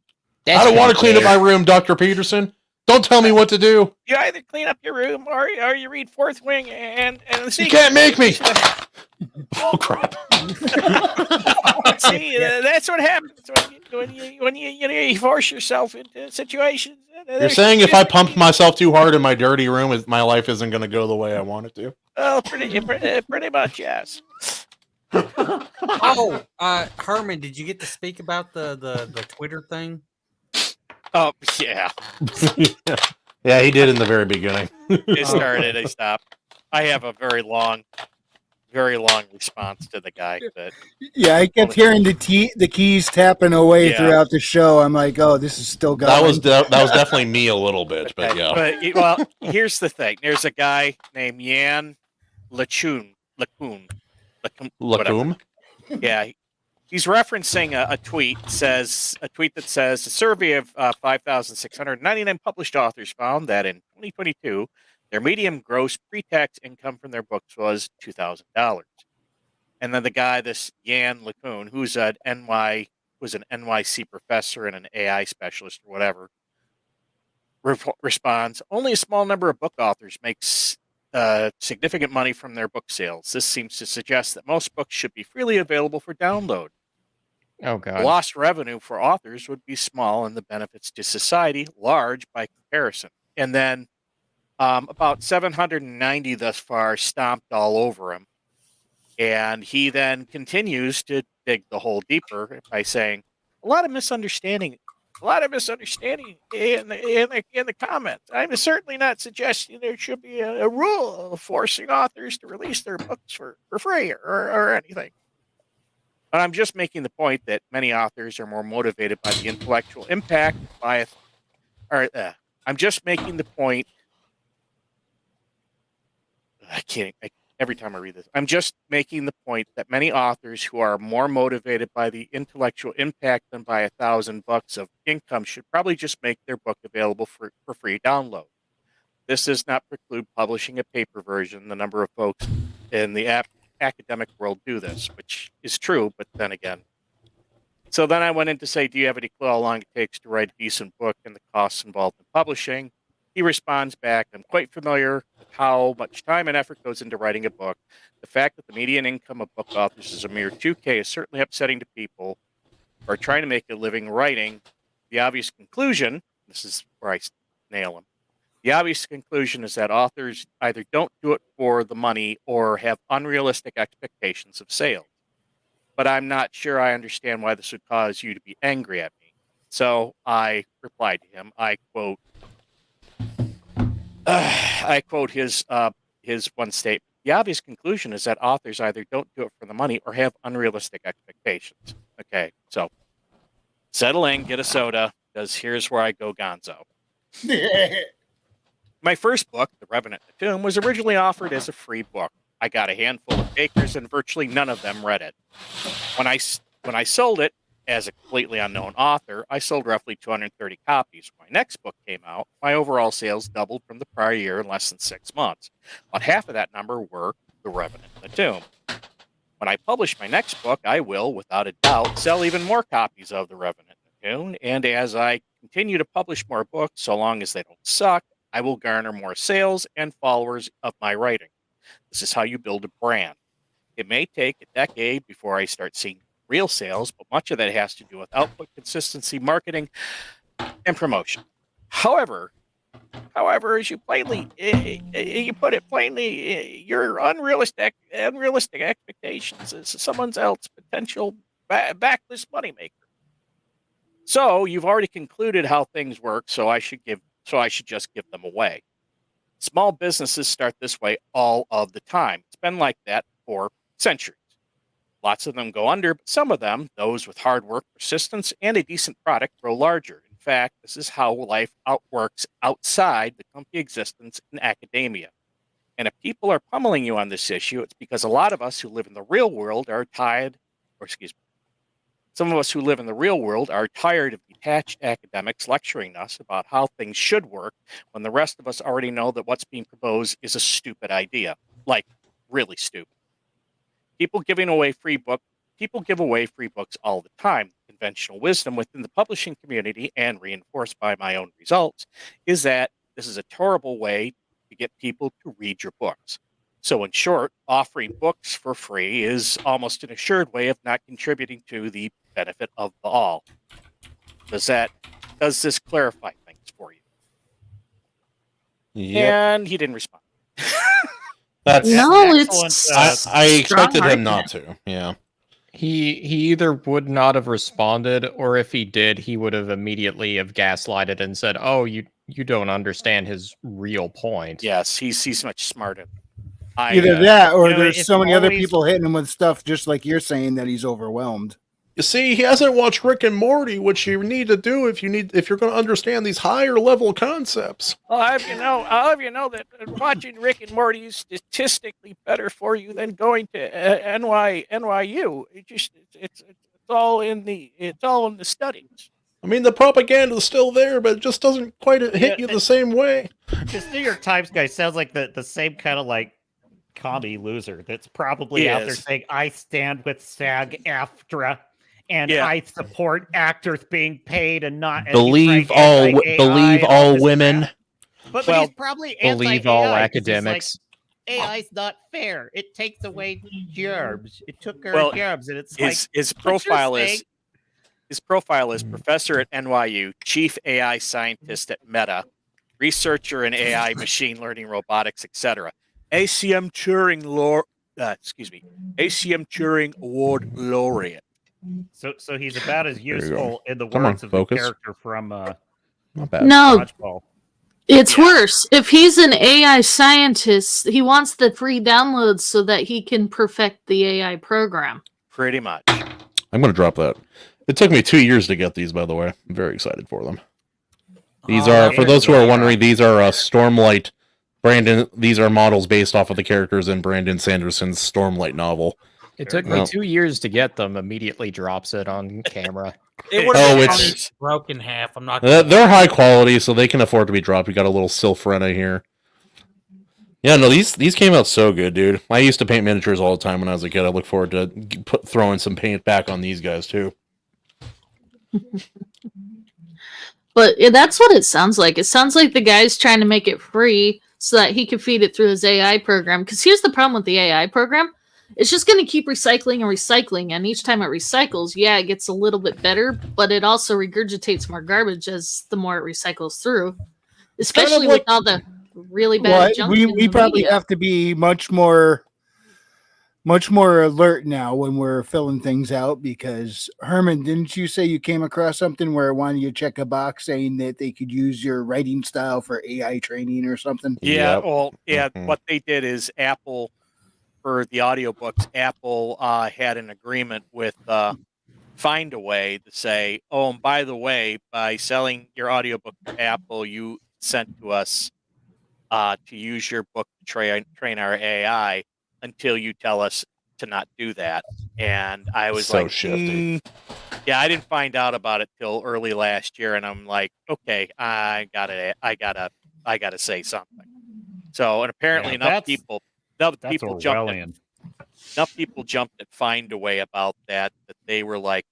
I don't want to clean up my room, Dr. Peterson. Don't tell me what to do. You either clean up your room or you read Fourth Wing and see. You can't make me. Oh crap! See, that's what happens when you force yourself into situations. You're saying if I pump myself too hard in my dirty room, my life isn't going to go the way I want it to? Well, pretty much, yes. Oh, Herman, did you get to speak about the Twitter thing? Oh, yeah. Yeah, he did in the very beginning. It started, I stopped. I have a very long response to the guy. But yeah, I kept hearing the keys tapping away throughout the show. I'm like, oh, this is still going. That was definitely me a little bit, but yeah. But well, here's the thing. There's a guy named Yan Lacune. Yeah, he's referencing a tweet that says a survey of 5,699 published authors found that in 2022 their median gross pre-tax income from their books was $2,000. And then the guy, this Yan LeCun, who's an NYC professor and an AI specialist or whatever, responds, only a small number of book authors makes significant money from their book sales. This seems to suggest that most books should be freely available for download. Oh, God. The lost revenue for authors would be small and the benefits to society large by comparison. And then about 790 thus far stomped all over him. And he then continues to dig the hole deeper by saying, a lot of misunderstanding misunderstanding in the comments. I'm certainly not suggesting there should be a rule forcing authors to release their books for free or anything. But I'm just making the point that many authors are more motivated by the intellectual impact I'm just making the point. Every time I read this, I'm just making the point that many authors who are more motivated by the intellectual impact than by $1,000 of income should probably just make their book available for free download. This does not preclude publishing a paper version. The number of folks in the academic world do this, which is true, but then again. So then I went in to say, do you have any clue how long it takes to write a decent book and the costs involved in publishing? He responds back, I'm quite familiar with how much time and effort goes into writing a book. The fact that the median income of book authors is a mere $2,000 is certainly upsetting to people who are trying to make a living writing. The obvious conclusion, this is where I nail him, the obvious conclusion is that authors either don't do it for the money or have unrealistic expectations of sales. But I'm not sure I understand why this would cause you to be angry at me. So I replied to him, I quote his one statement. The obvious conclusion is that authors either don't do it for the money or have unrealistic expectations. Okay, so settle in, get a soda, because here's where I go gonzo. My first book, The Revenant in the Tomb, was originally offered as a free book. I got a handful of takers and virtually none of them read it. When I sold it as a completely unknown author, I sold roughly 230 copies. When my next book came out, my overall sales doubled from the prior year in less than 6 months. About half of that number were The Revenant in the Tomb. When I publish my next book, I will, without a doubt, sell even more copies of The Revenant in the Tomb. And as I continue to publish more books, so long as they don't suck, I will garner more sales and followers of my writing. This is how you build a brand. It may take a decade before I start seeing real sales, but much of that has to do with output, consistency, marketing, and promotion. However, as you put it plainly, your unrealistic expectations is someone else's potential backlist moneymaker. So you've already concluded how things work, so I should just give them away. Small businesses start this way all of the time. It's been like that for centuries. Lots of them go under, but some of them, those with hard work, persistence, and a decent product, grow larger. In fact, this is how life works outside the company existence in academia. And if people are pummeling you on this issue, it's because a lot of us who live in the real world are tired, some of us who live in the real world are tired of detached academics lecturing us about how things should work when the rest of us already know that what's being proposed is a stupid idea. Like, really stupid. People give away free books all the time. Conventional wisdom within the publishing community, and reinforced by my own results, is that this is a terrible way to get people to read your books. So in short, offering books for free is almost an assured way of not contributing to the benefit of the all. Does this clarify things for you? Yep. And he didn't respond. I expected him not to. Yeah. He either would not have responded, or if he did, he would have immediately have gaslighted and said, "Oh, you don't understand his real point." Yes, he's much smarter. Either that, or there's so many other people hitting him with stuff, just like you're saying, that he's overwhelmed. You see, he hasn't watched Rick and Morty, which you need to do if you're going to understand these higher level concepts. Well, I'll have you know that watching Rick and Morty is statistically better for you than going to NYU. It's all in the studies. I mean, the propaganda's still there, but it just doesn't quite hit you the same way. This New York Times guy sounds like the same kind of like commie loser that's probably out there saying, "I stand with SAG-AFTRA." And I support actors being paid and not believe all women. But he's probably believe all academics. Like, AI's not fair. It takes away jobs. It took our jobs, and it's his profile is professor at NYU, chief AI scientist at Meta, researcher in AI, machine learning, robotics, etc. ACM Turing Award laureate. So he's about as you go. useful in the Come on, words of focus. the character from Not bad. No, Dodgeball. it's worse. If he's an AI scientist, he wants the free downloads so that he can perfect the AI program. Pretty much. I'm going to drop that. It took me 2 years to get these, by the way. I'm very excited for them. These are, for those who are wondering, these are Stormlight. Brandon, these are models based off of the characters in Brandon Sanderson's Stormlight novel. It took me 2 years to get them. Immediately drops it on camera. It would have been broken half. I'm not. They're high quality, so they can afford to be dropped. We got a little Silphrena here. Yeah, no, these came out so good, dude. I used to paint miniatures all the time when I was a kid. I look forward to throwing some paint back on these guys too. But that's what it sounds like. It sounds like the guy's trying to make it free so that he can feed it through his AI program. Because here's the problem with the AI program. It's just going to keep recycling and recycling. And each time it recycles, yeah, it gets a little bit better. But it also regurgitates more garbage as the more it recycles through. Especially with all the really bad junk. We probably have to be much more alert now when we're filling things out, because Herman, didn't you say you came across something where it wanted you to check a box saying that they could use your writing style for AI training or something? Yeah, well, yeah, what they did is Apple, for the audiobooks, Apple had an agreement with Findaway to say, oh, and by the way, by selling your audiobook to Apple, you sent to us to use your book to train our AI until you tell us to not do that. And I was So like, shifty. yeah, I didn't find out about it till early last year, and I'm like, okay, I gotta say something. So, and apparently enough people jumped at Findaway about that they were like,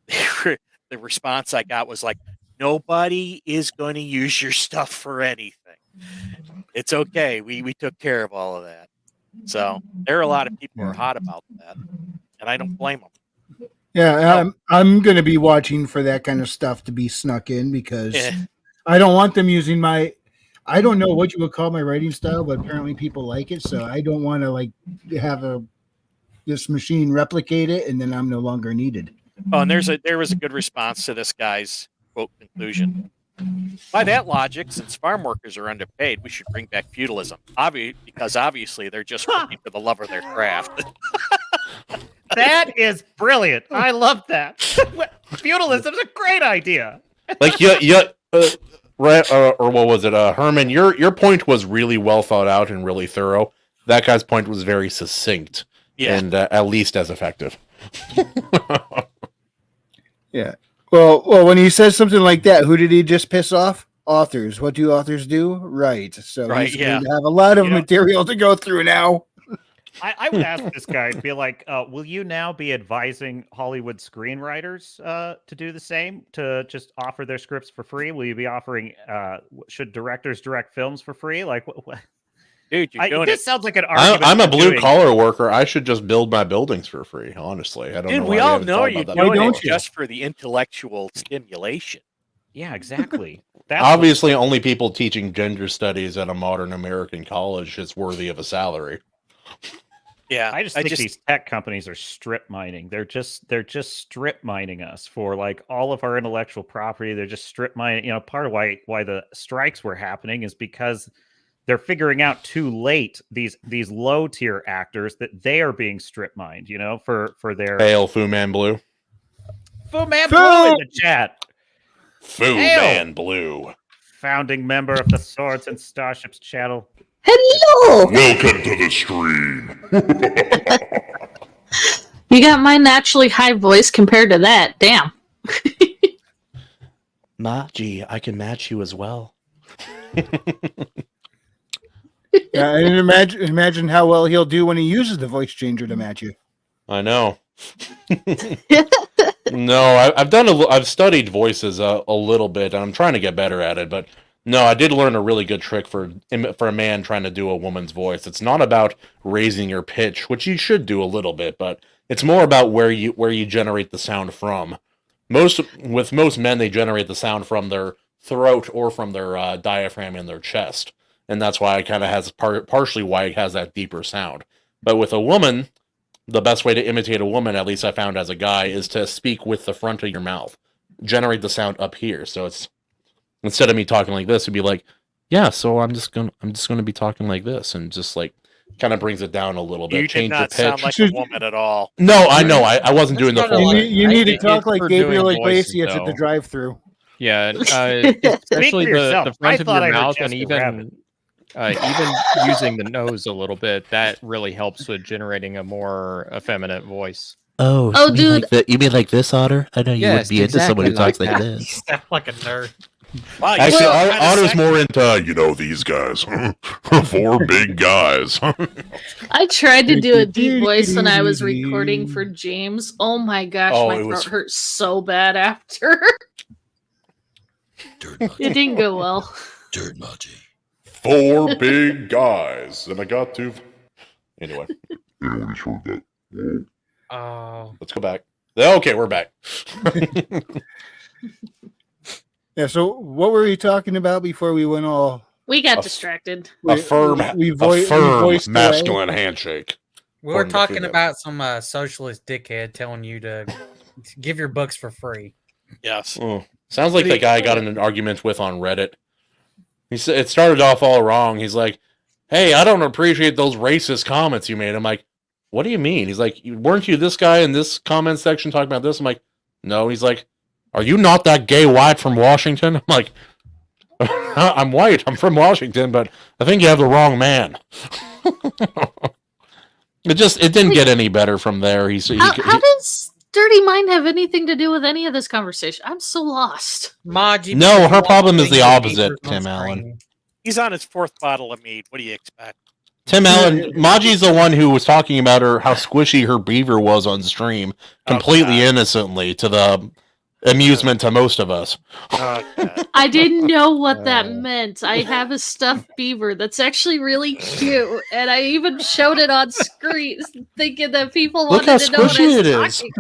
the response I got was like, nobody is going to use your stuff for anything. It's okay. We took care of all of that. So there are a lot of people who are hot about that, and I don't blame them. Yeah, I'm going to be watching for that kind of stuff to be snuck in, because I don't want them using my. I don't know what you would call my writing style, but apparently people like it, so I don't want to like have this machine replicate it, and then I'm no longer needed. Oh, and there was a good response to this guy's quote conclusion. By that logic, since farm workers are underpaid, we should bring back feudalism. Because obviously they're just working for the love of their craft. That is brilliant. I love that. Feudalism is a great idea. Like right, or what was it, Herman? Your point was really well thought out and really thorough. That guy's point was very succinct, and at least as effective. Yeah. Well, when he says something like that, who did he just piss off? Authors. What do authors do? Right. So he's going to have a lot of material to go through now. I would ask this guy and be like, will you now be advising Hollywood screenwriters to do the same, to just offer their scripts for free? Will you be offering, should directors direct films for free? Like, what? Dude, this sounds like an argument. I'm a blue collar worker. I should just build my buildings for free. Honestly, I don't know. Dude, we all know you're doing it just for the intellectual stimulation. Yeah, exactly. Obviously, only people teaching gender studies at a modern American college is worthy of a salary. Yeah, I just think these tech companies are strip mining. They're just strip mining us for like all of our intellectual property. They're just strip mining. You know, part of why the strikes were happening is because they're figuring out too late, these low tier actors, that they are being strip mined, you know, for their Hail Fu Man Blue. Fu Man Blue in the chat. Fu Man Blue, founding member of the Swords and Starships channel. Hello. Welcome to the stream. You got my naturally high voice compared to that. Damn. Gee, I can match you as well. Yeah, and imagine how well he'll do when he uses the voice changer to match you. I know. No, I've studied voices a little bit, and I'm trying to get better at it. But no, I did learn a really good trick for a man trying to do a woman's voice. It's not about raising your pitch, which you should do a little bit, but it's more about where you generate the sound from. With most men, they generate the sound from their throat or from their diaphragm in their chest. And that's why it kind of has partially why it has that deeper sound. But with a woman, the best way to imitate a woman, at least I found as a guy, is to speak with the front of your mouth, generate the sound up here. So it's instead of me talking like this, it'd be like, yeah. So I'm just gonna be talking like this, and just like kind of brings it down a little bit. You Change did not your pitch. sound like a woman at all. No, I know. I wasn't doing the full thing. You need to talk like for Gabriel doing voices, Iglesias at the though. drive-through. Yeah, Speak especially for yourself. the front I of thought I your heard mouth and Jessica Rabbit. even using the nose a little bit, that really helps with generating a more effeminate voice. Oh, Oh, dude. You mean like this, Otter? I know you Yes, would be into someone who exactly talks like like that. this. Sound like a nerd. Wow, Actually, well, Otter's more into, these guys. 4 big guys. I tried to do a deep voice when I was recording for James. Oh my gosh, Oh, my it throat was- hurt so bad after. It didn't go well. Dirt Maji. 4 big guys. And I got to... Anyway. Oh. Let's go back. Okay, we're back. Yeah. So what were we talking about before we went all? We got distracted. A firm voiced masculine handshake. We were According to talking female. about some socialist dickhead telling you to give your books for free. Yes. Oh, sounds like the guy I got in an argument with on Reddit. He said it started off all wrong. He's like, "Hey, I don't appreciate those racist comments you made." I'm like, "What do you mean?" He's like, "Weren't you this guy in this comment section talking about this?" I'm like, "No." He's like, "Are you not that gay white from Washington?" I'm like, "I'm white. I'm from Washington, but I think you have the wrong man." It didn't get any better from there. How does Dirty Mind have anything to do with any of this conversation? I'm so lost. Maji, No, her problem is the opposite, Tim Allen. He's on his 4th bottle of mead. What do you expect? Tim Allen, Maji's the one who was talking about how squishy her beaver was on stream, completely innocently, to the amusement to most of us. I didn't know what that meant. I have a stuffed beaver that's actually really cute, and I even showed it on screen, thinking that people Look wanted how to know what I squishy was it is. talking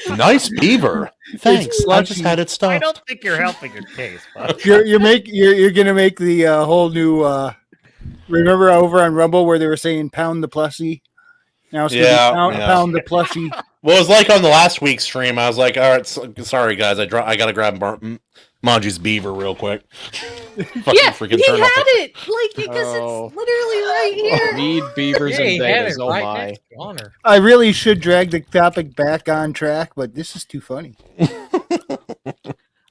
about. Nice beaver. Thanks. I just had it I stuffed. don't think you're helping your case, bud. You're gonna make the whole new. Remember over on Rumble where they were saying pound the plushie? Now it's gonna be pound the plushie. Well, it was like on the last week's stream. I was like, "All right, sorry guys, I gotta grab Maji's beaver real quick." Yeah, he turn off had it because it's literally right here. Need beavers Yeah, he and had betas. it Oh right my! next to Honor. I really should drag the topic back on track, but this is too funny.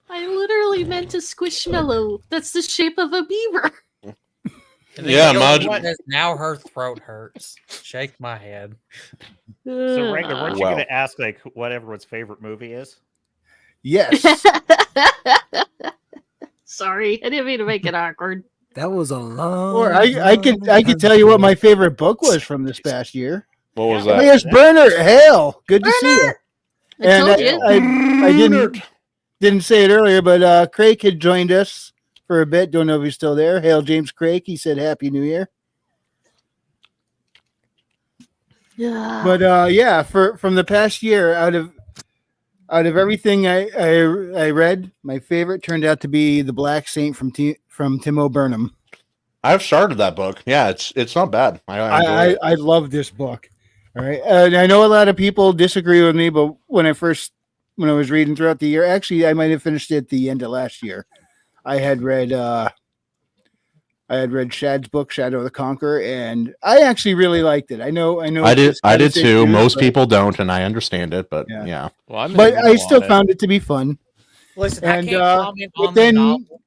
I literally meant a squishmallow. That's the shape of a beaver. And then Yeah, Joe Maji. says, now her throat hurts. Shake my head. So, Wrangler, weren't you Well. going to ask like what everyone's favorite movie is? Yes. Sorry, I didn't mean to make it awkward. That was a long. Or I could tell you what my favorite book was from this past year. What was Elias Burner, hail! Good to see you. I told you. I didn't say it earlier, but Craig had joined us for a bit. Don't know if he's still there. Hail, James Craig. He said Happy New Year. Yeah. But yeah, from the past year, out of everything I read, my favorite turned out to be The Black Saint from Timo Burnham. I've started that book. Yeah, it's not bad. I enjoy it. I love this book. All right, and I know a lot of people disagree with me, but when I was reading throughout the year, actually, I might have finished it at the end of last year. I had read Shad's book, Shadow of the Conqueror, and I actually really liked it. I know. I did too. Most people don't, and I understand it, but yeah. Well, but I still found it to be fun. Listen, And I can't comment but on then the novel.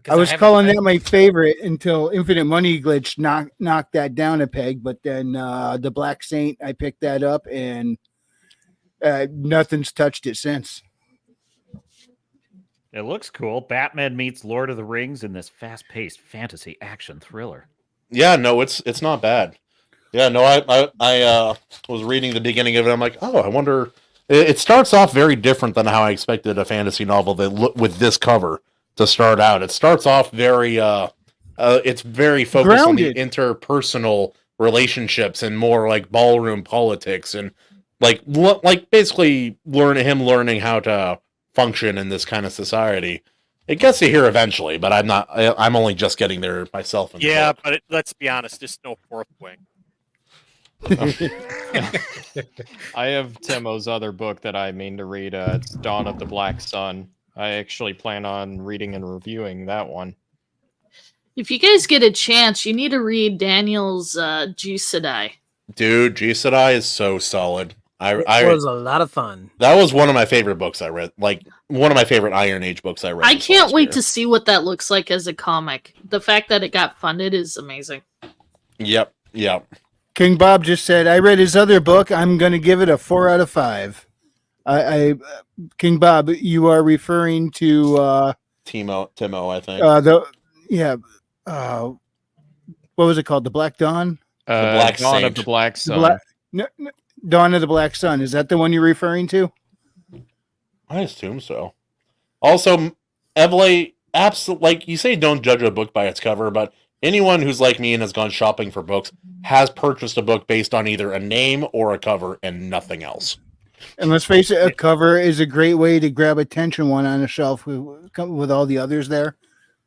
I was calling that my favorite until Infinite Money Glitch knocked that down a peg. But then The Black Saint, I picked that up, and nothing's touched it since. It looks cool. Batman meets Lord of the Rings in this fast-paced fantasy action thriller. Yeah, no, it's not bad. Yeah, no, I was reading the beginning of it. I'm like, oh, I wonder. It starts off very different than how I expected a fantasy novel with this cover to start out. It starts off very it's very focused Grounded. on the interpersonal relationships and more like ballroom politics and like basically learning how to function in this kind of society. It gets to here eventually, but I'm only just getting there myself. Yeah, but let's be honest, it's no Fourth Wing. I have Timo's other book that I mean to read. It's Dawn of the Black Sun. I actually plan on reading and reviewing that one. If you guys get a chance, you need to read Daniel's Jisadai. Dude, Jisadai is so solid. It was a lot of fun. That was one of my favorite books I read. Like, one of my favorite Iron Age books I read. I can't wait to see what that looks like as a comic. The fact that it got funded is amazing. Yep. King Bob just said, I read his other book. I'm going to give it a 4 out of 5. King Bob, you are referring to Timo, I think. What was it called? The Black Dawn? The Black Dawn Saint. of the Black Sun. Dawn of the Black Sun. Is that the one you're referring to? I assume so. Also, Evley, like you say, don't judge a book by its cover, but anyone who's like me and has gone shopping for books has purchased a book based on either a name or a cover and nothing else. And let's face it, a cover is a great way to grab attention one on a shelf with all the others there.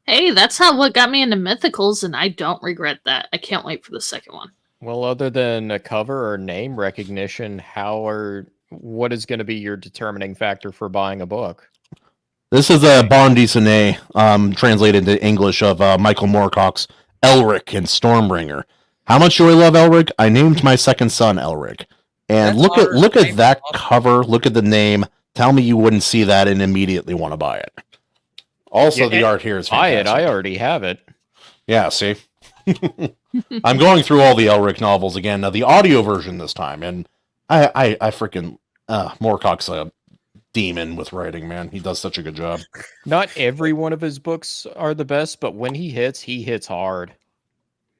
Hey, that's what got me into mythicals, and I don't regret that. I can't wait for the second one. Well, other than a cover or name recognition, what is going to be your determining factor for buying a book? This is a bande dessinée, translated into English, of Michael Moorcock's Elric and Stormbringer. How much do I love Elric? I named my second son Elric. And look at that cover. Look at the name. Tell me you wouldn't see that and immediately want to buy it. Also, the art here is fantastic. I already have it. Yeah, see? I'm going through all the Elric novels again. Now, the audio version this time, and I freaking Moorcock's a demon with writing, man. He does such a good job. Not every one of his books are the best, but when he hits hard.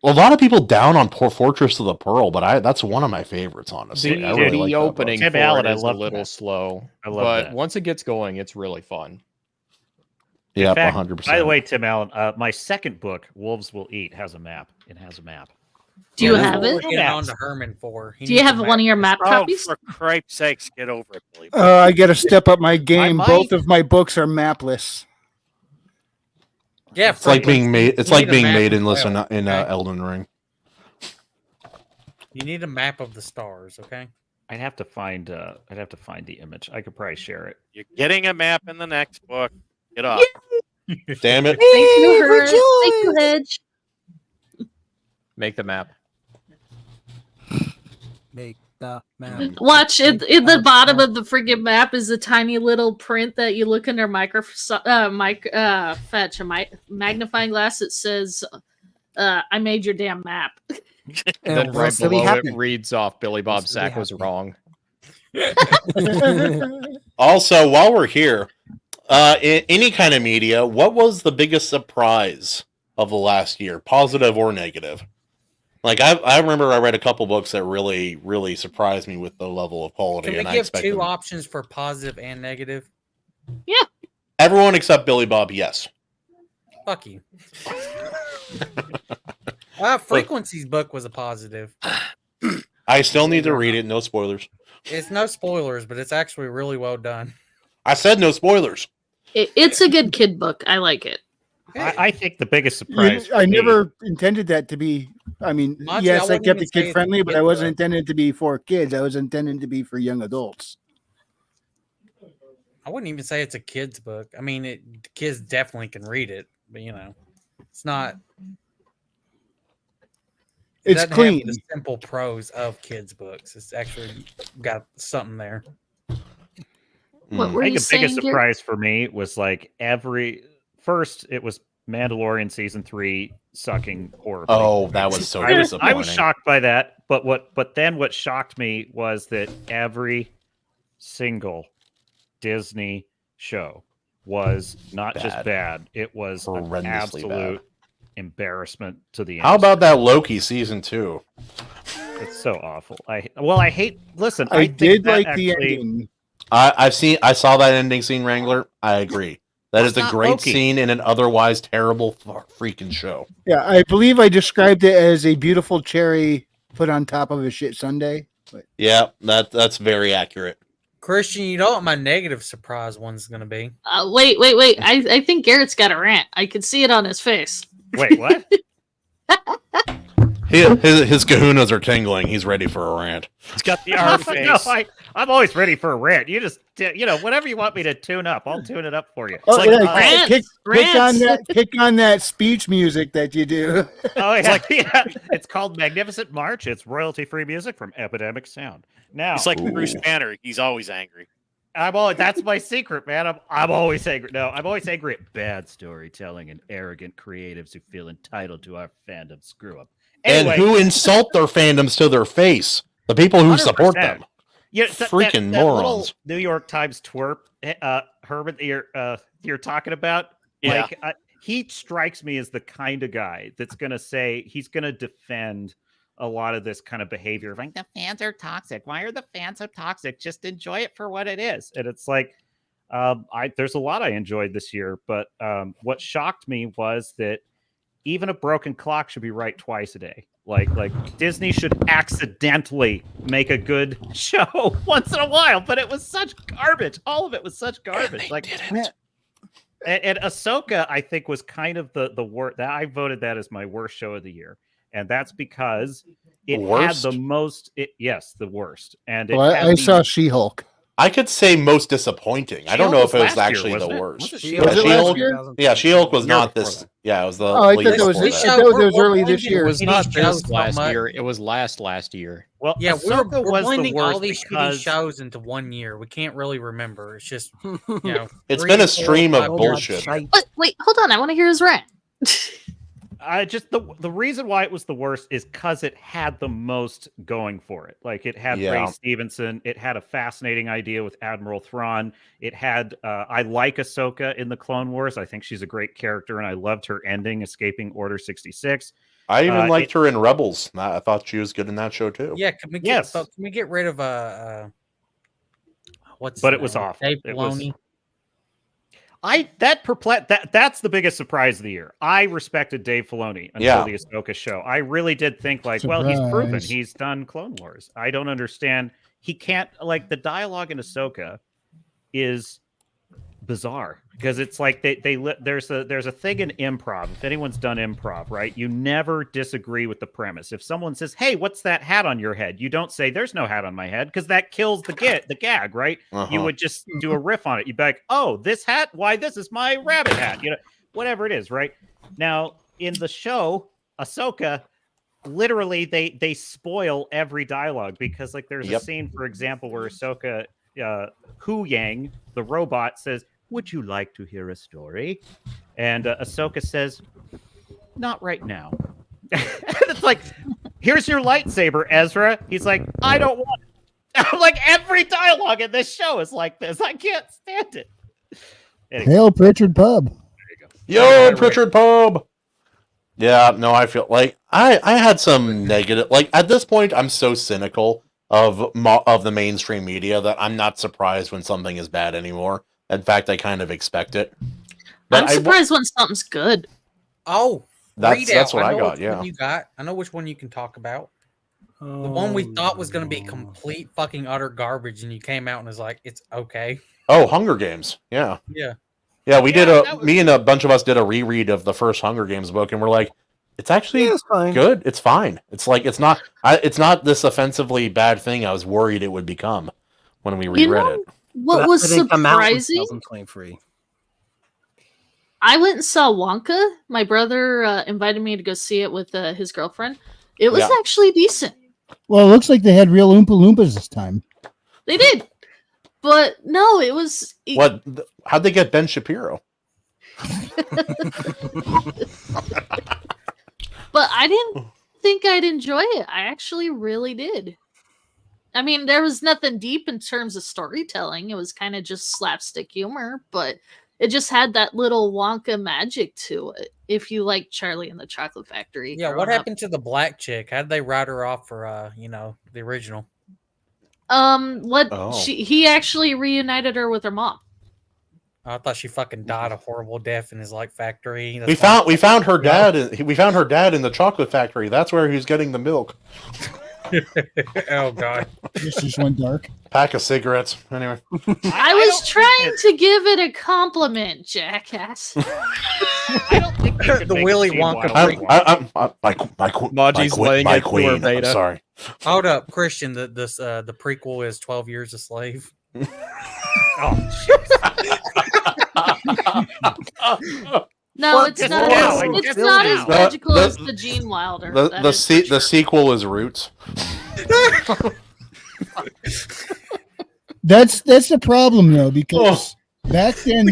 A lot of people down on Fortress of the Pearl, but that's one of my favorites, honestly. I really like the opening that for it is a little slow, but that. once it gets going, it's really fun. Yeah, 100%. By the way, Tim Allen, my second book, Wolves Will Eat, has a map. It has a map. Do you have it? Get on to Herman for. Do you have one of your map copies? For Christ's sakes, get over it, Billy. I got to step up my game. Both of my books are mapless. Yeah, it's like being made. It's like being maidenless in Elden Ring. You need a map of the stars, okay? I'd have to find the image. I could probably share it. You're getting a map in the next book. Get off. Damn it! Thank you, Her. Thank you, Hedge. Make the map. Make the map. Watch it. In the bottom of the friggin' map is a tiny little print that you look under fetch a magnifying glass. It says, "I made your damn map." And then right below it reads off Billy Bob Sack was wrong. Also, while we're here, in any kind of media, what was the biggest surprise of the last year, positive or negative? Like, I remember I read a couple books that really, really surprised me with the level of quality. Can we give two options for positive and negative? Yeah. Everyone except Billy Bob, yes. Fuck you. Frequency's book was a positive. I still need to read it. No spoilers. It's no spoilers, but it's actually really well done. I said no spoilers. It's a good kid book. I like it. I think the biggest surprise. I never intended that to be. I mean, Monty, yes, I I kept wouldn't it even say kid friendly, it's a but kid I wasn't book. intended to be for kids. I was intended to be for young adults. I wouldn't even say it's a kid's book. I mean, kids definitely can read it, but it's not. It It's doesn't have clean. the simple prose of kids' books. It's actually got something there. What were I you think the biggest saying, surprise for me was like first it was Mandalorian season 3 sucking horribly. Oh, that was so I was disappointing. shocked by that, but then what shocked me was that every single Disney show was not just bad, it was an Horrendously absolute embarrassment to the How about that Loki season 2? It's so awful. I hate. Listen, I think did that like the actually- ending. I saw that ending scene, Wrangler. I agree. That is It's a not great Loki. scene in an otherwise terrible freaking show. Yeah, I believe I described it as a beautiful cherry put on top of a shit sundae. But Yeah, that's very accurate. Christian, you know what my negative surprise one's going to be? Wait. I think Garrett's got a rant. I could see it on his face. Wait, what? His kahunas are tingling. He's ready for a rant. He's got the R face. No, I'm always ready for a rant. You just, whatever you want me to tune up, I'll tune it up for you. Oh, It's like, yeah, kick on that speech music that you do. Oh, yeah. It's called Magnificent March. It's royalty-free music from Epidemic Sound. Now, He's like Bruce Banner. He's always angry. That's my secret, man. I'm always angry. No, I'm always angry at bad storytelling and arrogant creatives who feel entitled to our fandom screw up. Anyway, and who insult their fandoms to their face. The people who 100%. support them. Yeah, freaking that morons. little New York Times twerp, Herman, you're talking about. Yeah. Like, he strikes me as the kind of guy that's going to say he's going to defend a lot of this kind of behavior of like, the fans are toxic. Why are the fans so toxic? Just enjoy it for what it is. And it's like, there's a lot I enjoyed this year, but what shocked me was that even a broken clock should be right twice a day. Like Disney should accidentally make a good show once in a while, but it was such garbage. All of it was such garbage. And Ahsoka, I think, was kind of the worst. That I voted that as my worst show of the year, and that's because it had the most. The worst. And I saw She-Hulk. I could say most disappointing. I don't know if it was actually the worst. She-Hulk? Yeah, She-Hulk was not this. Yeah, it was the. Oh, I thought it was early this year. It was not this last year. It was last year. Well, yeah, we're blending all worst these because... shitty shows into 1 year. We can't really remember. It's just, It's been a stream of bullshit. But wait, hold on. I want to hear his rant. The reason why it was the worst is because it had the most going for it. Like, it had Ray Stevenson. It had a fascinating idea with Admiral Thrawn. It had I like Ahsoka in the Clone Wars. I think she's a great character, and I loved her ending, escaping Order 66. I even liked her in Rebels. I thought she was good in that show too. Yeah, can we get rid of what's? But it was off. Dave Filoni. That's the biggest surprise of the year. I respected Dave Filoni until the Ahsoka show. I really did think well, he's proven he's done Clone Wars. I don't understand. He can't, the dialogue in Ahsoka is bizarre because it's like there's a thing in improv. If anyone's done improv, right? You never disagree with the premise. If someone says, "Hey, what's that hat on your head?" You don't say, "There's no hat on my head," because that kills the gag, right? You would just do a riff on it. You'd be like, "Oh, this hat? Why, this is my rabbit hat." Whatever it is, right? Now, in the show, Ahsoka, literally they spoil every dialogue because there's a scene, for example, where Ahsoka Hu Yang, the robot, says, "Would you like to hear a story?" And Ahsoka says, "Not right now." And it's like, "Here's your lightsaber, Ezra." He's like, "I don't want it." Every dialogue in this show is like this. I can't stand it. Anyway. Hail Pritchard Pub. Yo, Pritchard Pub. Yeah, no, I feel like I had some negative. At this point, I'm so cynical of the mainstream media that I'm not surprised when something is bad anymore. In fact, I kind of expect it. But I'm surprised when something's good. Oh, that's what I got. Yeah, you got. I know which one you can talk about. The one we thought was going to be complete fucking utter garbage, and you came out and was like, "It's okay." Oh, Hunger Games. Yeah. Yeah. We did me and a bunch of us did a reread of the first Hunger Games book, and we're like, it's actually good. It's fine. It's it's not this offensively bad thing I was worried it would become when we reread it. What was surprising? I went and saw Wonka. My brother invited me to go see it with his girlfriend. It was actually decent. Well, it looks like they had real Oompa Loompas this time. They did. But no, it was... What? How'd they get Ben Shapiro? But I didn't think I'd enjoy it. I actually really did. I mean, there was nothing deep in terms of storytelling. It was kind of just slapstick humor, but it just had that little Wonka magic to it. If you like Charlie and the Chocolate Factory. Yeah, what happened to the black chick? How did they write her off for the original? He actually reunited her with her mom. I thought she fucking died a horrible death in his factory. We found her dad. We found her dad in the chocolate factory. That's where he's getting the milk. Oh god, this just went dark. Pack of cigarettes. Anyway, I was trying to give it a compliment, jackass. I don't The Willy Wonka prequel. Maji's laying it to her beta. I'm sorry. Hold up, Christian. The prequel is 12 Years a Slave. No, it's not. It's not as magical as the Gene Wilder. The sequel is Roots. That's the problem though, because back then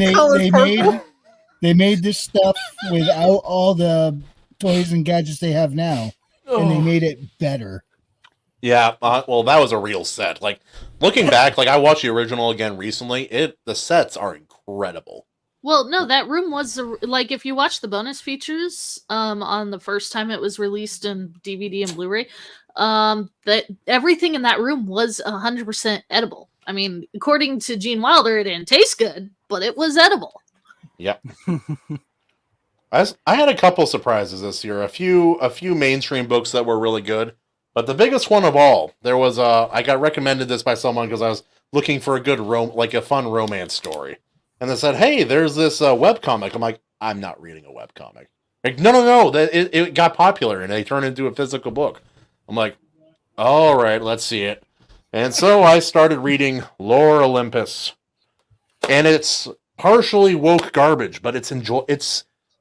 they made this stuff without all the toys and gadgets they have now, and they made it better. Yeah, well, that was a real set. Like looking back, like I watched the original again recently. The sets are incredible. Well, no, that room was like if you watch the bonus features on the first time it was released in DVD and Blu-ray, that everything in that room was 100% edible. I mean, according to Gene Wilder, it didn't taste good, but it was edible. Yep. I had a couple surprises this year. A few mainstream books that were really good, but the biggest one of all, there was I got recommended this by someone because I was looking for a good a fun romance story. And they said, "Hey, there's this webcomic." I'm like, "I'm not reading a webcomic." Like, no, that it got popular and they turned it into a physical book. I'm like, "All right, let's see it." And so I started reading Lore Olympus, and it's partially woke garbage, but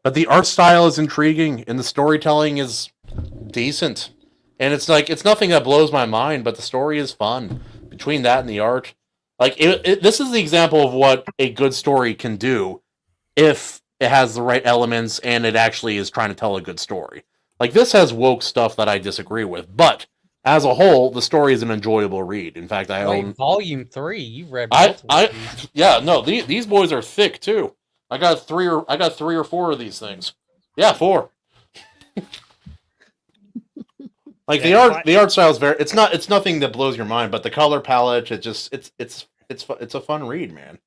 but the art style is intriguing and the storytelling is decent, and it's nothing that blows my mind, but the story is fun. Between that and the art. Like, this is the example of what a good story can do if it has the right elements and it actually is trying to tell a good story. Like, this has woke stuff that I disagree with, but as a whole, the story is an enjoyable read. In fact, I own... Volume 3, you read Yeah, no, these boys are thick, too. I got three or four of these things. Yeah, 4. Like the art style is it's nothing that blows your mind, but the color palette, it's a fun read, man.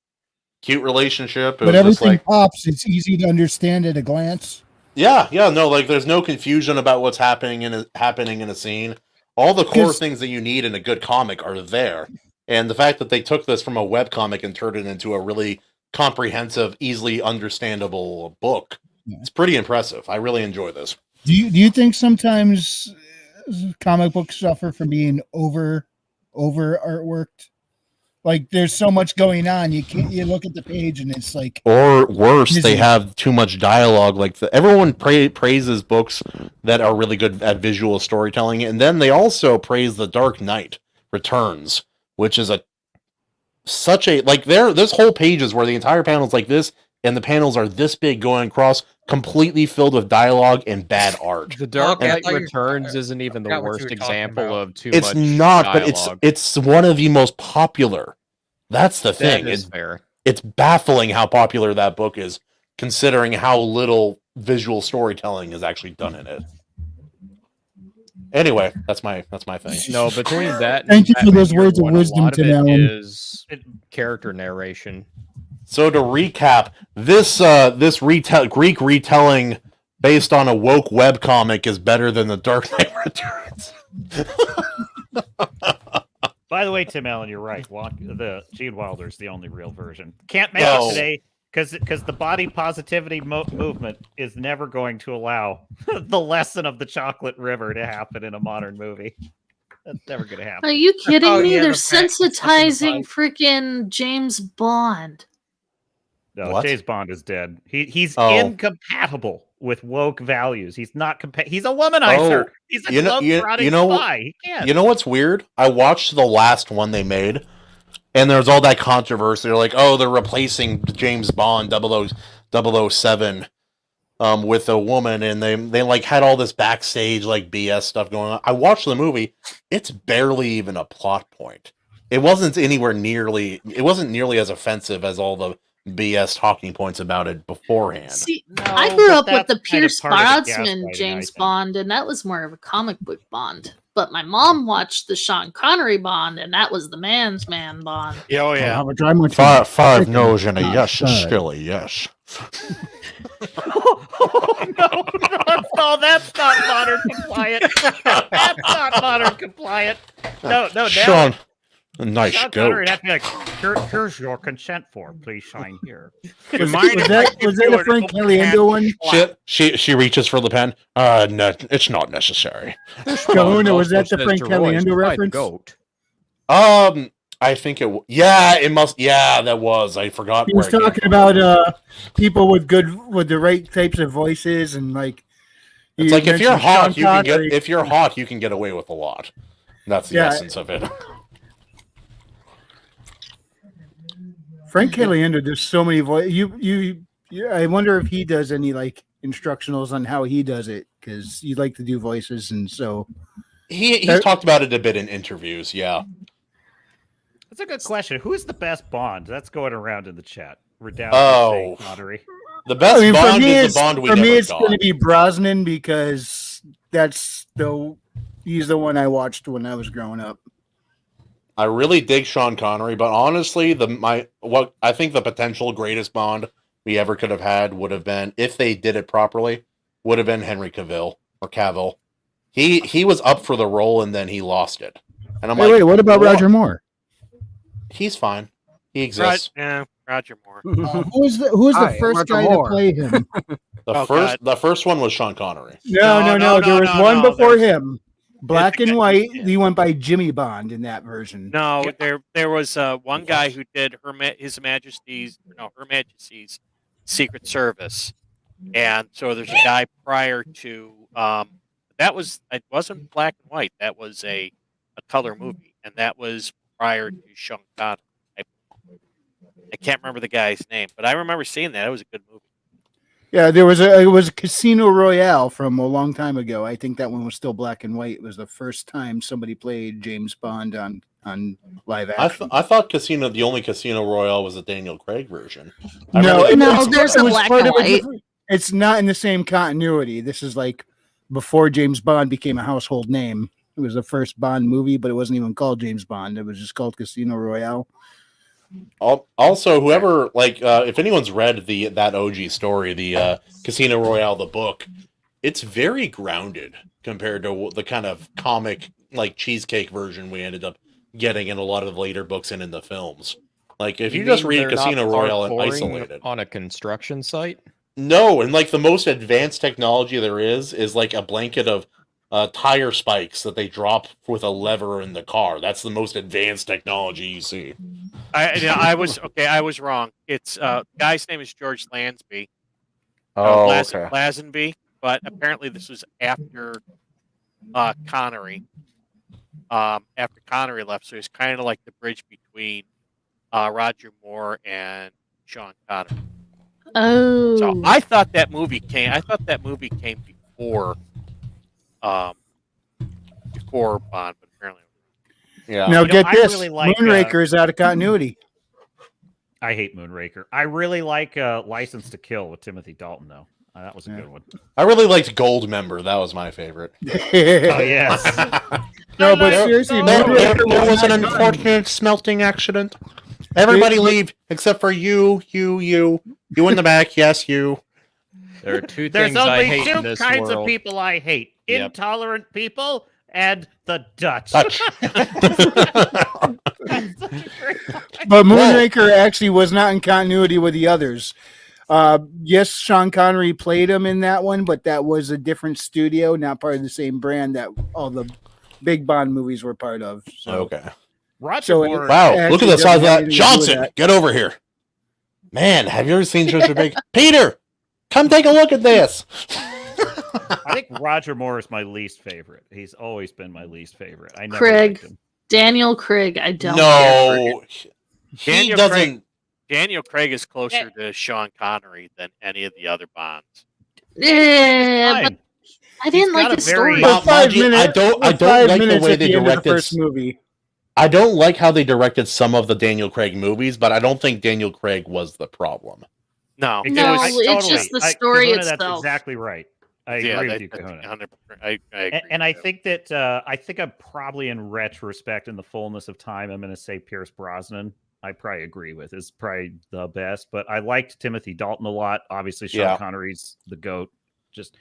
Cute relationship, but everything pops. It's easy to understand at a glance. Yeah, no, like there's no confusion about what's happening in a scene. All the core things that you need in a good comic are there, and the fact that they took this from a webcomic and turned it into a really comprehensive, easily understandable book, it's pretty impressive. I really enjoy this. Do you think sometimes comic books suffer from being over artworked? Like there's so much going on, you look at the page and it's like, or worse, they have too much dialogue. Like everyone praises books that are really good at visual storytelling, and then they also praise The Dark Knight Returns, which is there's whole pages where the entire panel is like this, and the panels are this big going across, completely filled with dialogue and bad art. The Dark Knight Returns isn't even the worst example of too much. It's not, but it's one of the most popular. That's the thing. That is fair. It's baffling how popular that book is, considering how little visual storytelling is actually done in it. Anyway, that's my thing. No, between that, thank you for those words of wisdom, Tim Allen. Is character narration. So to recap, this Greek retelling based on a woke webcomic is better than The Dark Knight Returns. By the way, Tim Allen, you're right. The Gene Wilder's the only real version. Can't make it today because the body positivity movement is never going to allow the lesson of the chocolate river to happen in a modern movie. That's never going to happen. Are you kidding me? They're sensitizing freaking James Bond. No, what? James Bond is dead. He's incompatible with woke values. He's not he's a womanizer. He's a glove-trotting spy. He can't. You know what's weird? I watched the last one they made, and there's all that controversy. They're like, they're replacing James Bond 007 with a woman, and they like had all this backstage like BS stuff going on. I watched the movie. It's barely even a plot point. It wasn't nearly as offensive as all the BS talking points about it beforehand. See, I grew up with the Pierce Brosnan James Bond, and that was more of a comic book Bond. But my mom watched the Sean Connery Bond, and that was the man's man Bond. Oh yeah, five no's and a yes, still a yes. No, that's not modern compliant. That's not modern compliant. No, A nice Sean goat. Connery would have to be like, here's your consent form. Please sign here. Was that a Frank Caliendo one? She reaches for the pen. No, it's not necessary. Kahuna, was that the Frank Caliendo reference? Goat. I think it. Yeah, it must. Yeah, that was. I forgot. He was talking about people with the right types of voices and like. It's like if you're hot, you can Connery. get. If you're hot, you can get away with a lot. That's the essence of it. Frank Caliendo, there's so many voices. I wonder if he does any like instructionals on how he does it because you like to do voices, and so he's talked about it a bit in interviews. Yeah, that's a good question. Who is the best Bond? That's going around in the chat. We're down. Oh, Connery. The best Bond is the Bond we never got. For me, it's going to be Brosnan because he's the one I watched when I was growing up. I really dig Sean Connery, but honestly, what I think the potential greatest Bond we ever could have had would have been, if they did it properly, would have been Henry Cavill or Cavill. He was up for the role and then he lost it. And I'm wait, what about Roger Moore? He's fine. He exists. Roger Moore. Who was the first guy to play him? The first one was Sean Connery. No. There was one before him. Black and white. He went by Jimmy Bond in that version. No, there was one guy who did Her Majesty's Secret Service, and so there's a guy prior to it wasn't black and white. That was a color movie, and that was prior to Sean Connery. I can't remember the guy's name, but I remember seeing that. It was a good movie. Yeah, it was Casino Royale from a long time ago. I think that one was still black and white. It was the first time somebody played James Bond on live action. I thought the only Casino Royale was the Daniel Craig version. There's a black and white. It's not in the same continuity. This is like before James Bond became a household name. It was the first Bond movie, but it wasn't even called James Bond. It was just called Casino Royale. Also, whoever if anyone's read that OG story, the Casino Royale, the book, it's very grounded compared to the kind of comic cheesecake version we ended up getting in a lot of the later books and in the films. Like if you just read Casino Royale and isolate it on a construction site. No, and the most advanced technology there is like a blanket of tire spikes that they drop with a lever in the car. That's the most advanced technology you see. I was wrong. It's guy's name is George Lazenby. Lazenby, but apparently this was after Connery. After Connery left, so it's kind of like the bridge between Roger Moore and Sean Connery. Oh, so I thought that movie came before Bond, but apparently. Yeah. Now get this: really like, Moonraker is out of continuity. I hate Moonraker. I really like License to Kill with Timothy Dalton, though. That was a good one. I really liked Goldmember. That was my favorite. Oh yes. No, but seriously, there was an unfortunate smelting accident. Everybody leave except for you in the back. Yes, you. There are two things I hate in this world. There's only two kinds of people I hate: intolerant people and the Dutch. But Moonraker actually was not in continuity with the others. Yes, Sean Connery played him in that one, but that was a different studio, not part of the same brand that all the big Bond movies were part of. So. Okay. Roger Moore. Wow, look at the size of that. Johnson, get over here. Man, have you ever seen such a big... Peter, come take a look at this. I think Roger Moore is my least favorite. He's always been my least favorite. I never Craig. liked him. Daniel Craig. I don't. No. He doesn't... Daniel Craig is closer to Sean Connery than any of the other Bonds. Yeah, but I didn't like his story. For 5 minutes, I don't like the way they directed the first movie. I don't like how they directed some of the Daniel Craig movies, but I don't think Daniel Craig was the problem. No, it's just the story Kahuna, itself. That's exactly right. I agree with you, Kahuna. I agree. And I think that I'm probably in retrospect, in the fullness of time, I'm going to say Pierce Brosnan. I probably agree with is probably the best, but I liked Timothy Dalton a lot. Obviously, Sean Connery's the GOAT. Just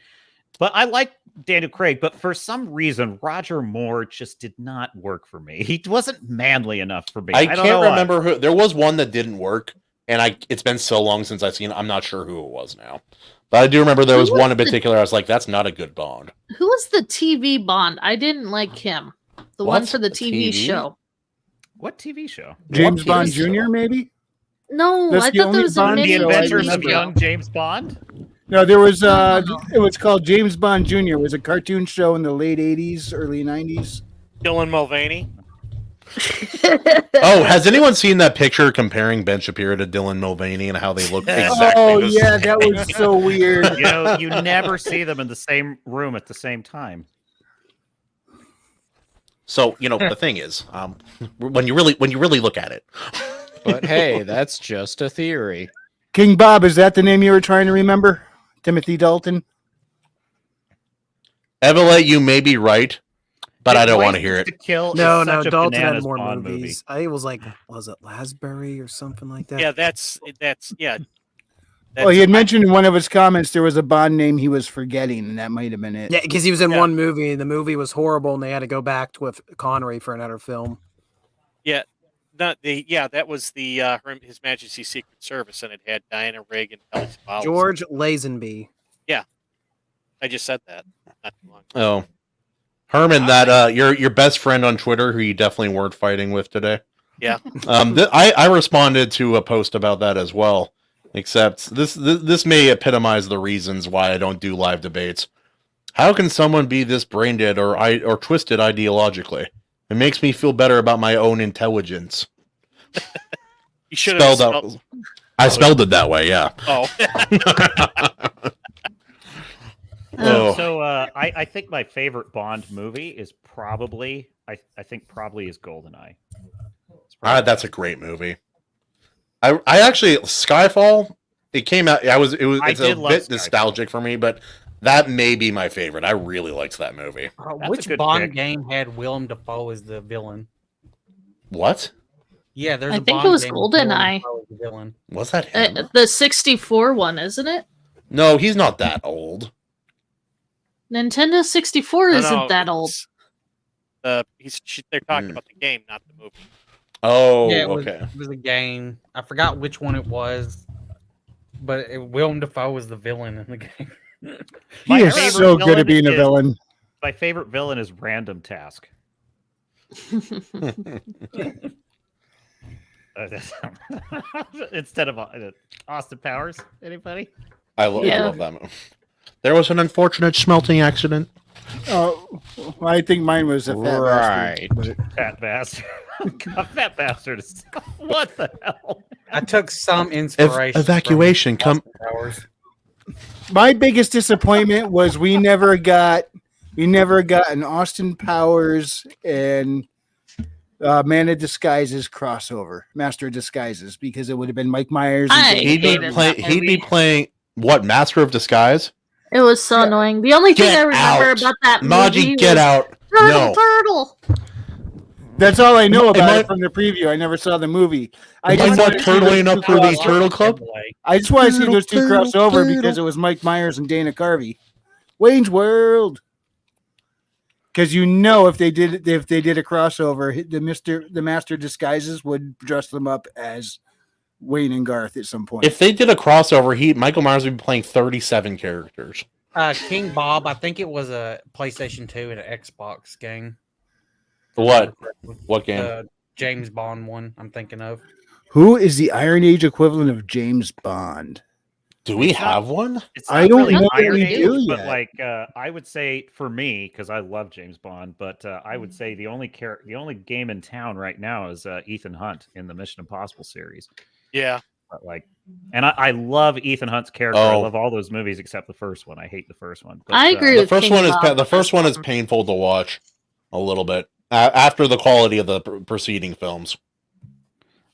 But I like Daniel Craig, but for some reason, Roger Moore just did not work for me. He wasn't manly enough for me. I don't can't know remember who. There was one that didn't work, and it's been so long since I've seen it. I'm not sure who it was now. But I do remember there was one in particular. I was like, that's not a good Bond. Who was the TV Bond? I didn't like him. The one for the TV show. What TV show? James Bond Jr. Maybe. No, That's I the thought there only was a Bond mini show I Adventures of remember. Young James Bond? No, there was it was called James Bond Jr. It was a cartoon show in the late 80s, early 90s. Dylan Mulvaney. Oh, has anyone seen that picture comparing Ben Shapiro to Dylan Mulvaney and how they look exactly Oh the yeah, same? that was so weird. You know, you never see them in the same room at the same time. So, the thing is, when you really look at it. But hey, that's just a theory. King Bob, is that the name you were trying to remember? Timothy Dalton? Evelette, you may be right, but I don't want to hear it. No, Dalton had more movies. I was like, was it Lasbury or something like that? Yeah, that's Well, he had mentioned in one of his comments there was a Bond name he was forgetting, and that might have been it. Yeah, because he was in one movie, and the movie was horrible, and they had to go back with Connery for another film. Yeah, that was the His Majesty's Secret Service, and it had Diana Rigg and Kelly Savalas. George Lazenby. Yeah, I just said that not too long. Oh, Herman, that your best friend on Twitter, who you definitely weren't fighting with today. Yeah. I responded to a post about that as well. Except this may epitomize the reasons why I don't do live debates. How can someone be this brain dead or twisted ideologically? It makes me feel better about my own intelligence. You should have spelled. I spelled it that way. Yeah. Oh. So I think my favorite Bond movie is probably I think is GoldenEye. That's a great movie. I actually Skyfall. It came out. It's a bit nostalgic for me, but that may be my favorite. I really liked that movie. Which Bond game had Willem Dafoe as the villain? What? Yeah, there's. I think it was GoldenEye. Villain. Was that him? The 64 one, isn't it? No, he's not that old. Nintendo 64 isn't that old. They're talking about the game, not the movie. Oh, yeah, okay. It was a game. I forgot which one it was, but Willem Dafoe was the villain in the game. He is so good at being a villain. My favorite villain is Random Task. Instead of Austin Powers. Anybody? I love that movie. There was an unfortunate smelting accident. Oh, well, I think mine was a fat bastard. Fat bastard. Fat bastard. What the hell? I took some inspiration. Evacuation. Come. My biggest disappointment was we never got an Austin Powers and Man of Disguises crossover, Master of Disguises, because it would have been Mike Myers. And He'd be playing what? Master of Disguise. It was so annoying. The only thing I remember about that movie Maji, get was out. Turtle. That's all I know about it from the preview. I never saw the movie. I just want turtling up for the Turtle Club. I just want to see those two cross over because it was Mike Myers and Dana Carvey. Wayne's World. Because if they did a crossover, the Master of Disguises would dress them up as Wayne and Garth at some point. If they did a crossover, Michael Myers would be playing 37 characters. King Bob, I think it was a PlayStation 2 and an Xbox game. What game? The James Bond one I'm thinking of. Who is the Iron Age equivalent of James Bond? Do we have one? I don't know Iron we Age, do but yet. I would say for me, because I love James Bond, but I would say the only game in town right now is Ethan Hunt in the Mission Impossible series. Yeah. But and I love Ethan Hunt's character. I Oh. love all those movies except the first one. I hate the first one. But, I agree The with first King one is Bob. the first one is painful to watch a little bit after the quality of the preceding films.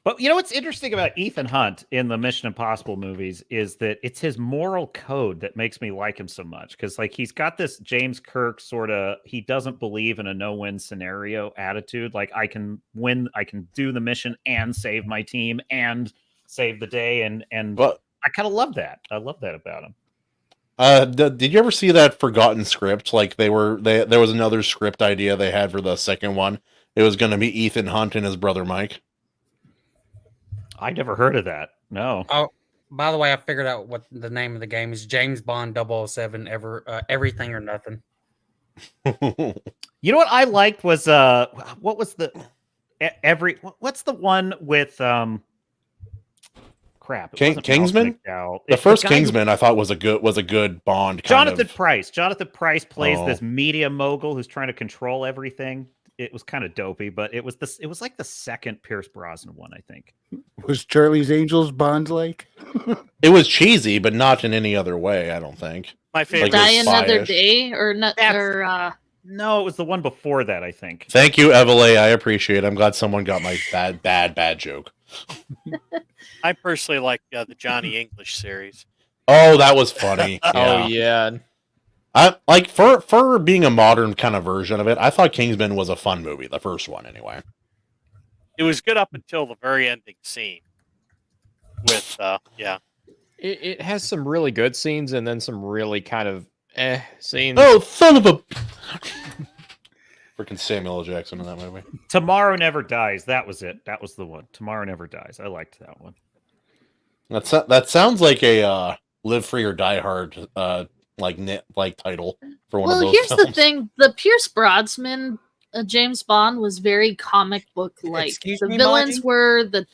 But you know what's interesting about Ethan Hunt in the Mission Impossible movies is that it's his moral code that makes me like him so much. Because he's got this James Kirk sort of, he doesn't believe in a no-win scenario attitude. Like I can win, I can do the mission and save my team and save the day. And I kind of love that. I love that about him. Did you ever see that forgotten script? Like there was another script idea they had for the second one. It was going to be Ethan Hunt and his brother Mike. I never heard of that. No. Oh, by the way, I figured out what the name of the game is. James Bond 007. Everything or nothing. You know what I liked was what was the what's the one with crap? Kingsman. The first Kingsman I thought was a good Bond. Jonathan Pryce. Jonathan Pryce plays this media mogul who's trying to control everything. It was kind of dopey, but it was like the second Pierce Brosnan one, I think. Was Charlie's Angels Bond like? It was cheesy, but not in any other way. I don't think. My favorite. Die Another Day or not? No, it was the one before that, I think. Thank you, Evelyn. I appreciate it. I'm glad someone got my bad joke. I personally like the Johnny English series. Oh, that was funny. Oh yeah. I like for being a modern kind of version of it. I thought Kingsman was a fun movie, the first one anyway. It was good up until the very ending scene. With it has some really good scenes and then some really kind of scenes. Oh, son of a freaking Samuel L. Jackson in that movie. Tomorrow Never Dies. That was it. That was the one. Tomorrow Never Dies. I liked that one. That sounds like a Live Free or Die Hard like title for one of those. Well, here's films. the thing: the Pierce Brosnan James Bond was very comic book like. The villains were the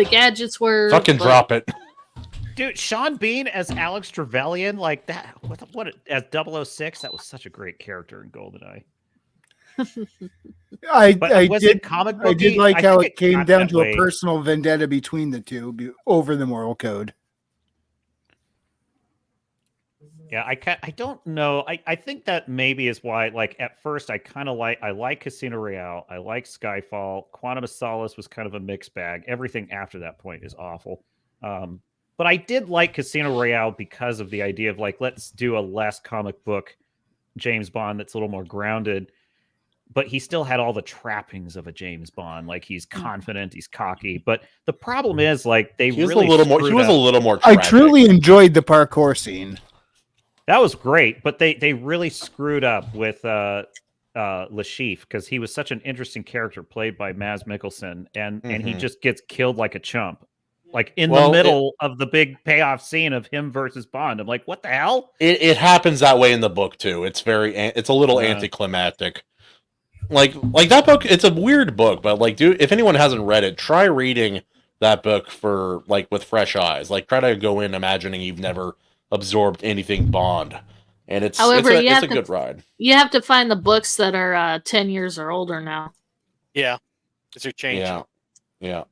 gadgets were. Fucking drop it. Dude, Sean Bean as Alex Trevelyan, like that. What as 006? That was such a great character in GoldenEye. I did like how it came down to a personal vendetta between the two over the moral code. Yeah, I don't know. I think that maybe is why, like, at first I like Casino Royale. I like Skyfall. Quantum of Solace was kind of a mixed bag. Everything after that point is awful. But I did like Casino Royale because of the idea of, like, let's do a less comic book James Bond that's a little more grounded. But he still had all the trappings of a James Bond. Like, he's confident, he's cocky. But the problem is, like, he was a little more I truly enjoyed the parkour scene. That was great, but they really screwed up with Lashif because he was such an interesting character played by Mads Mikkelsen, and he just gets killed like a chump, like in the middle of the big payoff scene of him versus Bond. I'm like, what the hell? It happens that way in the book too. It's a little anticlimactic. Like that book. It's a weird book, but like, dude, if anyone hasn't read it, try reading that book with fresh eyes. Like, try to go in imagining you've never absorbed anything Bond, and it's a good ride. You have to find the books that are 10 years or older now. Yeah, because they're changing. Yeah.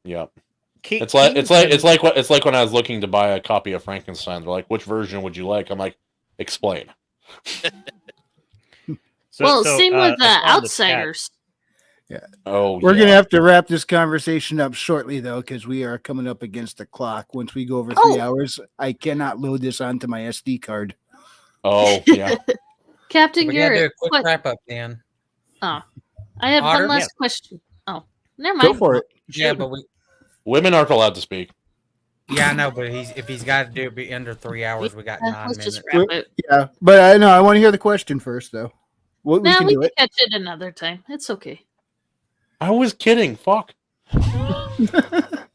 It's like when I was looking to buy a copy of Frankenstein. They're like, "Which version would you like?" I'm like, "Explain." Same with Outsiders. Yeah. Oh, we're gonna have to wrap this conversation up shortly, though, because we are coming up against the clock. Once we go over 3 hours, I cannot load this onto my SD card. Oh, yeah. Captain We gotta do a Garrett, quick wrap up, Dan. Oh, I have Otter? one last question. Oh, never mind. Go for it. Yeah, but women aren't allowed to speak. Yeah, I know, but if he's got to do it be under 3 hours, we got 9 let's minutes. just wrap it. Yeah, but I know I want to hear the question first, though. We can do it. catch it another time. It's okay. I was kidding. Fuck.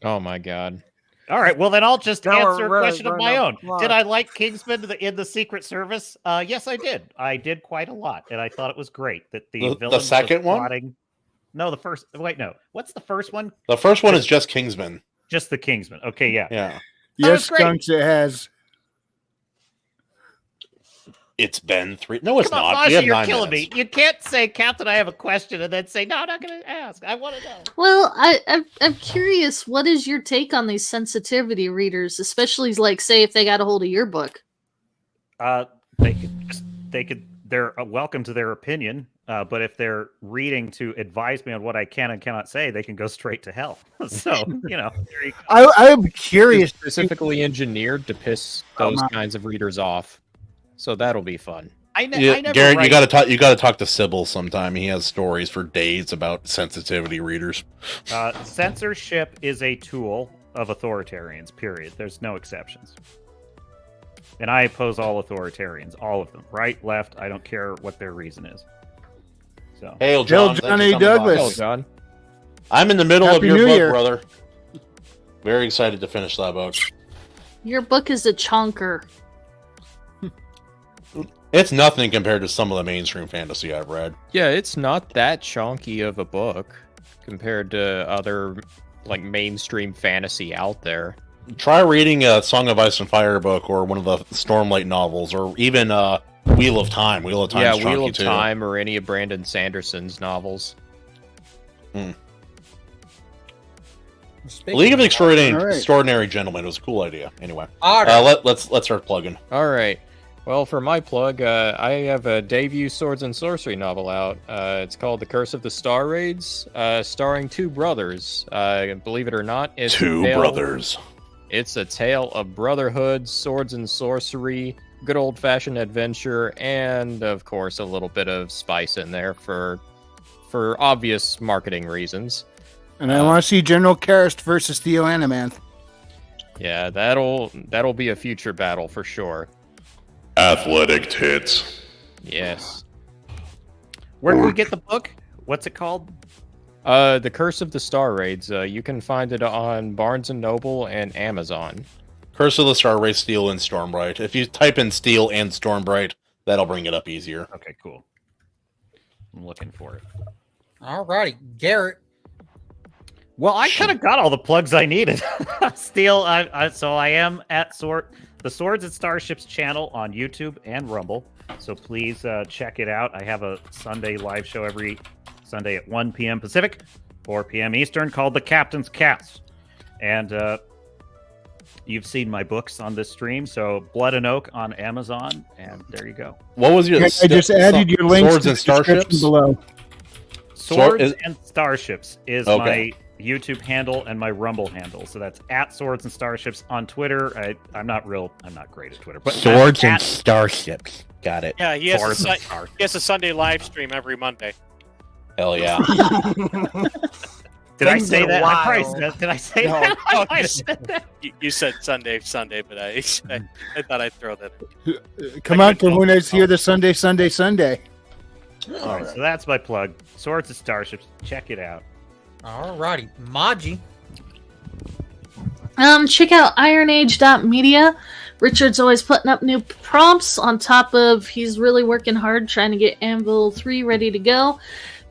Oh my god. All right, well then I'll just Now answer we're a question of my own. running Did I like Kingsman in the Secret Service? Yes, I did. I did quite a lot, and I thought it was great that the villain was second one? plotting. No, the first. Wait, no. What's the first one? The first one is just Kingsman. Just the Kingsman. Okay, yeah. Yeah. Yes, Skunks, it has. It's been 3. No, it's Come on, not. Masha, We have you're 9 killing minutes. me. You can't say, Captain, I have a question, and then say, no, I'm not going to ask. I want to know. Well, I'm curious. What is your take on these sensitivity readers, especially like, say, if they got a hold of your book? They're welcome to their opinion, but if they're reading to advise me on what I can and cannot say, they can go straight to hell. So, there you go. I'm curious. It's specifically engineered to piss those kinds of readers off. So that'll be fun. I never Garrett, write. you gotta talk to Sybil sometime. He has stories for days about sensitivity readers. Censorship is a tool of authoritarians, period. There's no exceptions. And I oppose all authoritarians, all of them, right, left. I don't care what their reason is. So, Hail, John. John A. Douglas. Hail, John. I'm in the middle Happy of your New book, Year. brother. Very excited to finish that book. Your book is a chonker. It's nothing compared to some of the mainstream fantasy I've read. Yeah, it's not that chunky of a book compared to other like mainstream fantasy out there. Try reading a Song of Ice and Fire book or one of the Stormlight novels, or even Wheel of Time. Wheel of Time Yeah, is chunky Wheel of too. Time or any of Brandon Sanderson's novels. League of All right. Extraordinary Gentlemen was a cool idea. Anyway, All right. let's start plugging. All right. Well, for my plug, I have a debut Swords and Sorcery novel out. It's called The Curse of the Star Raids, starring two brothers. Believe it or not, it's Two brothers. It's a tale of brotherhood, swords and sorcery, good old-fashioned adventure, and of course a little bit of spice in there for obvious marketing reasons. And I want to see General Karst versus Theo Animanth. Yeah, that'll be a future battle for sure. Athletic tits. Yes. where can we get the book? What's it called? The Curse of the Star Raids. You can find it on Barnes & Noble and Amazon. Curse of the Star Race, Steel, and Stormbright. If you type in Steel and Stormbright, that'll bring it up easier. Okay, cool. I'm looking for it. All righty, Garrett. Well, I kind of got all the plugs I needed. Steel. So I am at the Swords and Starships channel on YouTube and Rumble. So please check it out. I have a Sunday live show every Sunday at 1 p.m. Pacific, 4 p.m. Eastern, called The Captain's Cast. And you've seen my books on this stream. So Blood and Oak on Amazon, and there you go. What was your? I just added your links Swords to and the description Starships below. Swords and Starships is Okay. my YouTube handle and my Rumble handle. So that's at Swords and Starships on Twitter. I'm not great at Twitter, but Swords and at Starships. Got it. Yeah, he has, Swords a, and Su- Starships. he has a Sunday live stream every Monday. Hell yeah. Did I Things say are that? I probably wild. said- Did I say No, that? I no, might have said that. You said Sunday, but I thought I'd throw that in. Come on, Kahunas, hear the Sunday. All right, so that's my plug. Swords and Starships. Check it out. All righty, Maji. Check out IronAge.media. Richard's always putting up new prompts on top of he's really working hard trying to get Anvil 3 ready to go.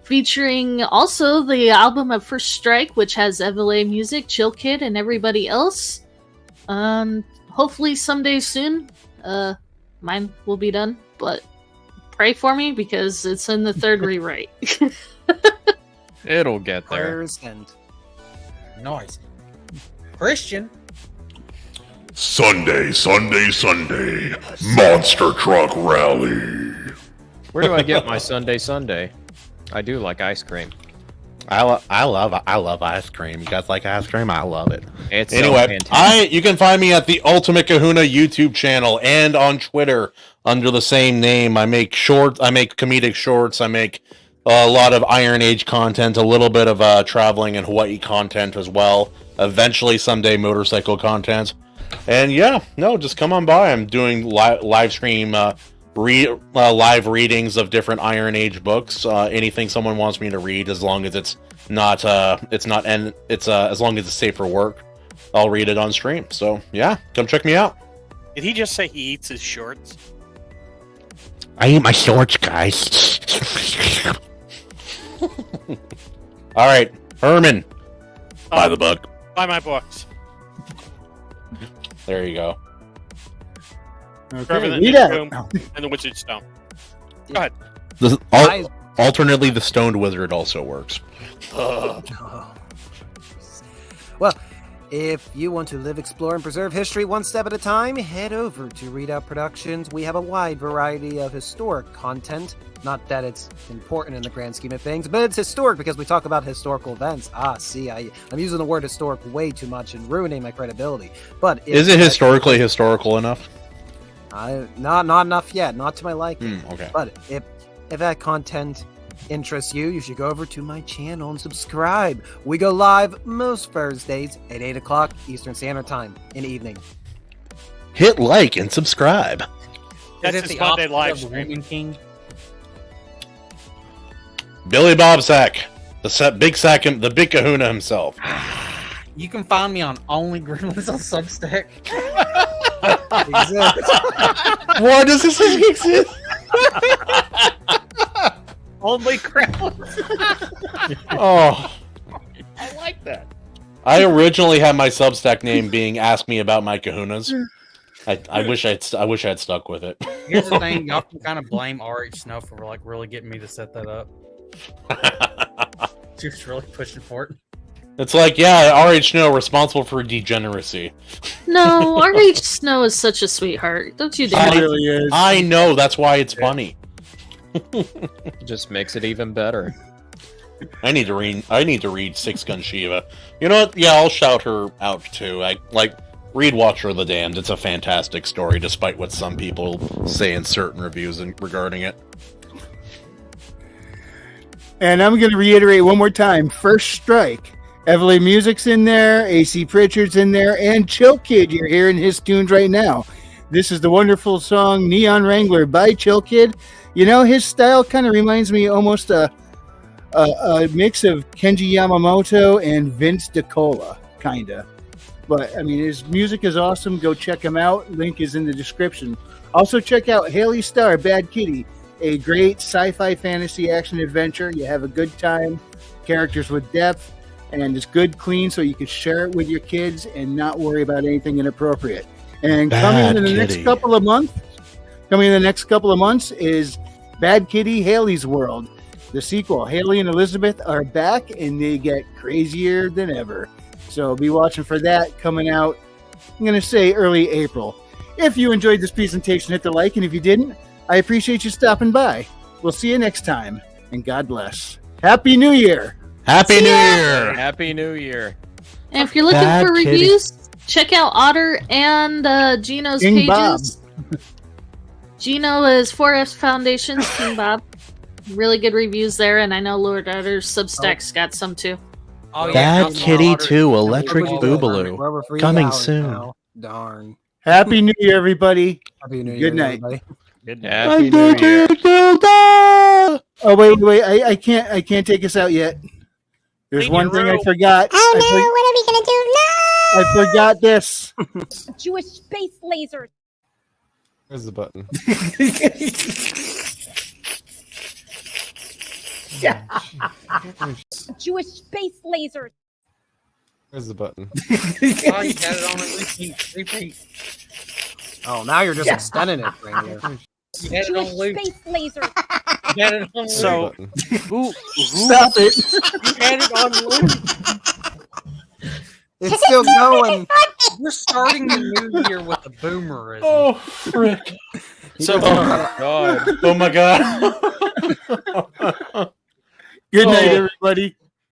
Featuring also the album of First Strike, which has Evile music, Chill Kid, and everybody else. Hopefully someday soon. Mine will be done, but pray for me because it's in the third rewrite. It'll get there. Prayers and noise. Christian. Sunday, Monster Truck Rally. Where do I get my Sunday? I do like ice cream. I love ice cream. You guys like ice cream? I love it. It's so Anyway, fantastic. you can find me at the Ultimate Kahuna YouTube channel and on Twitter under the same name. I make shorts. I make comedic shorts. I make a lot of Iron Age content, a little bit of traveling and Hawaii content as well. Eventually, someday, motorcycle content. And yeah, no, just come on by. I'm doing live stream live readings of different Iron Age books. Anything someone wants me to read, as long as as long as it's safe for work, I'll read it on stream. So yeah, come check me out. Did he just say he eats his shorts? I eat my shorts, guys. All right, Herman, buy the book. Buy my books. There you go. Forever the read Ninja it. Tomb and the Wizard Stone. Go ahead. Alternately, the Stoned Wizard also works. Well, if you want to live, explore, and preserve history one step at a time, head over to Readout Productions. We have a wide variety of historic content. Not that it's important in the grand scheme of things, but it's historic because we talk about historical events. I'm using the word historic way too much and ruining my credibility. But Is it historically historical enough? Not enough yet, not to my liking. Okay. But if that content interests you, you should go over to my channel and subscribe. We go live most Thursdays at 8 o'clock Eastern Standard Time in the evening. hit like and subscribe. That's Is it his the Monday opposite live of stream. Woman King? Billy Bob Sack, the big kahuna himself. You can find me on Only Gremlins on Substack. Why does this exist? Only Gremlins. Oh, I like that. I originally had my Substack name being "Ask Me About My Kahunas." I wish I had stuck with it. Here's the thing, y'all can kind of blame RH Snow for like really getting me to set that up. She was really pushing for it. It's like, yeah, RH Snow responsible for degeneracy. No, RH Snow is such a sweetheart. Don't you dare. I know, that's why it's funny. Just makes it even better. I need to read Six Gun Shiva. You know what? Yeah, I'll shout her out too. Read Watcher of the Damned. It's a fantastic story, despite what some people say in certain reviews regarding it. And I'm going to reiterate one more time. First Strike. Everly Music's in there, AC Pritchard's in there, and Chill Kid. You're hearing his tunes right now. This is the wonderful song Neon Wrangler by Chill Kid. You know, his style kind of reminds me almost a mix of Kenji Yamamoto and Vince DiCola, kind of. But, I mean, his music is awesome. Go check him out. Link is in the description. Also, check out Haley Starr, Bad Kitty, a great sci-fi fantasy action adventure. You have a good time, characters with depth, and it's good, clean, so you can share it with your kids and not worry about anything inappropriate. And coming in the next couple of months is Bad Kitty, Haley's World, the sequel. Haley and Elizabeth are back, and they get crazier than ever. So be watching for that coming out, I'm going to say early April. If you enjoyed this presentation, hit the like, and if you didn't, I appreciate you stopping by. We'll see you next time, and God bless. Happy New Year! Happy New Year! Happy New Year. And if you're looking Bad for Kitty. reviews, check out Otter and Gino's King pages. Gino is 4F Foundations, King Bob. Really good reviews there, and I know Lord Otter's Substack's got some too. Oh, yeah, Bad House of Kitty Otter. 2 Electric Rubber Boogaloo. free Coming hours soon. now. Darn. Happy New Year, everybody. Happy New Year, Good night. everybody. Good night. Happy New Year. Oh, wait. I can't take us out yet. There's one thing I forgot. Oh no, what are we gonna do now? I forgot this. Jewish space lasers. Where's the button? Jewish space lasers. Where's the button? Oh, you got it on a repeat. Oh, now you're just extending it right here. You had it Jewish on loop. space lasers. You had it on loop. So, Stop it. You had it on loop. It's still going. We're starting the new year with a boomerism. Oh, frick. So, God. Oh, my God. Good night, everybody.